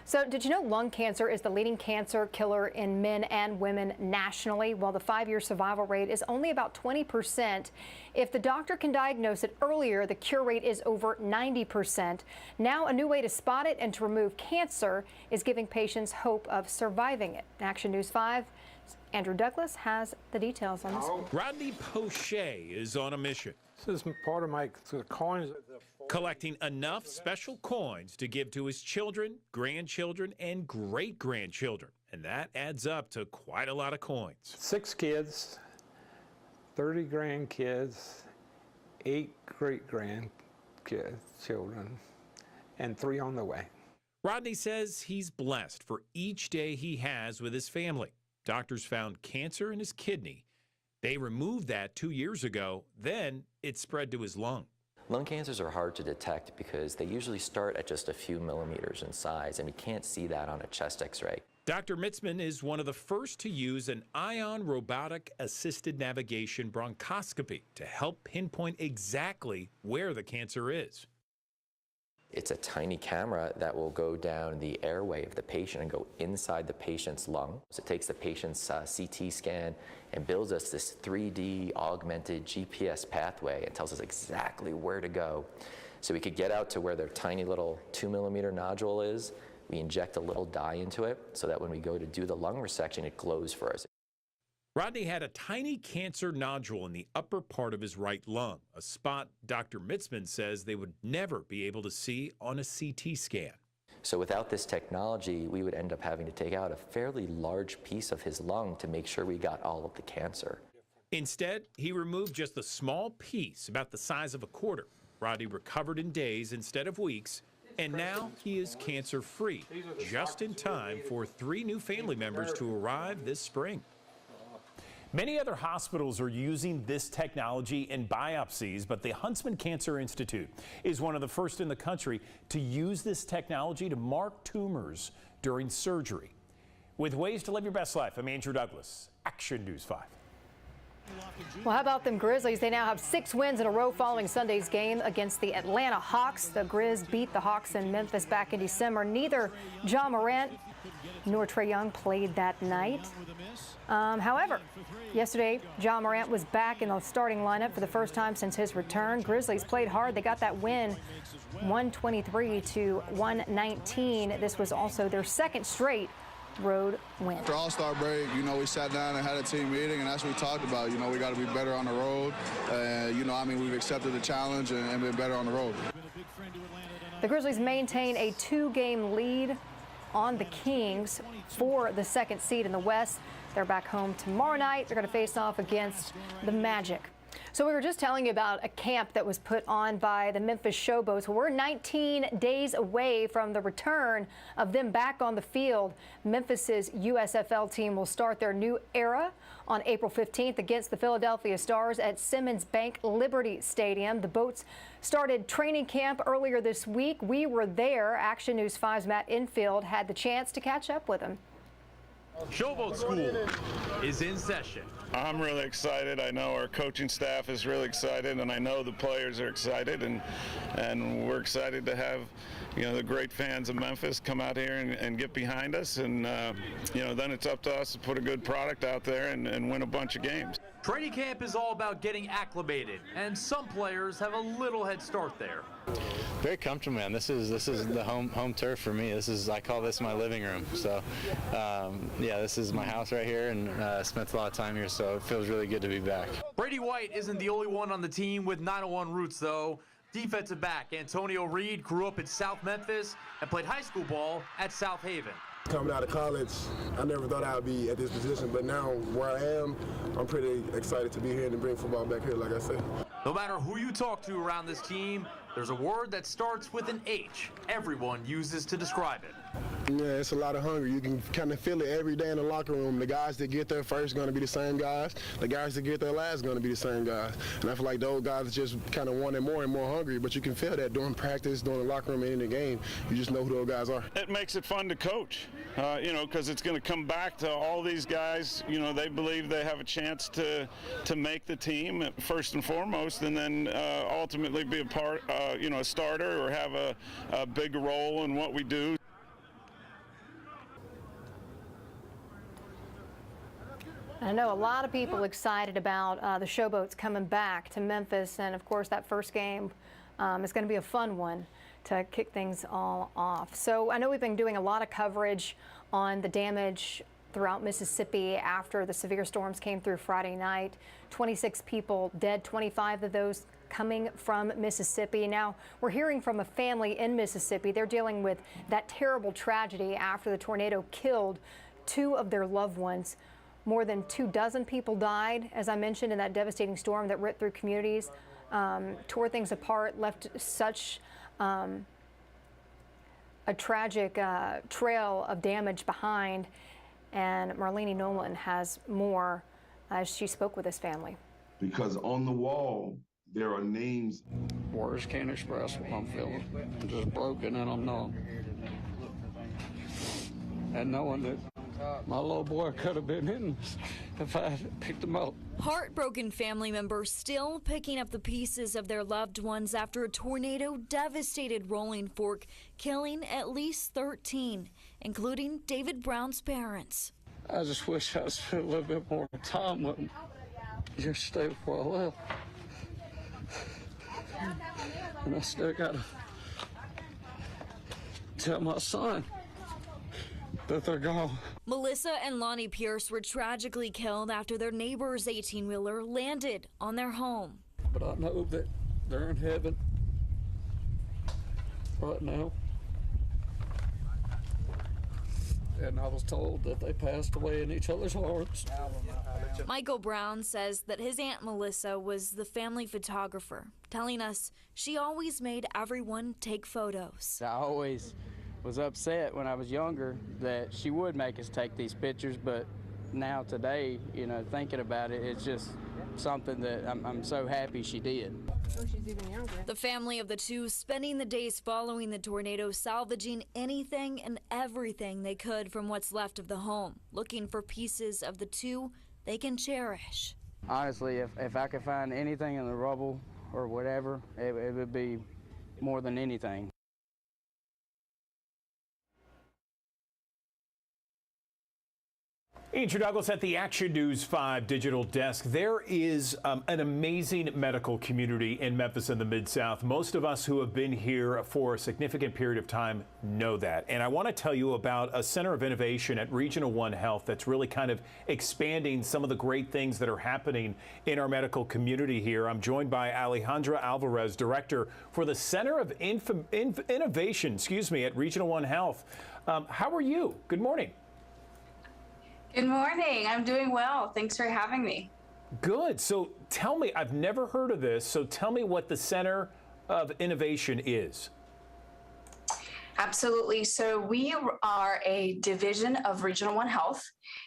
So did you know lung cancer is the leading cancer killer in men and women nationally? Well, the 5-year survival rate is only about 20%. If the doctor can diagnose it earlier, the cure rate is over 90%. Now, a new way to spot it and to remove cancer is giving patients hope of surviving it. Action News 5, Andrew Douglas has the details on this one. Rodney Poche is on a mission. This is part of my coins. Collecting enough special coins to give to his children, grandchildren, and great-grandchildren. And that adds up to quite a lot of coins. 6 kids, 30 grandkids, 8 great-grandchildren, and 3 on the way. Rodney says he's blessed for each day he has with his family. Doctors found cancer in his kidney. They removed that 2 years ago. Then it spread to his lung. Lung cancers are hard to detect because they usually start at just a few millimeters in size, and we can't see that on a chest x-ray. Dr. Mitzman is one of the first to use an ion robotic assisted navigation bronchoscopy to help pinpoint exactly where the cancer is. It's a tiny camera that will go down the airway of the patient and go inside the patient's lung. So it takes the patient's CT scan and builds us this 3D augmented GPS pathway and tells us exactly where to go. So we could get out to where their tiny little 2-millimeter nodule is. We inject a little dye into it so that when we go to do the lung resection, it glows for us. Rodney had a tiny cancer nodule in the upper part of his right lung, a spot Dr. Mitzman says they would never be able to see on a CT scan. So without this technology, we would end up having to take out a fairly large piece of his lung to make sure we got all of the cancer. Instead, he removed just a small piece, about the size of a quarter. Rodney recovered in days instead of weeks, and now he is cancer-free, just in time for 3 new family members to arrive this spring. Many other hospitals are using this technology in biopsies, but the Huntsman Cancer Institute is one of the first in the country to use this technology to mark tumors during surgery. With ways to live your best life, I'm Andrew Douglas, Action News 5. Well, how about them Grizzlies? They now have 6 wins in a row following Sunday's game against the Atlanta Hawks. The Grizz beat the Hawks in Memphis back in December. Neither Ja Morant nor Trae Young played that night. However, yesterday, Ja Morant was back in the starting lineup for the first time since his return. Grizzlies played hard. They got that win, 123-119. This was also their second straight road win. After All-Star break, we sat down and had a team meeting, and that's what we talked about. We got to be better on the road. We've accepted the challenge and been better on the road. The Grizzlies maintain a 2-game lead on the Kings for the second seed in the West. They're back home tomorrow night. They're going to face off against the Magic. So we were just telling you about a camp that was put on by the Memphis Showboats. We're 19 days away from the return of them back on the field. Memphis's USFL team will start their new era on April 15th against the Philadelphia Stars at Simmons Bank Liberty Stadium. The Boats started training camp earlier this week. We were there. Action News 5's Matt Infield had the chance to catch up with them. Showboat School is in session. I'm really excited. I know our coaching staff is really excited, and I know the players are excited, and we're excited to have the great fans of Memphis come out here and get behind us, and then it's up to us to put a good product out there and win a bunch of games. Training camp is all about getting acclimated, and some players have a little head start there. Very comfortable, man. This is the home turf for me. I call this my living room. So, this is my house right here, and I spent a lot of time here, so it feels really good to be back. Brady White isn't the only one on the team with 901 roots, though. Defensive back Antonio Reed grew up in South Memphis and played high school ball at South Haven. Coming out of college, I never thought I would be at this position, but now where I am, I'm pretty excited to be here and to bring football back here, like I said. No matter who you talk to around this team, there's a word that starts with an H everyone uses to describe it. Yeah, it's a lot of hunger. You can kind of feel it every day in the locker room. The guys that get there first going to be the same guys. The guys that get there last going to be the same guys. And I feel like those guys just kind of wanting more and more hungry, but you can feel that during practice, during the locker room, and in the game. You just know who those guys are. It makes it fun to coach, because it's going to come back to all these guys. They believe they have a chance to make the team first and foremost, and then ultimately be a part, a starter or have a big role in what we do. I know a lot of people excited about the Showboats coming back to Memphis, and of course that first game is going to be a fun one to kick things all off. So I know we've been doing a lot of coverage on the damage throughout Mississippi after the severe storms came through Friday night. 26 people dead, 25 of those coming from Mississippi. Now we're hearing from a family in Mississippi. They're dealing with that terrible tragedy after the tornado killed 2 of their loved ones. More than 24 people died, as I mentioned, in that devastating storm that ripped through communities, tore things apart, left such a tragic trail of damage behind. And Marlene Nolan has more as she spoke with his family. Because on the wall, there are names. Words can't express what I'm feeling. I'm just broken and I'm numb. And knowing that my little boy could have been in if I had picked him up. Heartbroken family members still picking up the pieces of their loved ones after a tornado devastated Rolling Fork, killing at least 13, including David Brown's parents. I just wish I spent a little bit more time with him yesterday before I left. And I still got to tell my son that they're gone. Melissa and Lonnie Pierce were tragically killed after their neighbor's 18-wheeler landed on their home. But I know that they're in heaven right now. And I was told that they passed away in each other's arms. Michael Brown says that his Aunt Melissa was the family photographer, telling us she always made everyone take photos. I always was upset when I was younger that she would make us take these pictures, but now today, thinking about it, it's just something that I'm so happy she did. Oh, she's even younger. The family of the 2 spending the days following the tornado, salvaging anything and everything they could from what's left of the home, looking for pieces of the 2 they can cherish. Honestly, if I could find anything in the rubble or whatever, it would be more than anything. Andrew Douglas at the Action News 5 digital desk. There is an amazing medical community in Memphis and the Mid-South. Most of us who have been here for a significant period of time know that. And I want to tell you about a center of innovation at Regional One Health that's really kind of expanding some of the great things that are happening in our medical community here. I'm joined by Alejandra Alvarez, Director for the Center of Innovation, at Regional One Health. How are you? Good morning. Good morning. I'm doing well. Thanks for having me. Good. So tell me, I've never heard of this, so tell me what the Center of Innovation is. Absolutely. So we are a division of Regional One Health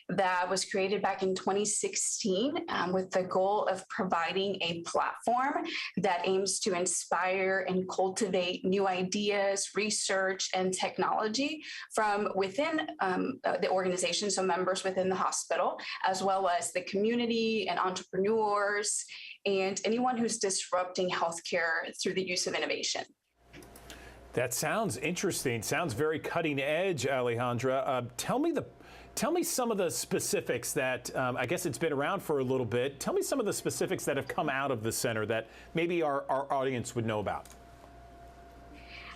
that was created back in 2016 with the goal of providing a platform that aims to inspire and cultivate new ideas, research, and technology from within the organization, so members within the hospital, as well as the community and entrepreneurs and anyone who's disrupting healthcare through the use of innovation. That sounds interesting. Sounds very cutting edge, Alejandra. Tell me some of the specifics that, I guess it's been around for a little bit. Tell me some of the specifics that have come out of the center that maybe our audience would know about.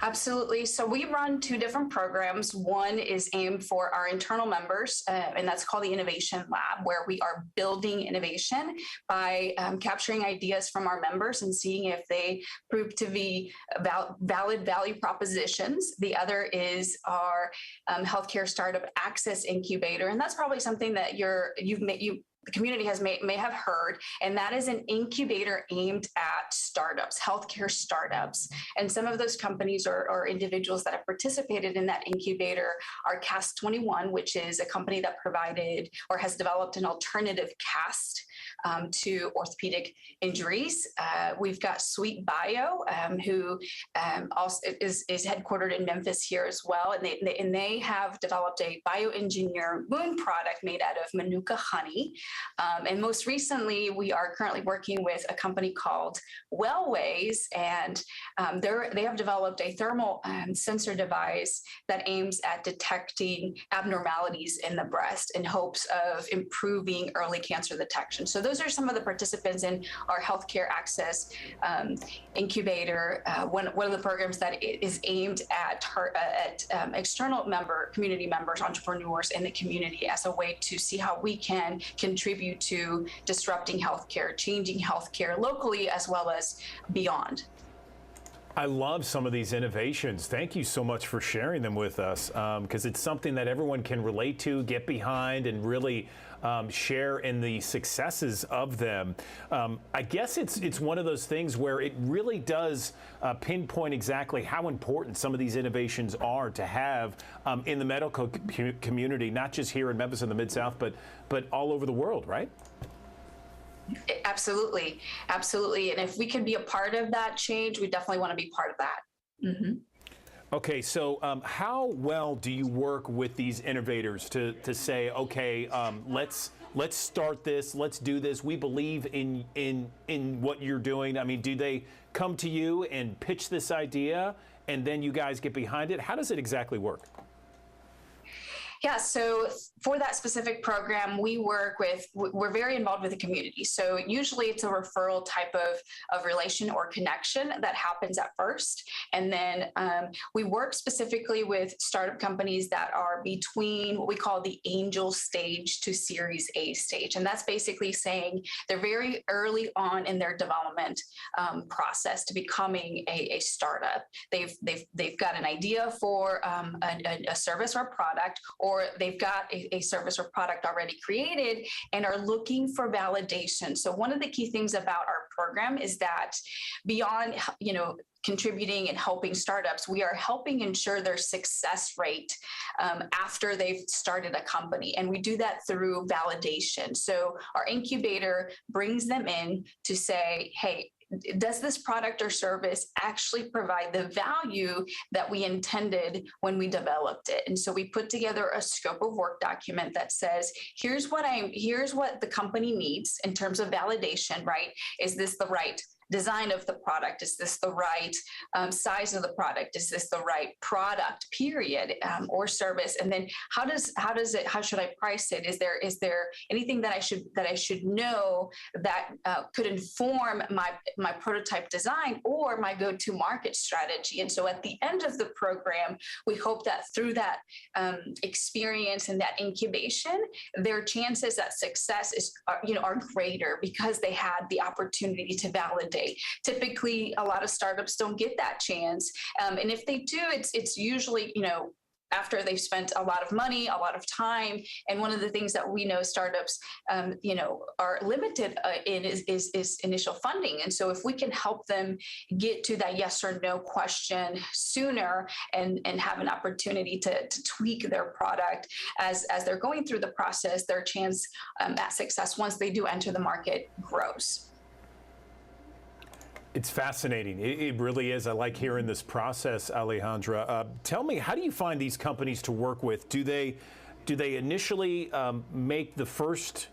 Absolutely. So we run 2 different programs. One is aimed for our internal members, and that's called the Innovation Lab, where we are building innovation by capturing ideas from our members and seeing if they prove to be valid value propositions. The other is our healthcare startup access incubator, and that's probably something that you the community may have heard, and that is an incubator aimed at startups, healthcare startups. And some of those companies or individuals that have participated in that incubator are Cast 21, which is a company that provided or has developed an alternative cast to orthopedic injuries. We've got Sweet Bio, who also is headquartered in Memphis here as well, and they have developed a bioengineer wound product made out of Manuka honey. And most recently, we are currently working with a company called Wellways, and they have developed a thermal sensor device that aims at detecting abnormalities in the breast in hopes of improving early cancer detection. So those are some of the participants in our healthcare access incubator. One of the programs that is aimed at external community members, entrepreneurs in the community, as a way to see how we can contribute to disrupting healthcare, changing healthcare locally as well as beyond. I love some of these innovations. Thank you so much for sharing them with us, because it's something that everyone can relate to, get behind, and really share in the successes of them. I guess it's one of those things where it really does pinpoint exactly how important some of these innovations are to have in the medical community, not just here in Memphis in the Mid-South, but all over the world, right? Absolutely. Absolutely. And if we can be a part of that change, we definitely want to be part of that. Mm-hmm. Okay, so how well do you work with these innovators to say, okay, let's start this, let's do this, we believe in what you're doing? I mean, do they come to you and pitch this idea and then you guys get behind it? How does it exactly work? Yeah, so for that specific program, we're very involved with the community. So usually it's a referral type of relation or connection that happens at first. And then we work specifically with startup companies that are between what we call the angel stage to Series A stage. And that's basically saying they're very early on in their development process to becoming a startup. They've got an idea for a service or a product, or they've got a service or product already created and are looking for validation. So one of the key things about our program is that beyond, contributing and helping startups, we are helping ensure their success rate after they've started a company. And we do that through validation. So our incubator brings them in to say, hey, does this product or service actually provide the value that we intended when we developed it? And so we put together a scope of work document that says, here's what the company needs in terms of validation, right? Is this the right design of the product? Is this the right size of the product? Is this the right product, period, or service? And then how should I price it? Is there anything that I should know that could inform my prototype design or my go-to-market strategy? And so at the end of the program, we hope that through that experience and that incubation, their chances at success are greater because they had the opportunity to validate. Typically, a lot of startups don't get that chance. And if they do, it's usually, after they've spent a lot of money, a lot of time. And one of the things that we know startups, are limited in is initial funding. And so if we can help them get to that yes or no question sooner and have an opportunity to tweak their product as they're going through the process, their chance at success once they do enter the market grows. It's fascinating. It really is. I like hearing this process, Alejandra. Tell me, how do you find these companies to work with? Do they initially make the first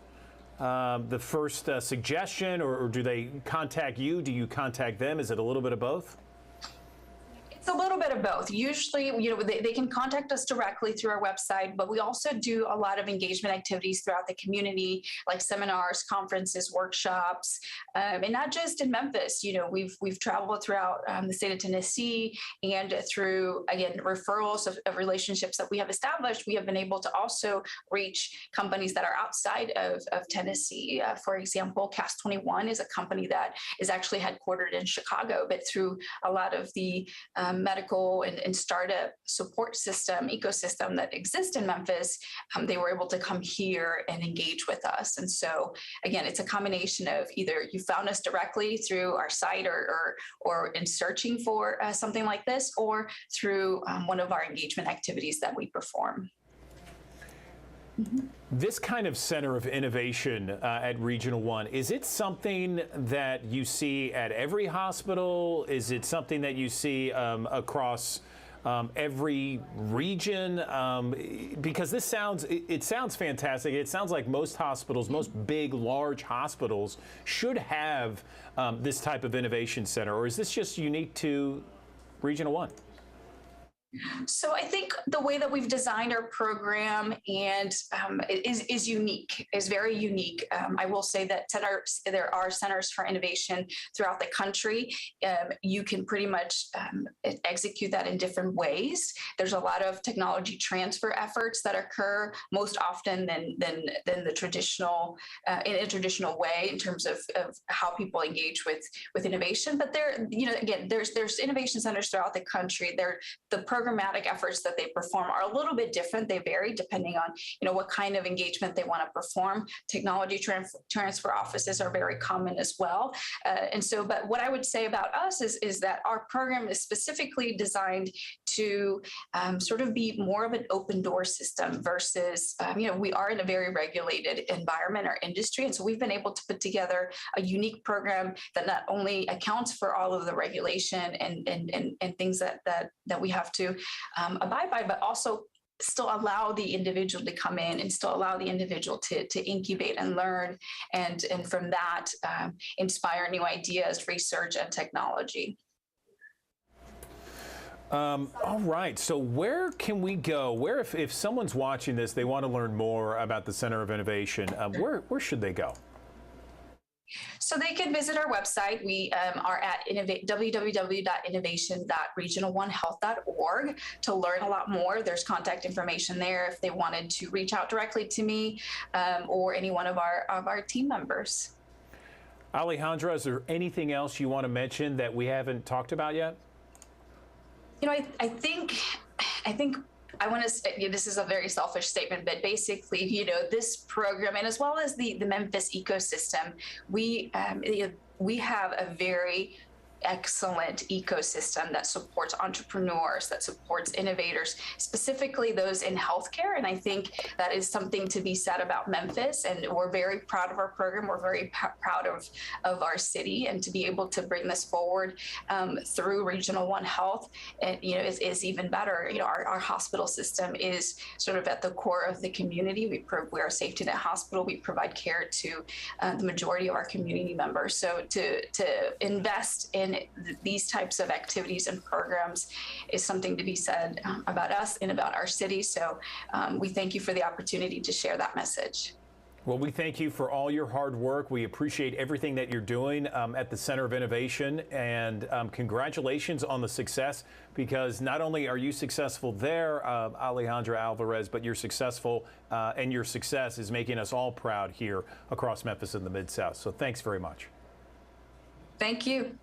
suggestion, or do they contact you? Do you contact them? Is it a little bit of both? It's a little bit of both. Usually, they can contact us directly through our website, but we also do a lot of engagement activities throughout the community, like seminars, conferences, workshops, and not just in Memphis. We've traveled throughout the state of Tennessee, and through, again, referrals of relationships that we have established, we have been able to also reach companies that are outside of Tennessee. For example, Cast 21 is a company that is actually headquartered in Chicago, but through a lot of the medical and startup support system, ecosystem that exists in Memphis, they were able to come here and engage with us. And so, again, it's a combination of either you found us directly through our site or in searching for something like this, or through one of our engagement activities that we perform. This kind of center of innovation at Regional One, is it something that you see at every hospital? Is it something that you see across every region? Because this sounds fantastic. It sounds like most hospitals, most big, large hospitals should have this type of innovation center, or is this just unique to Regional One? So I think the way that we've designed our program and is unique, is very unique. I will say that there are centers for innovation throughout the country. You can pretty much execute that in different ways. There's a lot of technology transfer efforts that occur most often than the traditional in a traditional way in terms of how people engage with innovation. But there's innovation centers throughout the country. The programmatic efforts that they perform are a little bit different. They vary depending on what kind of engagement they want to perform. Technology transfer offices are very common as well. But what I would say about us is that our program is specifically designed to sort of be more of an open door system versus, we are in a very regulated environment or industry. And so we've been able to put together a unique program that not only accounts for all of the regulation and things that we have to abide by, but also still allow the individual to come in and still allow the individual to incubate and learn and from that inspire new ideas, research, and technology. All right. So where can we go? If someone's watching this, they want to learn more about the Center of Innovation, where should they go? So they can visit our website. We are at www.innovation.regional1health.org to learn a lot more. There's contact information there if they wanted to reach out directly to me or any one of our team members. Alejandra, is there anything else you want to mention that we haven't talked about yet? I think I want to say, this is a very selfish statement, but basically, this program, and as well as the Memphis ecosystem, we have a very excellent ecosystem that supports entrepreneurs, that supports innovators, specifically those in healthcare. And I think that is something to be said about Memphis. And we're very proud of our program. We're very proud of our city, and to be able to bring this forward through Regional One Health, is even better. Our hospital system is sort of at the core of the community. We're a safety net hospital. We provide care to the majority of our community members. So to invest in these types of activities and programs is something to be said about us and about our city. So we thank you for the opportunity to share that message. Well, we thank you for all your hard work. We appreciate everything that you're doing at the Center of Innovation, and congratulations on the success, because not only are you successful there, Alejandra Alvarez, but you're successful and your success is making us all proud here across Memphis and the Mid-South. So thanks very much. Thank you.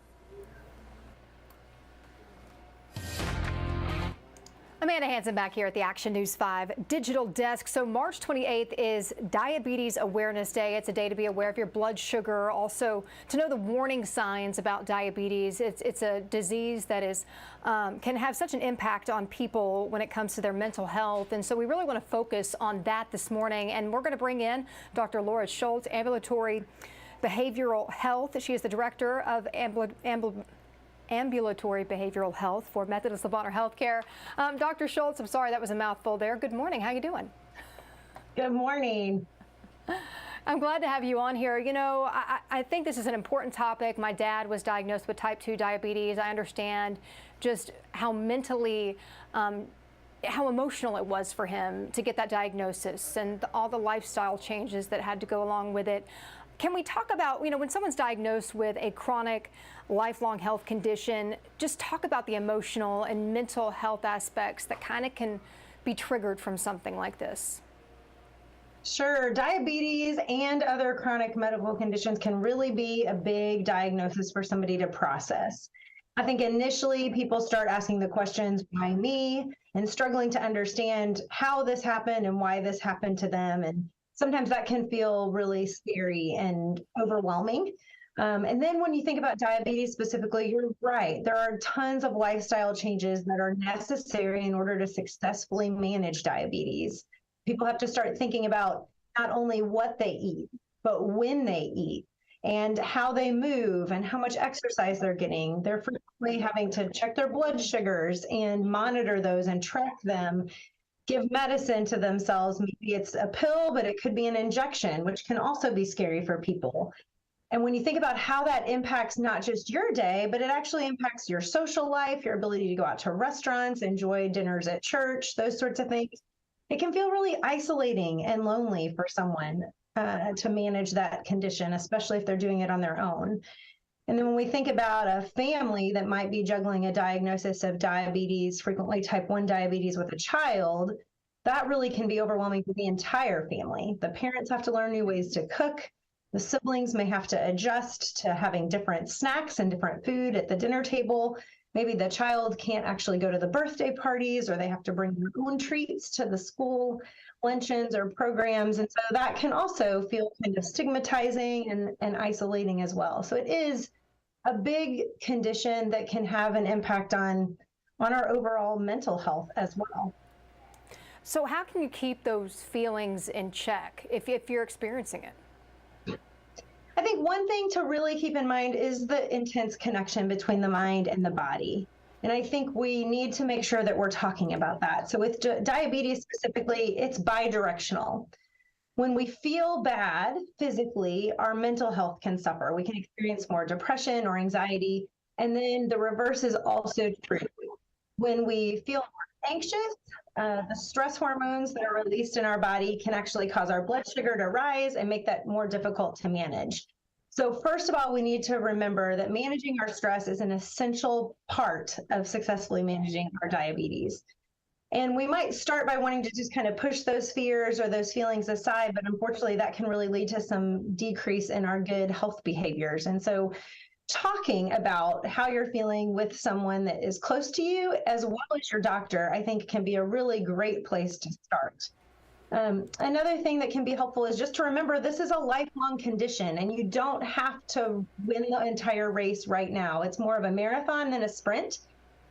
Amanda Hansen back here at the Action News 5 Digital Desk. So March 28th is Diabetes Awareness Day. It's a day to be aware of your blood sugar, also to know the warning signs about diabetes. It's a disease that is can have such an impact on people when it comes to their mental health. And so we really want to focus on that this morning. And we're going to bring in Dr. Laura Schultz, Ambulatory Behavioral Health. She is the Director of Ambulatory Behavioral Health for Methodist Le Bonheur Healthcare. Dr. Schultz, I'm sorry, that was a mouthful there. Good morning. How you doing? Good morning. I'm glad to have you on here. I think this is an important topic. My dad was diagnosed with type 2 diabetes. I understand just how mentally, how emotional it was for him to get that diagnosis and all the lifestyle changes that had to go along with it. Can we talk about, when someone's diagnosed with a chronic, lifelong health condition, just talk about the emotional and mental health aspects that kind of can be triggered from something like this? Sure. Diabetes and other chronic medical conditions can really be a big diagnosis for somebody to process. I think initially people start asking the questions, why me? And struggling to understand how this happened and why this happened to them. And sometimes that can feel really scary and overwhelming. And then when you think about diabetes specifically, you're right. There are tons of lifestyle changes that are necessary in order to successfully manage diabetes. People have to start thinking about not only what they eat, but when they eat, and how they move and how much exercise they're getting. They're frequently having to check their blood sugars and monitor those and track them, give medicine to themselves. Maybe it's a pill, but it could be an injection, which can also be scary for people. And when you think about how that impacts not just your day, but it actually impacts your social life, your ability to go out to restaurants, enjoy dinners at church, those sorts of things, it can feel really isolating and lonely for someone to manage that condition, especially if they're doing it on their own. And then when we think about a family that might be juggling a diagnosis of diabetes, frequently type 1 diabetes with a child, that really can be overwhelming for the entire family. The parents have to learn new ways to cook. The siblings may have to adjust to having different snacks and different food at the dinner table. Maybe the child can't actually go to the birthday parties, or they have to bring their own treats to the school luncheons or programs. And so that can also feel kind of stigmatizing and isolating as well. So it is a big condition that can have an impact on our overall mental health as well. So how can you keep those feelings in check if you're experiencing it? I think one thing to really keep in mind is the intense connection between the mind and the body. And I think we need to make sure that we're talking about that. So with diabetes specifically, it's bidirectional. When we feel bad physically, our mental health can suffer. We can experience more depression or anxiety. And then the reverse is also true. When we feel more anxious, the stress hormones that are released in our body can actually cause our blood sugar to rise and make that more difficult to manage. So first of all, we need to remember that managing our stress is an essential part of successfully managing our diabetes. And we might start by wanting to just kind of push those fears or those feelings aside, but unfortunately that can really lead to some decrease in our good health behaviors. And so talking about how you're feeling with someone that is close to you, as well as your doctor, I think can be a really great place to start. Another thing that can be helpful is just to remember this is a lifelong condition and you don't have to win the entire race right now. It's more of a marathon than a sprint.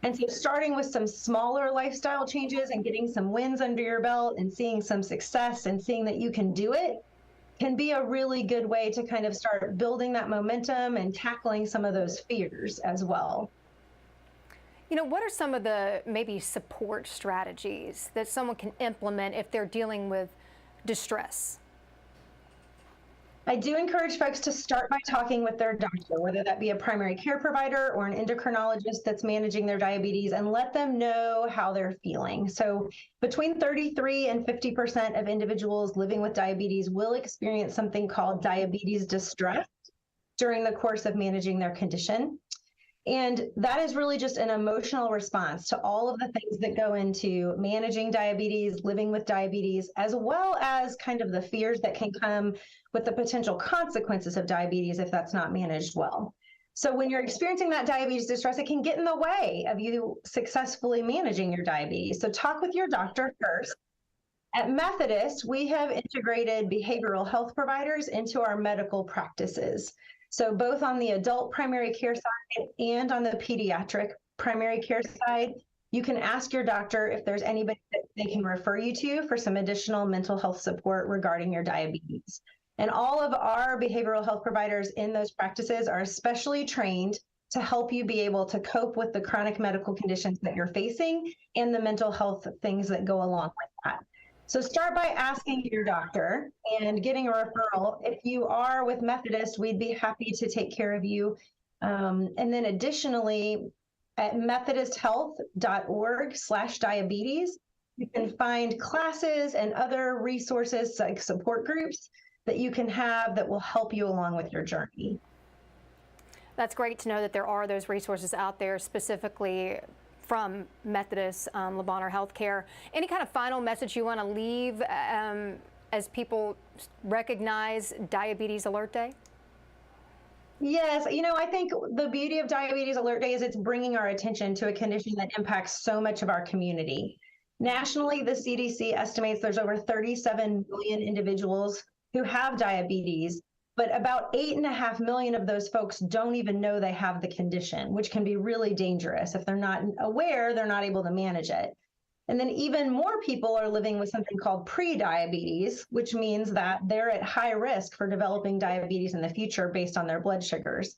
And so starting with some smaller lifestyle changes and getting some wins under your belt and seeing some success and seeing that you can do it can be a really good way to kind of start building that momentum and tackling some of those fears as well. You know, what are some of the maybe support strategies that someone can implement if they're dealing with distress? I do encourage folks to start by talking with their doctor, whether that be a primary care provider or an endocrinologist that's managing their diabetes, and let them know how they're feeling. So between 33 and 50% of individuals living with diabetes will experience something called diabetes distress during the course of managing their condition. And that is really just an emotional response to all of the things that go into managing diabetes, living with diabetes, as well as kind of the fears that can come with the potential consequences of diabetes if that's not managed well. So when you're experiencing that diabetes distress, it can get in the way of you successfully managing your diabetes. So talk with your doctor first. At Methodist, we have integrated behavioral health providers into our medical practices. So both on the adult primary care side and on the pediatric primary care side, you can ask your doctor if there's anybody that they can refer you to for some additional mental health support regarding your diabetes. And all of our behavioral health providers in those practices are especially trained to help you be able to cope with the chronic medical conditions that you're facing and the mental health things that go along with that. So start by asking your doctor and getting a referral. If you are with Methodist, we'd be happy to take care of you. And then additionally, at methodisthealth.org/diabetes, you can find classes and other resources like support groups that you can have that will help you along with your journey. That's great to know that there are those resources out there specifically from Methodist Le Bonheur Healthcare. Any kind of final message you want to leave as people recognize Diabetes Alert Day? Yes, I think the beauty of Diabetes Alert Day is it's bringing our attention to a condition that impacts so much of our community. Nationally, the CDC estimates there's over 37 million individuals who have diabetes, but about 8.5 million of those folks don't even know they have the condition, which can be really dangerous. If they're not aware, they're not able to manage it. And then even more people are living with something called pre-diabetes, which means that they're at high risk for developing diabetes in the future based on their blood sugars.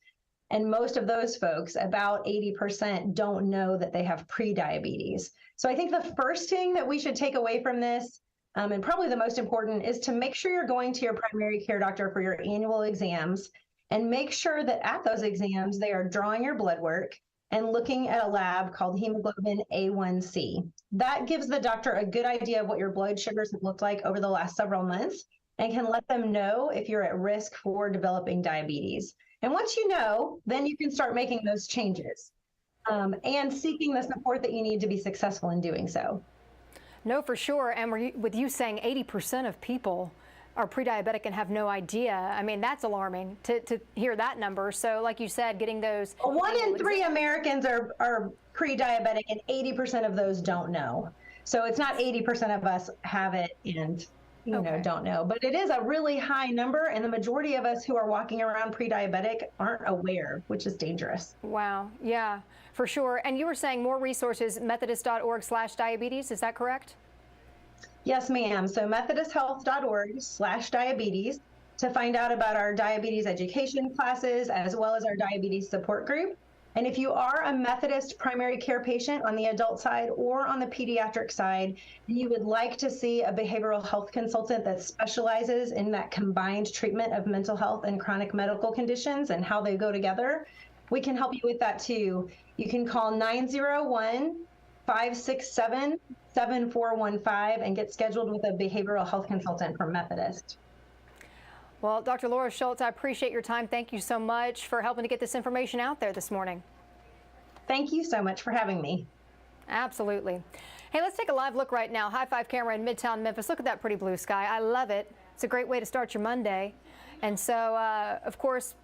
And most of those folks, about 80%, don't know that they have pre-diabetes. So I think the first thing that we should take away from this, and probably the most important, is to make sure you're going to your primary care doctor for your annual exams, and make sure that at those exams, they are drawing your blood work and looking at a lab called hemoglobin A1C. That gives the doctor a good idea of what your blood sugars have looked like over the last several months and can let them know if you're at risk for developing diabetes. And once you know, then you can start making those changes and seeking the support that you need to be successful in doing so. No, for sure. And with you saying 80% of people are pre-diabetic and have no idea, I mean, that's alarming to hear that number. So like you said, getting those... 1 in 3 Americans are pre-diabetic, and 80% of those don't know. So it's not 80% of us have it and don't know, but it is a really high number, and the majority of us who are walking around pre-diabetic aren't aware, which is dangerous. Wow, yeah, for sure. And you were saying more resources, methodist.org/diabetes, is that correct? Yes, ma'am. So methodisthealth.org/diabetes to find out about our diabetes education classes, as well as our diabetes support group. And if you are a Methodist primary care patient on the adult side or on the pediatric side, and you would like to see a behavioral health consultant that specializes in that combined treatment of mental health and chronic medical conditions and how they go together, we can help you with that too. You can call 901-567-7415 and get scheduled with a behavioral health consultant from Methodist. Well, Dr. Laura Schultz, I appreciate your time. Thank you so much for helping to get this information out there this morning. Thank you so much for having me. Absolutely. Hey, let's take a live look right now. High Five camera in Midtown Memphis. Look at that pretty blue sky. I love it. It's a great way to start your Monday. And so, of course,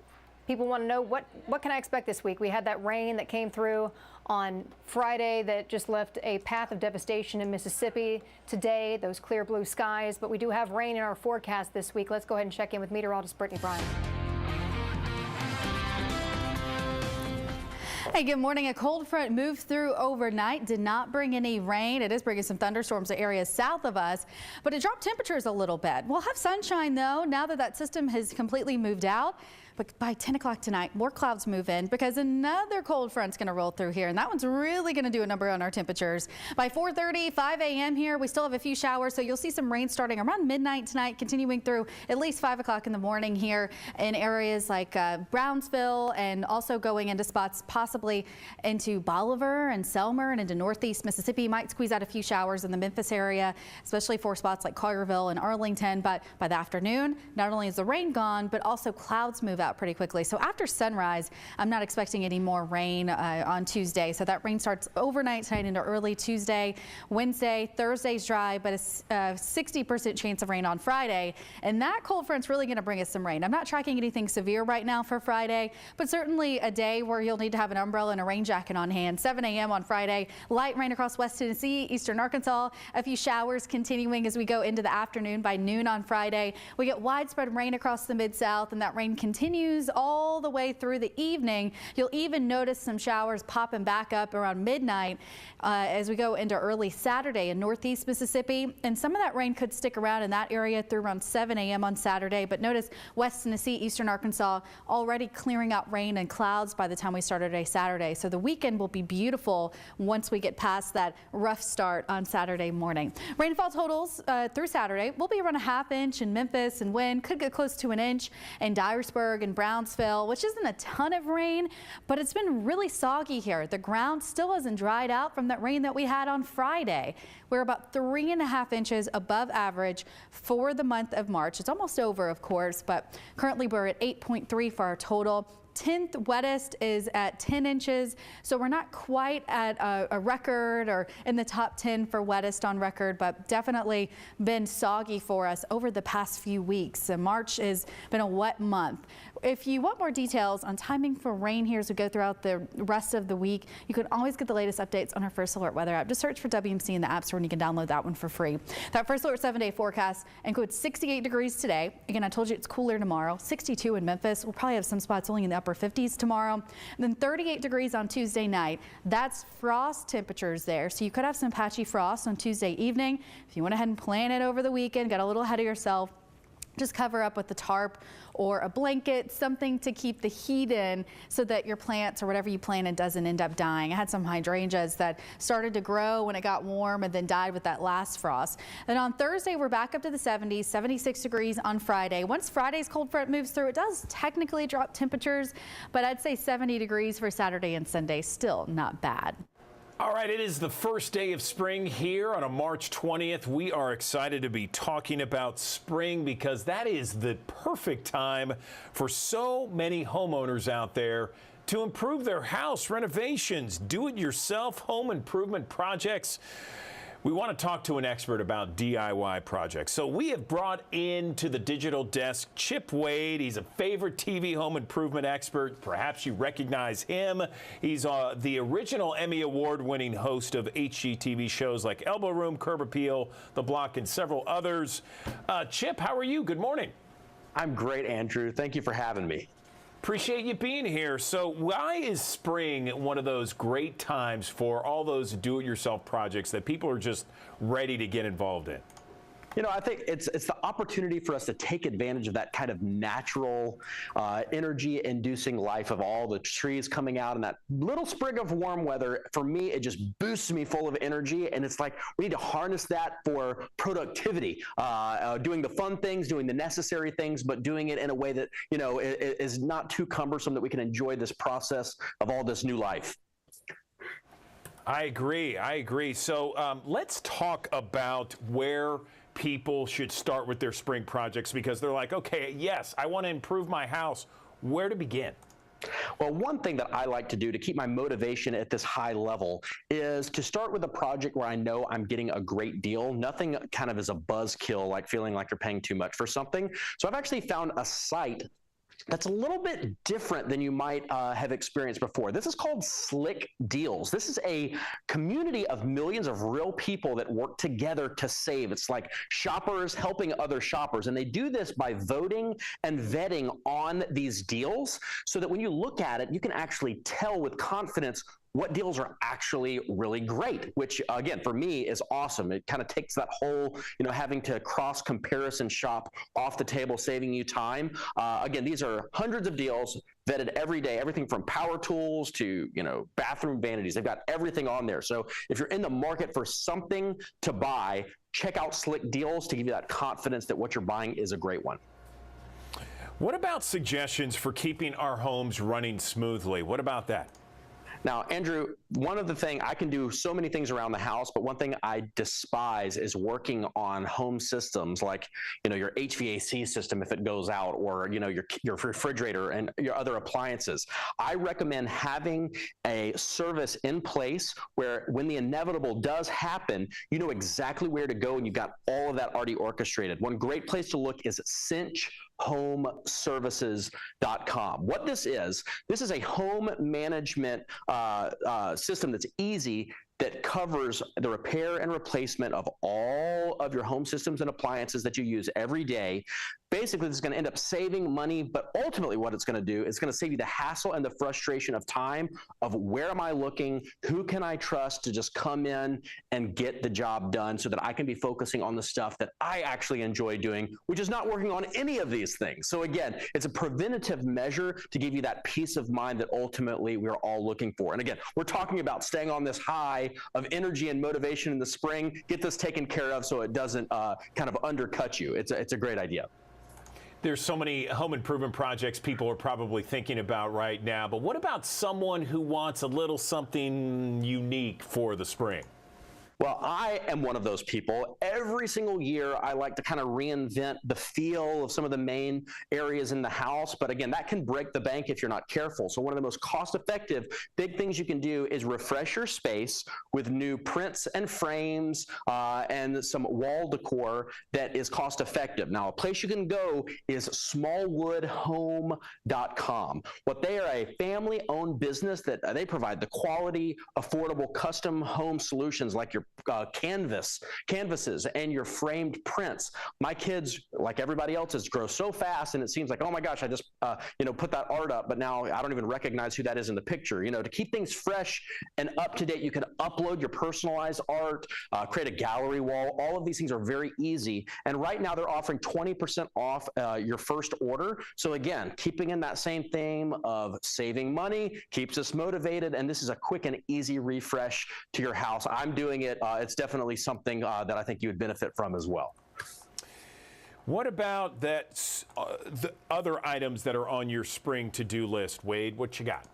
people want to know what can I expect this week? We had that rain that came through on Friday that just left a path of devastation in Mississippi. Today, those clear blue skies, but we do have rain in our forecast this week. Let's go ahead and check in with meteorologist Brittany Bryan. Hey, good morning. A cold front moved through overnight, did not bring any rain. It is bringing some thunderstorms to areas south of us, but it dropped temperatures a little bit. We'll have sunshine though, now that system has completely moved out. But by 10 o'clock tonight, more clouds move in because another cold front's going to roll through here, and that one's really going to do a number on our temperatures. By 4:30, 5 a.m. here, we still have a few showers, so you'll see some rain starting around midnight tonight, continuing through at least 5 o'clock in the morning here in areas like Brownsville, and also going into spots possibly into Bolivar and Selmer and into northeast Mississippi. Might squeeze out a few showers in the Memphis area, especially for spots like Collierville and Arlington. But by the afternoon, not only is the rain gone, but also clouds move out pretty quickly. So after sunrise, I'm not expecting any more rain on Tuesday. So that rain starts overnight tonight into early Tuesday. Wednesday, Thursday's dry, but a 60% chance of rain on Friday. And that cold front's really going to bring us some rain. I'm not tracking anything severe right now for Friday, but certainly a day where you'll need to have an umbrella and a rain jacket on hand. 7 a.m. on Friday, light rain across West Tennessee, eastern Arkansas, a few showers continuing as we go into the afternoon. By noon on Friday, we get widespread rain across the Mid-South, and that rain continues all the way through the evening. You'll even notice some showers popping back up around midnight as we go into early Saturday in northeast Mississippi. And some of that rain could stick around in that area through around 7 a.m. on Saturday. But notice West Tennessee, eastern Arkansas already clearing out rain and clouds by the time we start our day Saturday. So the weekend will be beautiful once we get past that rough start on Saturday morning. Rainfall totals through Saturday will be around a ½ inch in Memphis, and wind could get close to an inch in Dyersburg and Brownsville, which isn't a ton of rain, but it's been really soggy here. The ground still hasn't dried out from that rain that we had on Friday. We're about 3½ inches above average for the month of March. It's almost over, of course, but currently we're at 8.3 for our total. 10th wettest is at 10 inches, so we're not quite at a record or in the top 10 for wettest on record, but definitely been soggy for us over the past few weeks. And March has been a wet month. If you want more details on timing for rain here as we go throughout the rest of the week, you can always get the latest updates on our First Alert weather app. Just search for WMC in the App Store and you can download that one for free. That First Alert 7-day forecast includes 68 degrees today. Again, I told you it's cooler tomorrow. 62 in Memphis. We'll probably have some spots only in the upper 50s tomorrow. And then 38 degrees on Tuesday night. That's frost temperatures there. So you could have some patchy frost on Tuesday evening. If you went ahead and plan it over the weekend, got a little ahead of yourself, just cover up with the tarp or a blanket, something to keep the heat in so that your plants or whatever you planted doesn't end up dying. I had some hydrangeas that started to grow when it got warm and then died with that last frost. Then on Thursday, we're back up to the 70s, 76 degrees on Friday. Once Friday's cold front moves through, it does technically drop temperatures, but I'd say 70 degrees for Saturday and Sunday, still not bad. All right, it is the first day of spring here on a March 20th. We are excited to be talking about spring because that is the perfect time for so many homeowners out there to improve their house, renovations, do-it-yourself home improvement projects. We want to talk to an expert about DIY projects. So we have brought into the digital desk Chip Wade. He's a favorite TV home improvement expert. Perhaps you recognize him. He's the original Emmy Award-winning host of HGTV shows like Elbow Room, Curb Appeal, The Block, and several others. Chip, how are you? Good morning. I'm great, Andrew. Thank you for having me. Appreciate you being here. So why is spring one of those great times for all those do-it-yourself projects that people are just ready to get involved in? You know, I think it's the opportunity for us to take advantage of that kind of natural energy-inducing life of all the trees coming out and that little sprig of warm weather. For me, it just boosts me full of energy, and it's like we need to harness that for productivity, doing the fun things, doing the necessary things, but doing it in a way that, you know, is not too cumbersome, that we can enjoy this process of all this new life. I agree. So let's talk about where people should start with their spring projects, because they're like, okay, yes, I want to improve my house. Where to begin? Well, one thing that I like to do to keep my motivation at this high level is to start with a project where I know I'm getting a great deal. Nothing kind of is a buzzkill, like feeling like you're paying too much for something. So I've actually found a site that's a little bit different than you might have experienced before. This is called Slick Deals. This is a community of millions of real people that work together to save. It's like shoppers helping other shoppers, and they do this by voting and vetting on these deals so that when you look at it, you can actually tell with confidence what deals are actually really great, which again, for me is awesome. It kind of takes that whole, you know, having to cross comparison shop off the table, saving you time. Again, these are hundreds of deals vetted every day, everything from power tools to, you know, bathroom vanities. They've got everything on there. So if you're in the market for something to buy, check out Slick Deals to give you that confidence that what you're buying is a great one. What about suggestions for keeping our homes running smoothly? What about that? Now, Andrew, one of the things, I can do so many things around the house, but one thing I despise is working on home systems like, you know, your HVAC system if it goes out, or, you know, your refrigerator and your other appliances. I recommend having a service in place where when the inevitable does happen, you know exactly where to go and you've got all of that already orchestrated. One great place to look is cinchhomeservices.com. What this is a home management system that's easy, that covers the repair and replacement of all of your home systems and appliances that you use every day. Basically, this is going to end up saving money, but ultimately what it's going to do is going to save you the hassle and the frustration of time of where am I looking, who can I trust to just come in and get the job done so that I can be focusing on the stuff that I actually enjoy doing, which is not working on any of these things. So again, it's a preventative measure to give you that peace of mind that ultimately we're all looking for. And again, we're talking about staying on this high of energy and motivation in the spring. Get this taken care of so it doesn't kind of undercut you. It's a great idea. There's so many home improvement projects people are probably thinking about right now, but what about someone who wants a little something unique for the spring? Well, I am one of those people. Every single year, I like to kind of reinvent the feel of some of the main areas in the house. But again, that can break the bank if you're not careful. So one of the most cost-effective big things you can do is refresh your space with new prints and frames and some wall decor that is cost-effective. Now, a place you can go is smallwoodhome.com. What they are, a family-owned business that they provide the quality, affordable, custom home solutions like your canvases and your framed prints. My kids, like everybody else's, grow so fast, and it seems like, oh my gosh, I just put that art up, but now I don't even recognize who that is in the picture. To keep things fresh and up to date, you can upload your personalized art, create a gallery wall. All of these things are very easy, and right now they're offering 20% off your first order. So again, keeping in that same theme of saving money keeps us motivated, and this is a quick and easy refresh to your house. I'm doing it. It's definitely something that I think you would benefit from as well. What about the other items that are on your spring to-do list, Wade? What you got?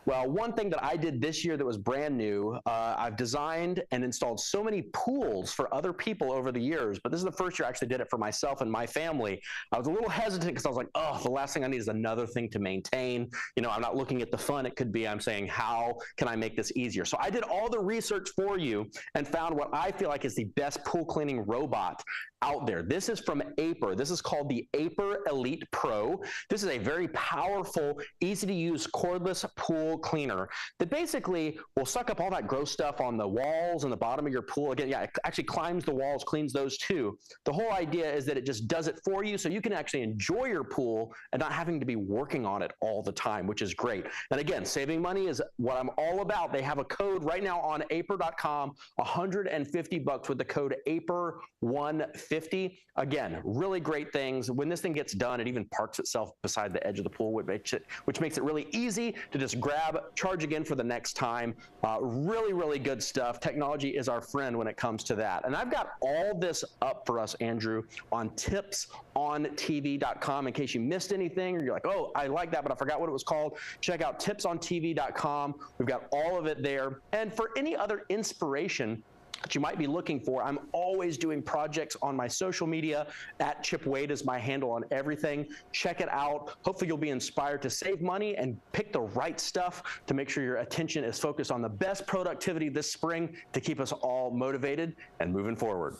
Well, one thing that I did this year that was brand new, I've designed and installed so many pools for other people over the years, but this is the first year I actually did it for myself and my family. I was a little hesitant because I was like, oh, the last thing I need is another thing to maintain. I'm not looking at the fun it could be. I'm saying, how can I make this easier? So I did all the research for you and found what I feel like is the best pool cleaning robot out there. This is from Aiper. This is called the Aiper Elite Pro. This is a very powerful, easy to use cordless pool cleaner that basically will suck up all that gross stuff on the walls and the bottom of your pool. Again, yeah, it actually climbs the walls, cleans those too. The whole idea is that it just does it for you so you can actually enjoy your pool and not having to be working on it all the time, which is great. And again, saving money is what I'm all about. They have a code right now on Aiper.com, $150 with the code AIPER150. Again, really great things. When this thing gets done, it even parks itself beside the edge of the pool, which makes it really easy to just grab, charge again for the next time. Really, really good stuff. Technology is our friend when it comes to that. And I've got all this up for us, Andrew, on tipsontv.com in case you missed anything or you're like, oh, I like that, but I forgot what it was called. Check out tipsontv.com. We've got all of it there. And for any other inspiration that you might be looking for, I'm always doing projects on my social media. At Chip Wade is my handle on everything. Check it out. Hopefully you'll be inspired to save money and pick the right stuff to make sure your attention is focused on the best productivity this spring to keep us all motivated and moving forward.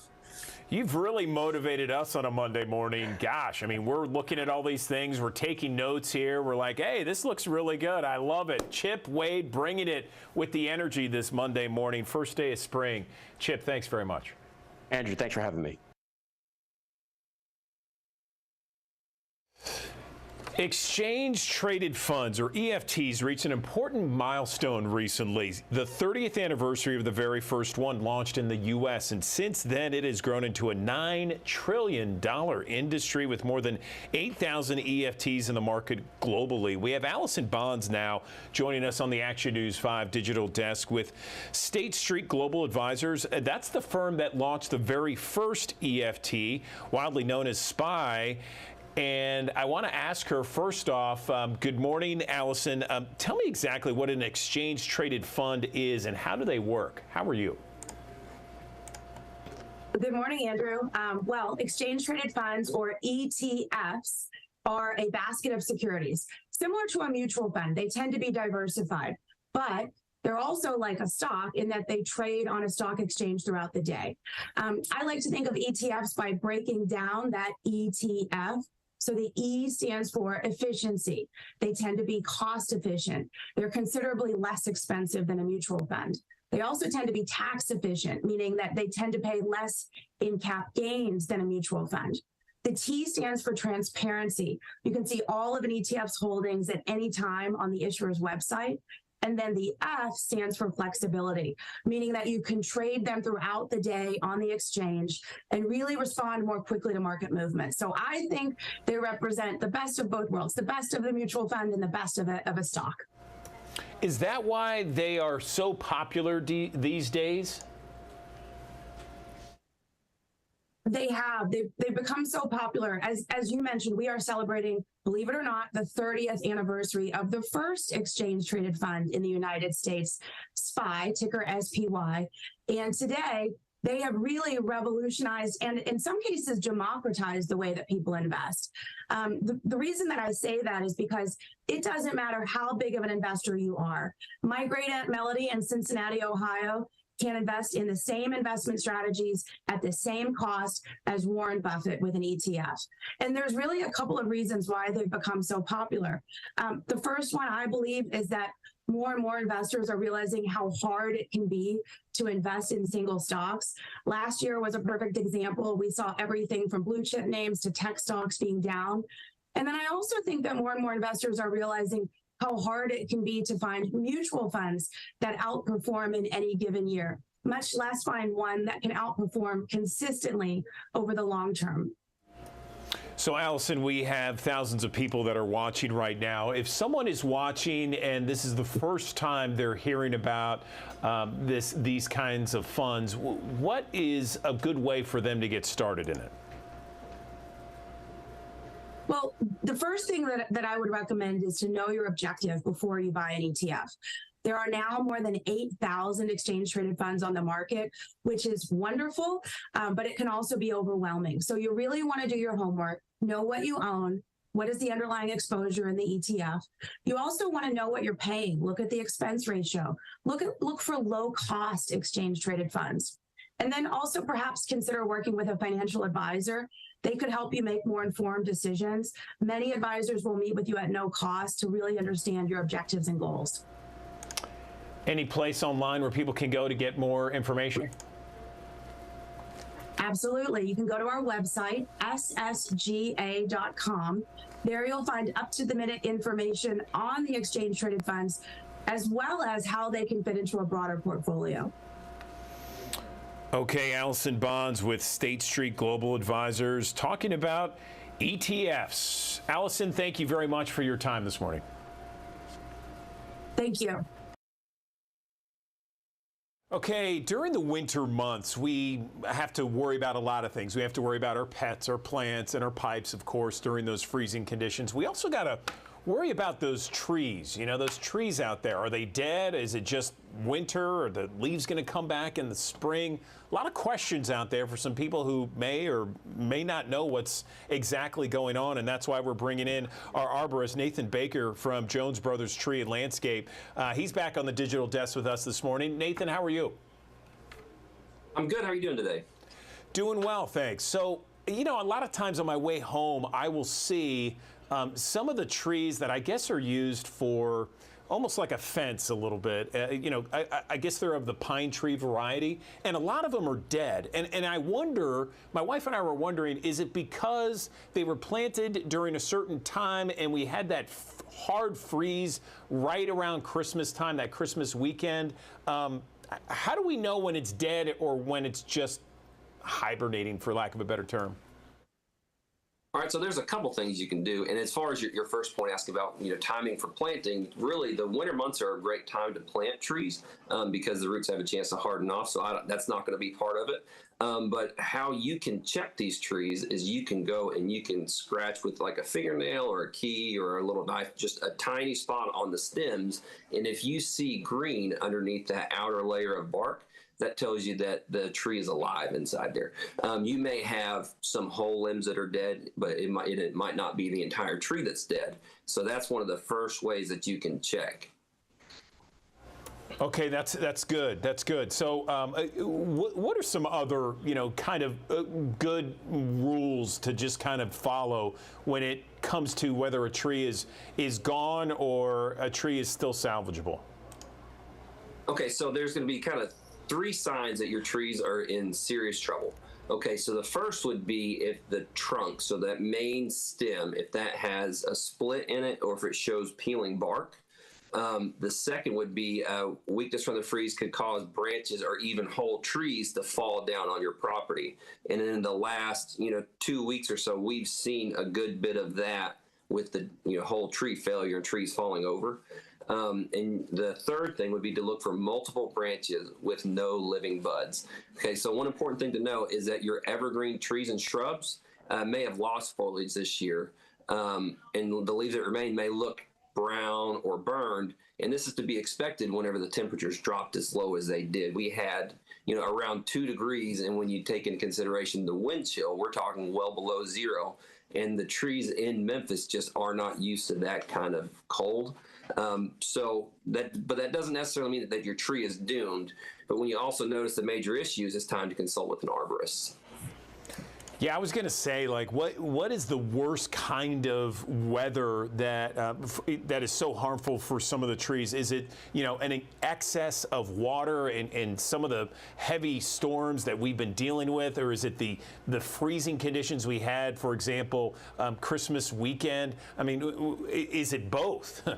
You've really motivated us on a Monday morning. Gosh, I mean, we're looking at all these things. We're taking notes here. We're like, hey, this looks really good. I love it. Chip Wade bringing it with the energy this Monday morning, first day of spring. Chip, thanks very much. Andrew, thanks for having me. Exchange-traded funds, or EFTs, reached an important milestone recently. The 30th anniversary of the very first one launched in the U.S., and since then it has grown into a $9 trillion industry with more than 8,000 EFTs in the market globally. We have Allison Bonds now joining us on the Action News 5 digital desk with State Street Global Advisors. That's the firm that launched the very first EFT, widely known as SPY. And I want to ask her first off, good morning, Allison. Tell me exactly what an exchange-traded fund is and how do they work? How are you? Good morning, Andrew. Well, exchange-traded funds, or ETFs, are a basket of securities. Similar to a mutual fund, they tend to be diversified, but they're also like a stock in that they trade on a stock exchange throughout the day. I like to think of ETFs by breaking down that ETF. So the E stands for efficiency. They tend to be cost efficient. They're considerably less expensive than a mutual fund. They also tend to be tax efficient, meaning that they tend to pay less in cap gains than a mutual fund. The T stands for transparency. You can see all of an ETF's holdings at any time on the issuer's website. And then the F stands for flexibility, meaning that you can trade them throughout the day on the exchange and really respond more quickly to market movement. So I think they represent the best of both worlds, the best of the mutual fund and the best of a stock. Is that why they are so popular these days? They've become so popular. As you mentioned, we are celebrating, believe it or not, the 30th anniversary of the first exchange traded fund in the United States, SPY, ticker SPY. And today, they have really revolutionized and in some cases democratized the way that people invest. The reason that I say that is because it doesn't matter how big of an investor you are. My great aunt Melody in Cincinnati, Ohio, can invest in the same investment strategies at the same cost as Warren Buffett with an ETF. And there's really a couple of reasons why they've become so popular. The first one, I believe, is that more and more investors are realizing how hard it can be to invest in single stocks. Last year was a perfect example. We saw everything from blue chip names to tech stocks being down. And then I also think that more and more investors are realizing how hard it can be to find mutual funds that outperform in any given year, much less find one that can outperform consistently over the long term. So, Allison, we have thousands of people that are watching right now. If someone is watching and this is the first time they're hearing about these kinds of funds, what is a good way for them to get started in it? Well, the first thing that I would recommend is to know your objective before you buy an ETF. There are now more than 8,000 exchange-traded funds on the market, which is wonderful, but it can also be overwhelming. So you really want to do your homework, know what you own, what is the underlying exposure in the ETF. You also want to know what you're paying. Look at the expense ratio. Look for low-cost exchange-traded funds. And then also perhaps consider working with a financial advisor. They could help you make more informed decisions. Many advisors will meet with you at no cost to really understand your objectives and goals. Any place online where people can go to get more information? Absolutely. You can go to our website, ssga.com. There you'll find up-to-the-minute information on the exchange-traded funds, as well as how they can fit into a broader portfolio. Okay, Allison Bonds with State Street Global Advisors talking about ETFs. Allison, thank you very much for your time this morning. Thank you. Okay, during the winter months, we have to worry about a lot of things. We have to worry about our pets, our plants, and our pipes, of course, during those freezing conditions. We also got to worry about those trees. You know, those trees out there. Are they dead? Is it just winter? Are the leaves going to come back in the spring? A lot of questions out there for some people who may or may not know what's exactly going on, and that's why we're bringing in our arborist, Nathan Baker from Jones Brothers Tree and Landscape. He's back on the digital desk with us this morning. Nathan, how are you? I'm good. How are you doing today? Doing well, thanks. So, you know, a lot of times on my way home, I will see some of the trees that I guess are used for almost like a fence a little bit. You know, I guess they're of the pine tree variety, and a lot of them are dead. And I wonder, my wife and I were wondering, is it because they were planted during a certain time and we had that hard freeze right around Christmas time, that Christmas weekend? How do we know when it's dead or when it's just hibernating, for lack of a better term? All right, so there's a couple things you can do. And as far as your first point asking about, you know, timing for planting, really the winter months are a great time to plant trees because the roots have a chance to harden off. So that's not going to be part of it. But how you can check these trees is you can go and you can scratch with like a fingernail or a key or a little knife, just a tiny spot on the stems. And if you see green underneath that outer layer of bark, that tells you that the tree is alive inside there. You may have some whole limbs that are dead, but it might not be the entire tree that's dead. So that's one of the first ways that you can check. Okay, that's good. That's good. So, what are some other, you know, kind of good rules to just kind of follow when it comes to whether a tree is gone or a tree is still salvageable? Okay, so there's going to be kind of 3 signs that your trees are in serious trouble. Okay, so the first would be if the trunk, so that main stem, if that has a split in it or if it shows peeling bark. The second would be weakness from the freeze could cause branches or even whole trees to fall down on your property. And in the last, 2 weeks or so, we've seen a good bit of that with the whole tree failure and trees falling over. And the third thing would be to look for multiple branches with no living buds. Okay, so one important thing to know is that your evergreen trees and shrubs may have lost foliage this year, and the leaves that remain may look brown or burned, and this is to be expected whenever the temperatures dropped as low as they did. We had, around 2 degrees, and when you take into consideration the wind chill, we're talking well below zero, and the trees in Memphis just are not used to that kind of cold. But that doesn't necessarily mean that your tree is doomed. But when you also notice the major issues, it's time to consult with an arborist. Yeah, I was going to say, like, what is the worst kind of weather that that is so harmful for some of the trees? Is it, an excess of water and some of the heavy storms that we've been dealing with, or is it the freezing conditions we had, for example, Christmas weekend? I mean, is it both?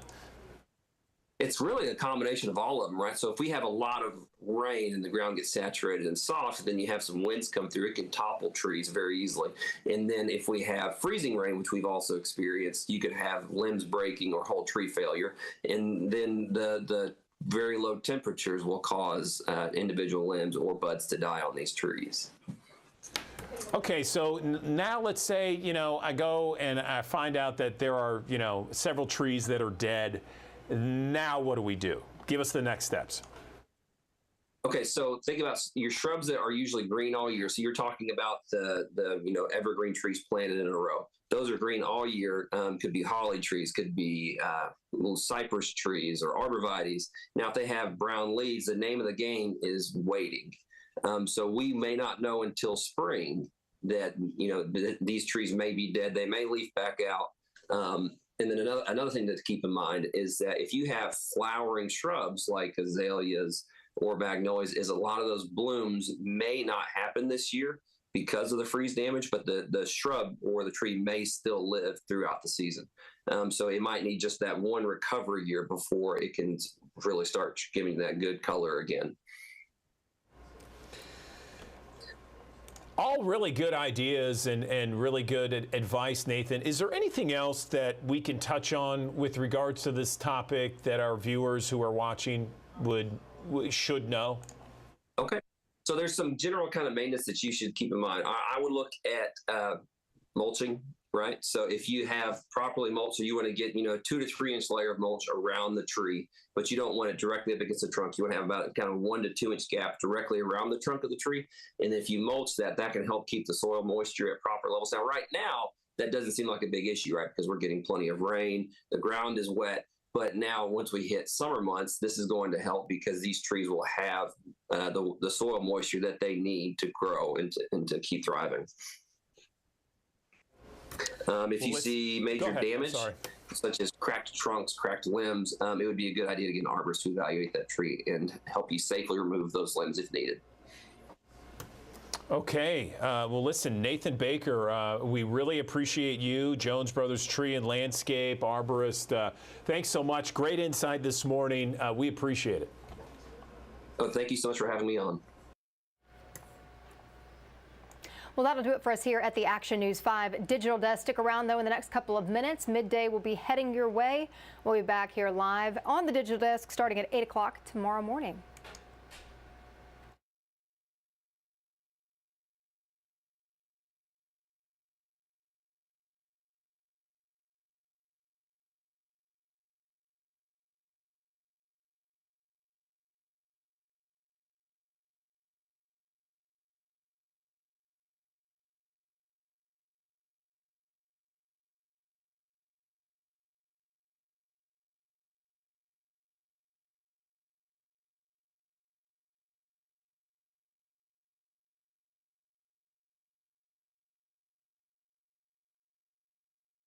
It's really a combination of all of them, right? So if we have a lot of rain and the ground gets saturated and soft, then you have some winds come through. It can topple trees very easily. And then if we have freezing rain, which we've also experienced, you could have limbs breaking or whole tree failure. And then the very low temperatures will cause individual limbs or buds to die on these trees. Okay, so now let's say, I go and I find out that there are, several trees that are dead. Now what do we do? Give us the next steps. Okay, so think about your shrubs that are usually green all year. So you're talking about the evergreen trees planted in a row. Those are green all year. Could be holly trees, could be little cypress trees or arborvitaes. Now, if they have brown leaves, the name of the game is waiting. So we may not know until spring that these trees may be dead. They may leaf back out. And then another thing to keep in mind is that if you have flowering shrubs like azaleas or magnolias, is a lot of those blooms may not happen this year because of the freeze damage, but the shrub or the tree may still live throughout the season. So it might need just that one recovery year before it can really start giving that good color again. All really good ideas and really good advice, Nathan. Is there anything else that we can touch on with regards to this topic that our viewers who are watching should know? Okay. So there's some general kind of maintenance that you should keep in mind. I would look at mulching, right? So if you have properly mulched, so you want to get, 2 to 3 inch layer of mulch around the tree, but you don't want it directly up against the trunk. You want to have about kind of 1 to 2 inch gap directly around the trunk of the tree. And if you mulch that can help keep the soil moisture at proper levels. Now, right now, that doesn't seem like a big issue, right? Because we're getting plenty of rain. The ground is wet. But now, once we hit summer months, this is going to help because these trees will have the soil moisture that they need to grow and to keep thriving. If you see major damage, such as cracked trunks, cracked limbs, it would be a good idea to get an arborist to evaluate that tree and help you safely remove those limbs if needed. Okay. Well, listen, Nathan Baker, we really appreciate you, Jones Brothers Tree and Landscape Arborist. Thanks so much. Great insight this morning. We appreciate it. Oh, thank you so much for having me on. Well, that'll do it for us here at the Action News 5 Digital Desk. Stick around, though, in the next couple of minutes. Midday will be heading your way. We'll be back here live on the Digital Desk starting at 8 o'clock tomorrow morning.